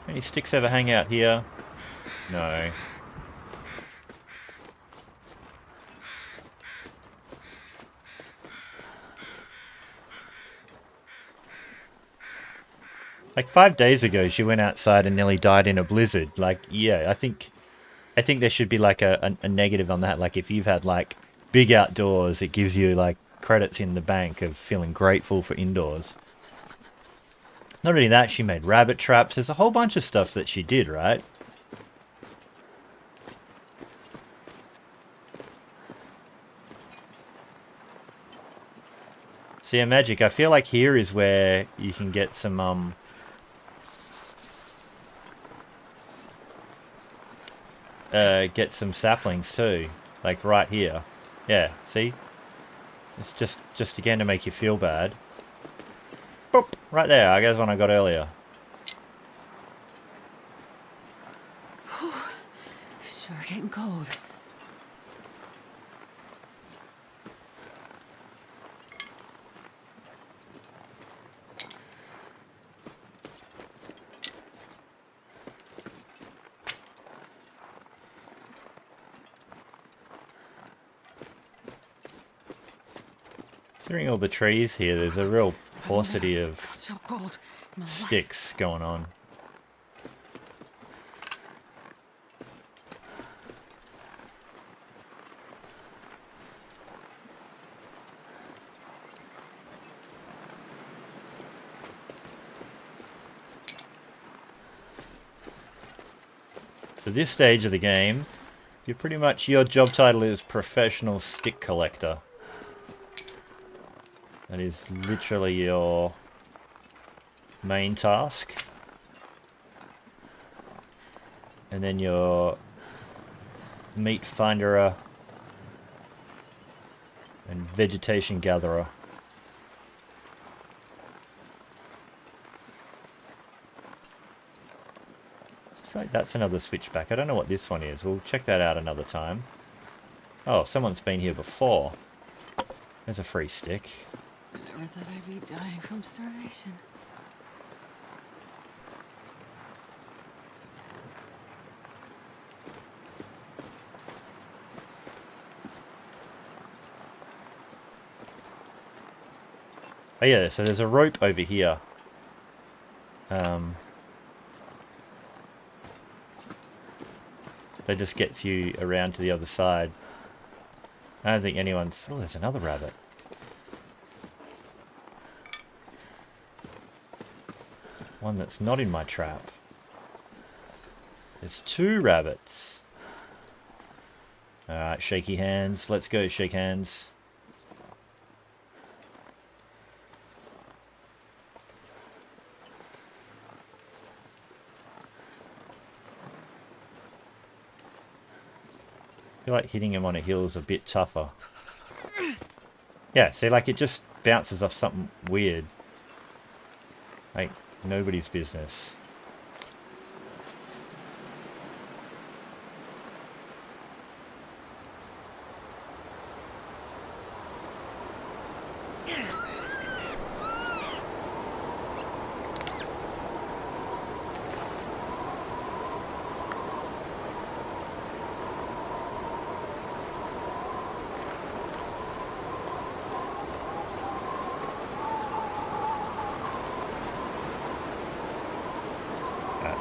Any sticks ever hang out here? No. Like 5 days ago, she went outside and nearly died in a blizzard. Like, yeah, I think there should be like a negative on that. Like, if you've had like big outdoors, it gives you like credits in the bank of feeling grateful for indoors. Not only that, she made rabbit traps. There's a whole bunch of stuff that she did, right? So yeah, magic. I feel like here is where you can get some get some saplings too, like right here. Yeah, see? It's just again to make you feel bad. Boop, right there. I guess one I got earlier. Sure getting cold. Considering all the trees here, there's a real paucity of So cold. My life. sticks going on. So this stage of the game, you're pretty much, your job title is professional stick collector. That is literally your main task. And then your meat finderer and vegetation gatherer. I feel like that's another switchback. I don't know what this one is. We'll check that out another time. Oh, someone's been here before. There's a free stick. Never thought I'd be dying from starvation. Oh yeah, so there's a rope over here. That just gets you around to the other side. I don't think anyone's... Oh, there's another rabbit. One that's not in my trap. There's 2 rabbits. Alright, shaky hands. Let's go, shake hands. feel like hitting him on a hill is a bit tougher. Yeah, see, like it just bounces off something weird. Like, nobody's business.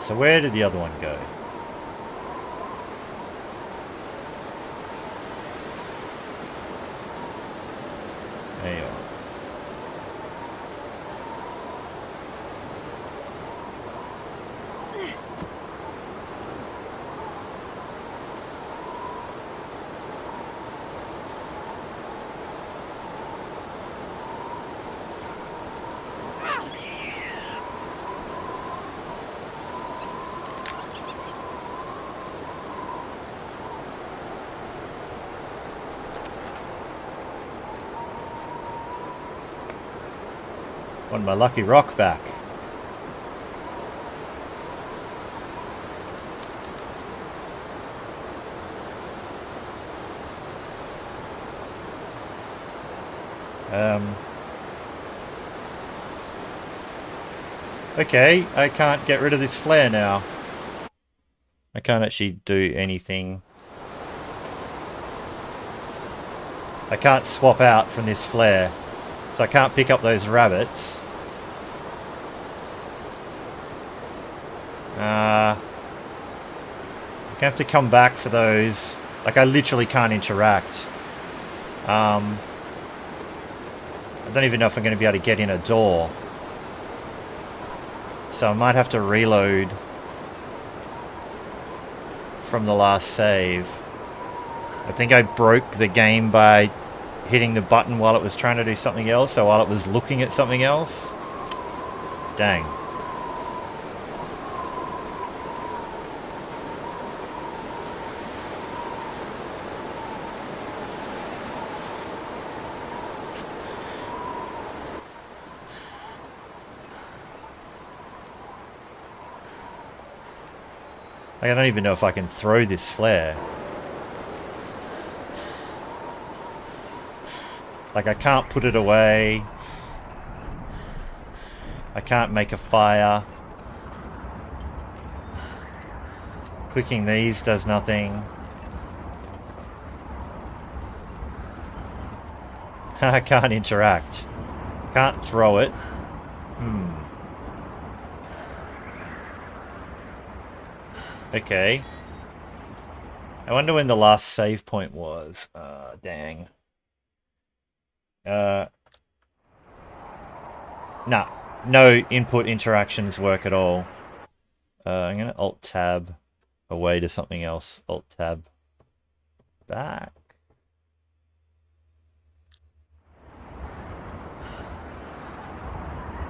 So where did the other one go? There you are. Want my lucky rock back. Okay, I can't get rid of this flare now. I can't actually do anything. I can't swap out from this flare. So I can't pick up those rabbits. I'm gonna have to come back for those. Like, I literally can't interact. I don't even know if I'm going to be able to get in a door. So I might have to reload from the last save. I think I broke the game by hitting the button while it was trying to do something else, or while it was looking at something else. Dang. Like, I don't even know if I can throw this flare. Like, I can't put it away. I can't make a fire. Clicking these does nothing. I can't interact. Can't throw it. Okay. I wonder when the last save point was. Dang. Nah. No input interactions work at all. I'm going to Alt-Tab away to something else. Alt-Tab back.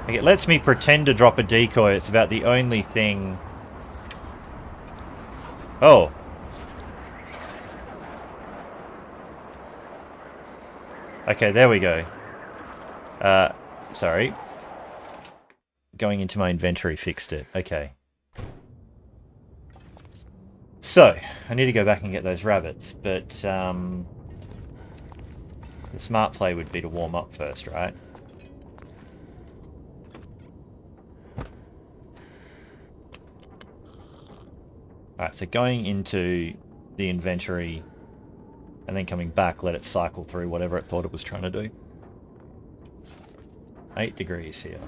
Like, it lets me pretend to drop a decoy. It's about the only thing... Oh. Okay, there we go. Sorry. Going into my inventory fixed it. Okay. So, I need to go back and get those rabbits, but the smart play would be to warm up first, right? Alright, so going into the inventory and then coming back, let it cycle through whatever it thought it was trying to do. 8 degrees here.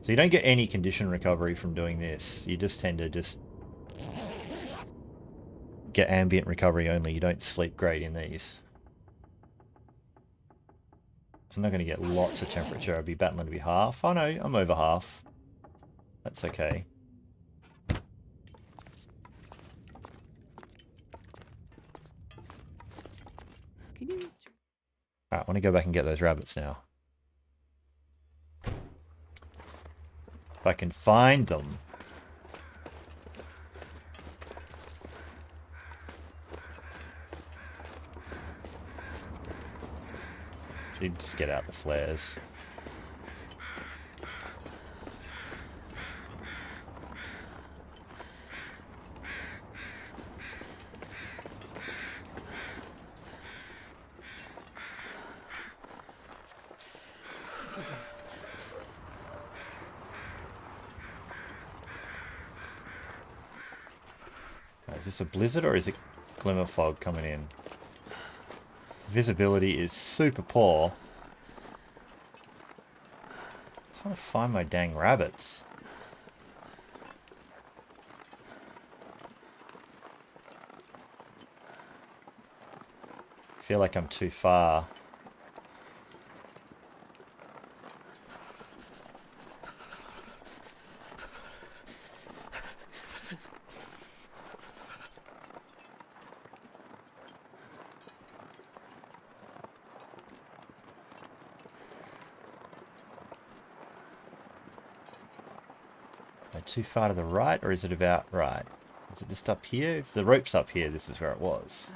So you don't get any condition recovery from doing this. You just tend to just get ambient recovery only. You don't sleep great in these. I'm not going to get lots of temperature. I'd be battling to be half. Oh no, I'm over half. That's okay. Can you... Oh, Alright, I want to go back and get those rabbits now. If I can find them. Should just get out the flares. Is this a blizzard or is it glimmer fog coming in? Visibility is super poor. I just want to find my dang rabbits. I feel like I'm too far. Too far to the right, or is it about right? Is it just up here? If the rope's up here, this is where it was.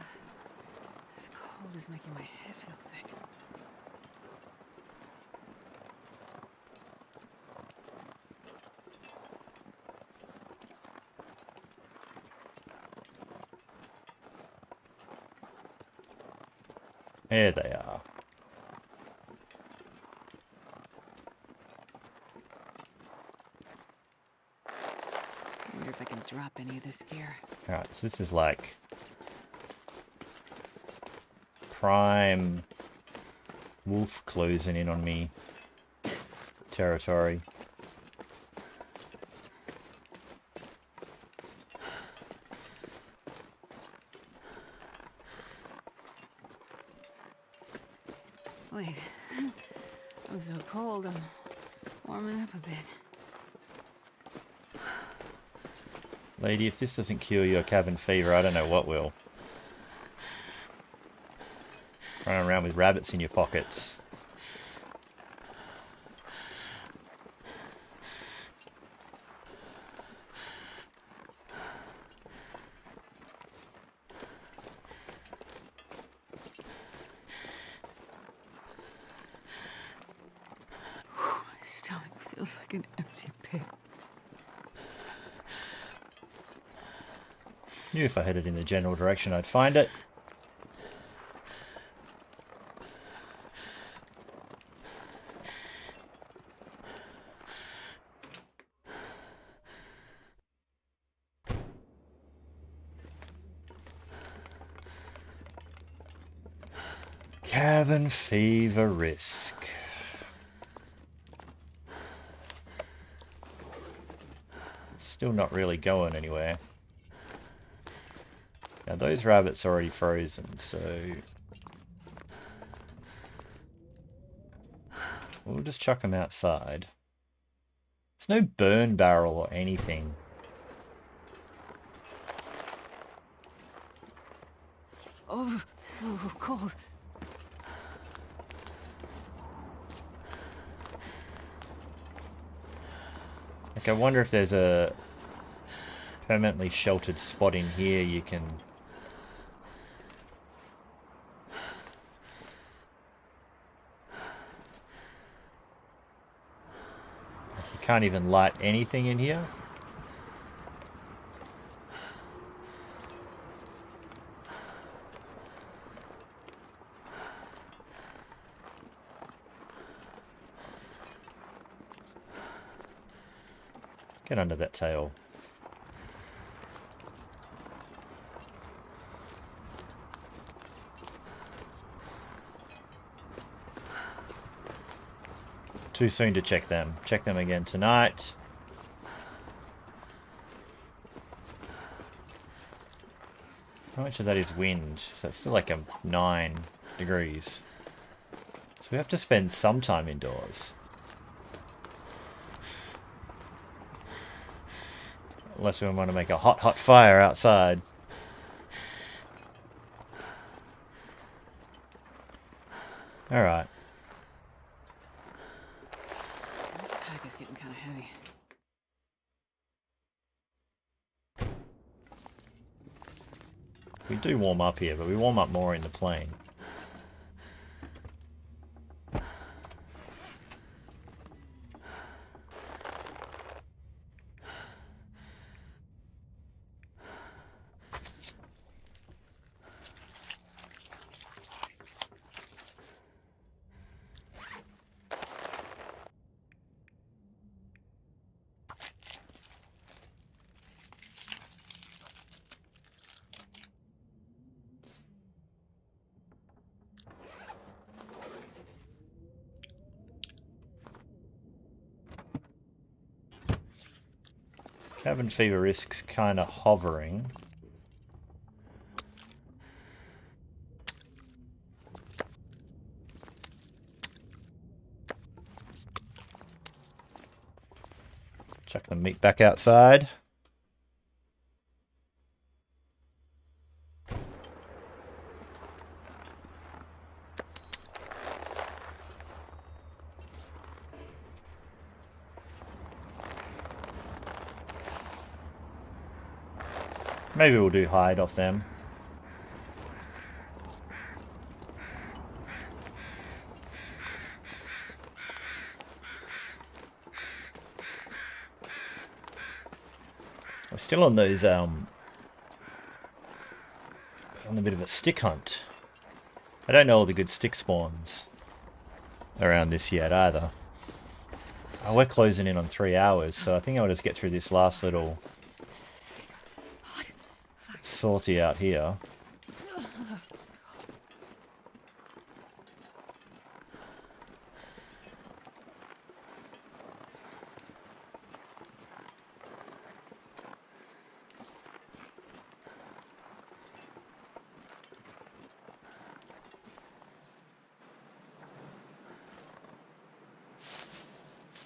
The cold is making my head feel thick. There they are. I wonder if I can drop any of this gear. Alright, so this is like prime wolf closing in on me territory. Wait, I'm so cold, I'm warming up a bit. Lady, if this doesn't cure your cabin fever, I don't know what will. Running around with rabbits in your pockets. My stomach feels like an empty pit. Knew if I headed in the general direction I'd find it. Cabin fever risk. Still not really going anywhere. Now those rabbits are already frozen, so we'll just chuck them outside. There's no burn barrel or anything. Oh, so cold. Like, I wonder if there's a permanently sheltered spot in here you can... You can't even light anything in here. Get under that tail. Too soon to check them. Check them again tonight. How much of that is wind? So it's still like a 9 degrees. So we have to spend some time indoors. Unless we want to make a hot, hot fire outside. Alright. This pack is getting kind of heavy. We do warm up here, but we warm up more in the plane. Cabin fever risk's kind of hovering. Chuck the meat back outside. Maybe we'll do hide off them. We're still on those, on a bit of a stick hunt. I don't know all the good stick spawns around this yet either. Oh, we're closing in on 3 hours, so I think I'll just get through this last little sortie out here.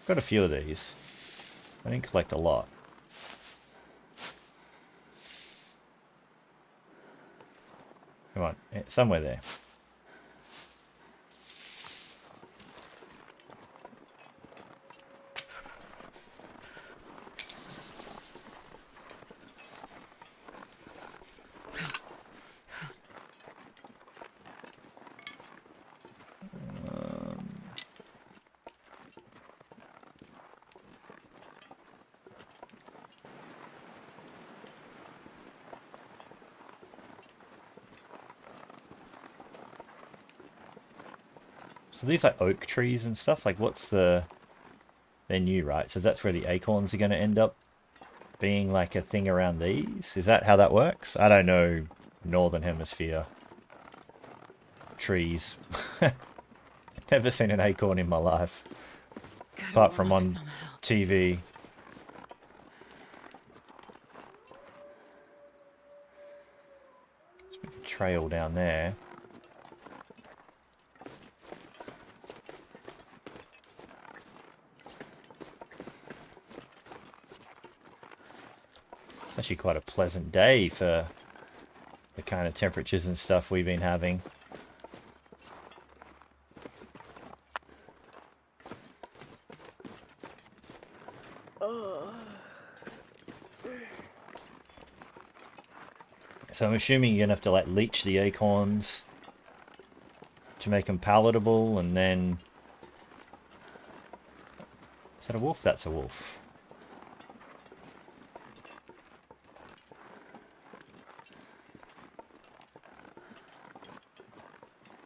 Got a few of these. I didn't collect a lot. Come on, somewhere there. So these like oak trees and stuff, like what's the... They're new, right? So that's where the acorns are going to end up being like a thing around these? Is that how that works? I don't know Northern Hemisphere trees. Never seen an acorn in my life. Apart from on TV. There's a bit of a trail down there. It's actually quite a pleasant day for the kind of temperatures and stuff we've been having. So I'm assuming you're going to have to like leach the acorns to make them palatable, and then... Is that a wolf? That's a wolf.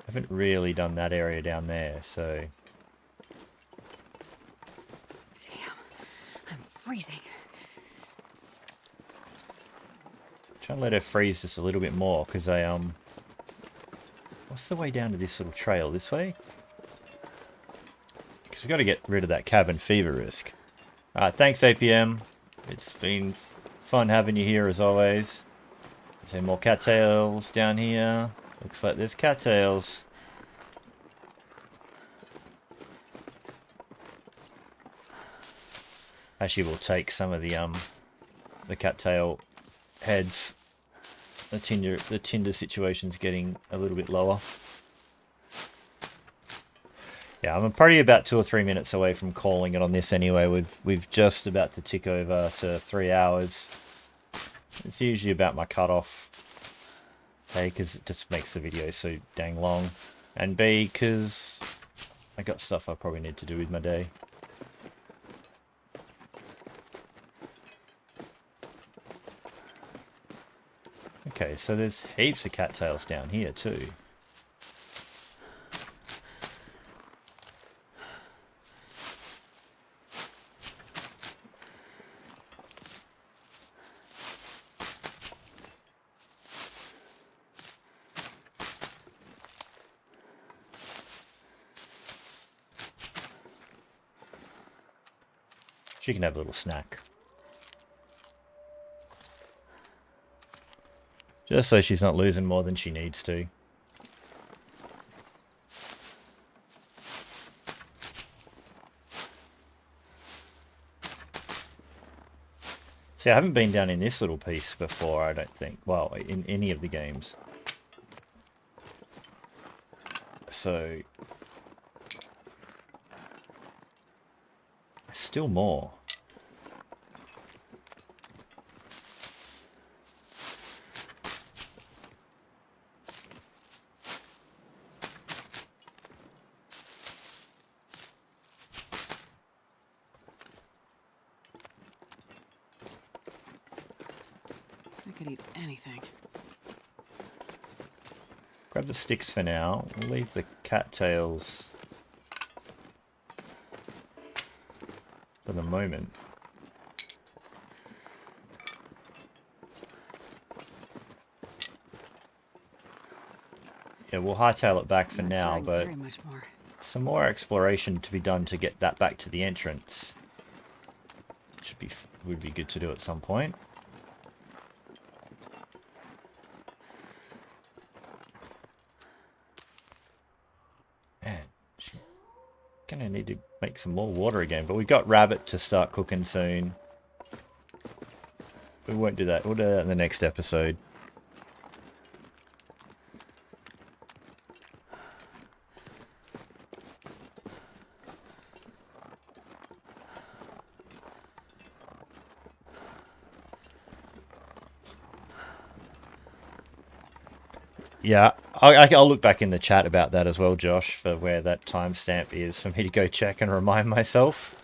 I haven't really done that area down there, so... Damn, I'm freezing. Try and let her freeze just a little bit more, because I, What's the way down to this little trail? This way? Because we've got to get rid of that cabin fever risk. Alright, thanks APM. It's been fun having you here as always. There's more cattails down here. Looks like there's cattails. Actually, we'll take some of the cattail heads. The tinder situation's getting a little bit lower. Yeah, I'm probably about 2 or 3 minutes away from calling it on this anyway. We've just about to tick over to 3 hours. It's usually about my cutoff. A, because it just makes the video so dang long. And B, because I got stuff I probably need to do with my day. Okay, so there's heaps of cattails down here too. She can have a little snack. Just so she's not losing more than she needs to. See, I haven't been down in this little piece before, I don't think. Well, in any of the games. So... still more. I could eat anything. Grab the sticks for now. We'll leave the cattails for the moment. Yeah, we'll hightail it back for I'm not now, sure I can but carry much more. some more exploration to be done to get that back to the entrance. Would be good to do at some point. Man, she's gonna need to make some more water again, but we got rabbit to start cooking soon. We won't do that. We'll do that in the next episode. Yeah, I'll look back in the chat about that as well, Josh, for where that timestamp is for me to go check and remind myself.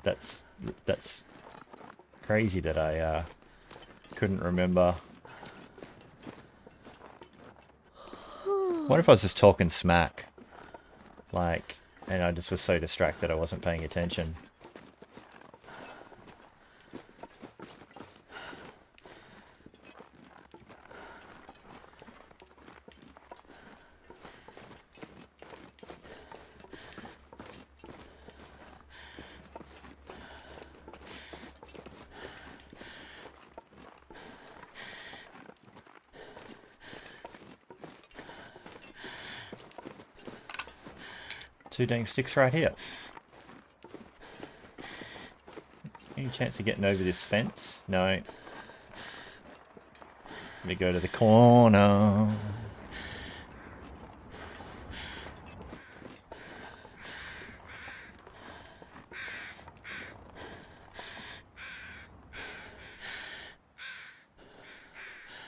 That's crazy that I couldn't remember. What if I was just talking smack? Like, and I just was so distracted I wasn't paying attention. Two dang sticks right here. Any chance of getting over this fence? No. Let me go to the corner.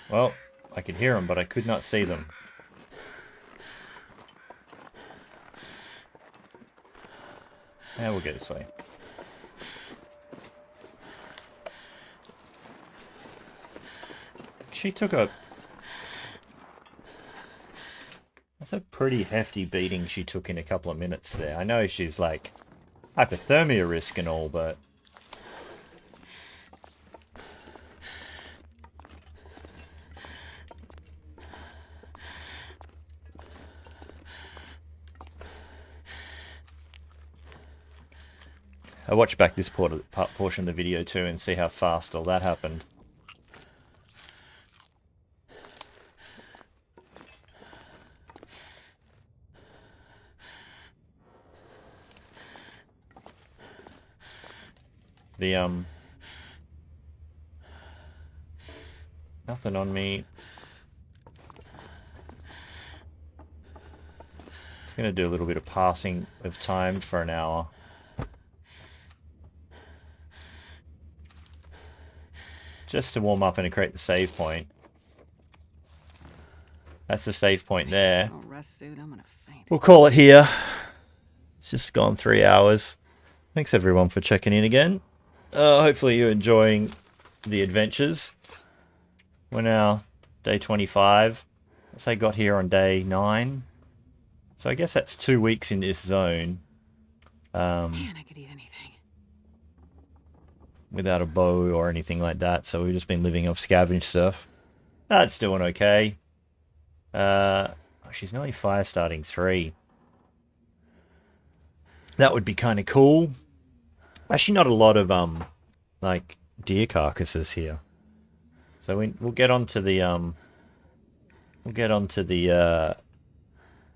Well, I could hear them, but I could not see them. Yeah, we'll go this way. She took a... That's a pretty hefty beating she took in a couple of minutes there. I know she's like hypothermia risk and all, but... I'll watch back this portion of the video too and see how fast all that happened. The, nothing on me. Just going to do a little bit of passing of time for an hour. Just to warm up and to create the save point. That's the save point there. No rest suit, I'm gonna faint. We'll call it here. It's just gone 3 hours. Thanks everyone for checking in again. Hopefully you're enjoying the adventures. We're now day 25. So I got here on day 9. So I guess that's 2 weeks in this zone. Man, I could eat anything. Without a bow or anything like that. So we've just been living off scavenge stuff. That's doing okay. She's nearly fire starting 3. That would be kind of cool. Actually, not a lot of like deer carcasses here. So we'll get onto the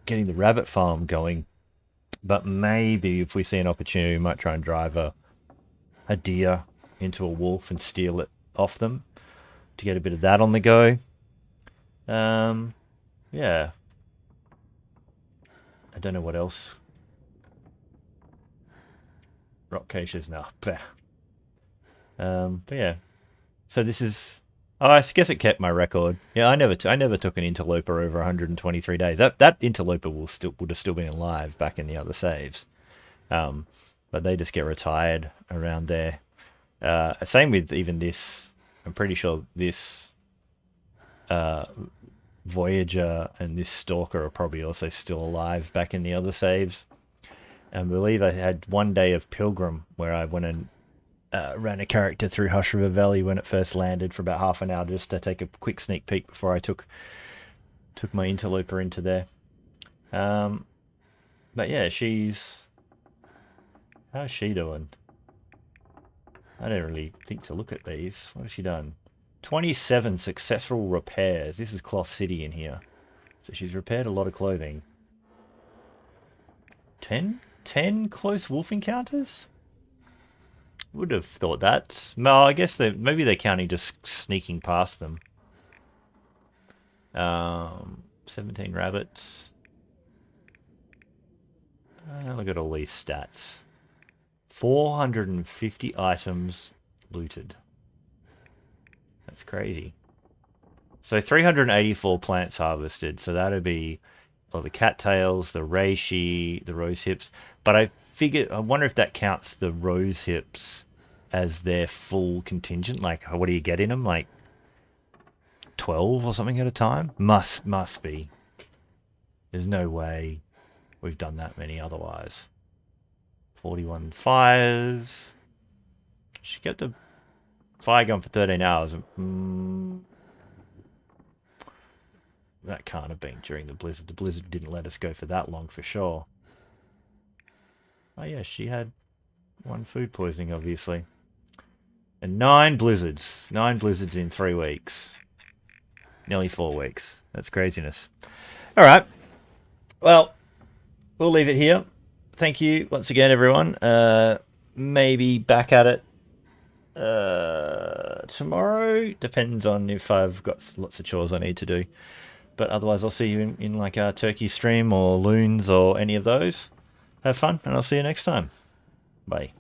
getting the rabbit farm going. But maybe if we see an opportunity, we might try and drive a deer into a wolf and steal it off them to get a bit of that on the go. Yeah. I don't know what else. Rock caches, no. But yeah. So this is. Oh, I guess it kept my record. Yeah, I never took an interloper over 123 days. That interloper would have still been alive back in the other saves. But they just get retired around there. Same with even this. I'm pretty sure this Voyager and this Stalker are probably also still alive back in the other saves. And I believe I had 1 day of Pilgrim where I went and ran a character through Hush River Valley when it first landed for about half an hour just to take a quick sneak peek before I took my interloper into there. But yeah, how's she doing? I don't really think to look at these. What has she done? 27 successful repairs. This is Cloth City in here. So she's repaired a lot of clothing. 10 close wolf encounters? Would have thought that. No, I guess maybe they're counting just sneaking past them. 17 rabbits. Look at all these stats. 450 items looted. That's crazy. So 384 plants harvested. So that'd be the cattails, the reishi, the rose hips. But I wonder if that counts the rose hips as their full contingent. Like, what do you get in them? Like 12 or something at a time? Must be. There's no way we've done that many otherwise. 41 fires. She kept a fire going for 13 hours. That can't have been during the blizzard. The blizzard didn't let us go for that long for sure. Oh yeah, she had 1 food poisoning, obviously. And 9 blizzards. 9 blizzards in 3 weeks. Nearly 4 weeks. That's craziness. Alright. Well, we'll leave it here. Thank you once again, everyone. Maybe back at it tomorrow. Depends on if I've got lots of chores I need to do. But otherwise, I'll see you in like a turkey stream or loons or any of those. Have fun, and I'll see you next time. Bye.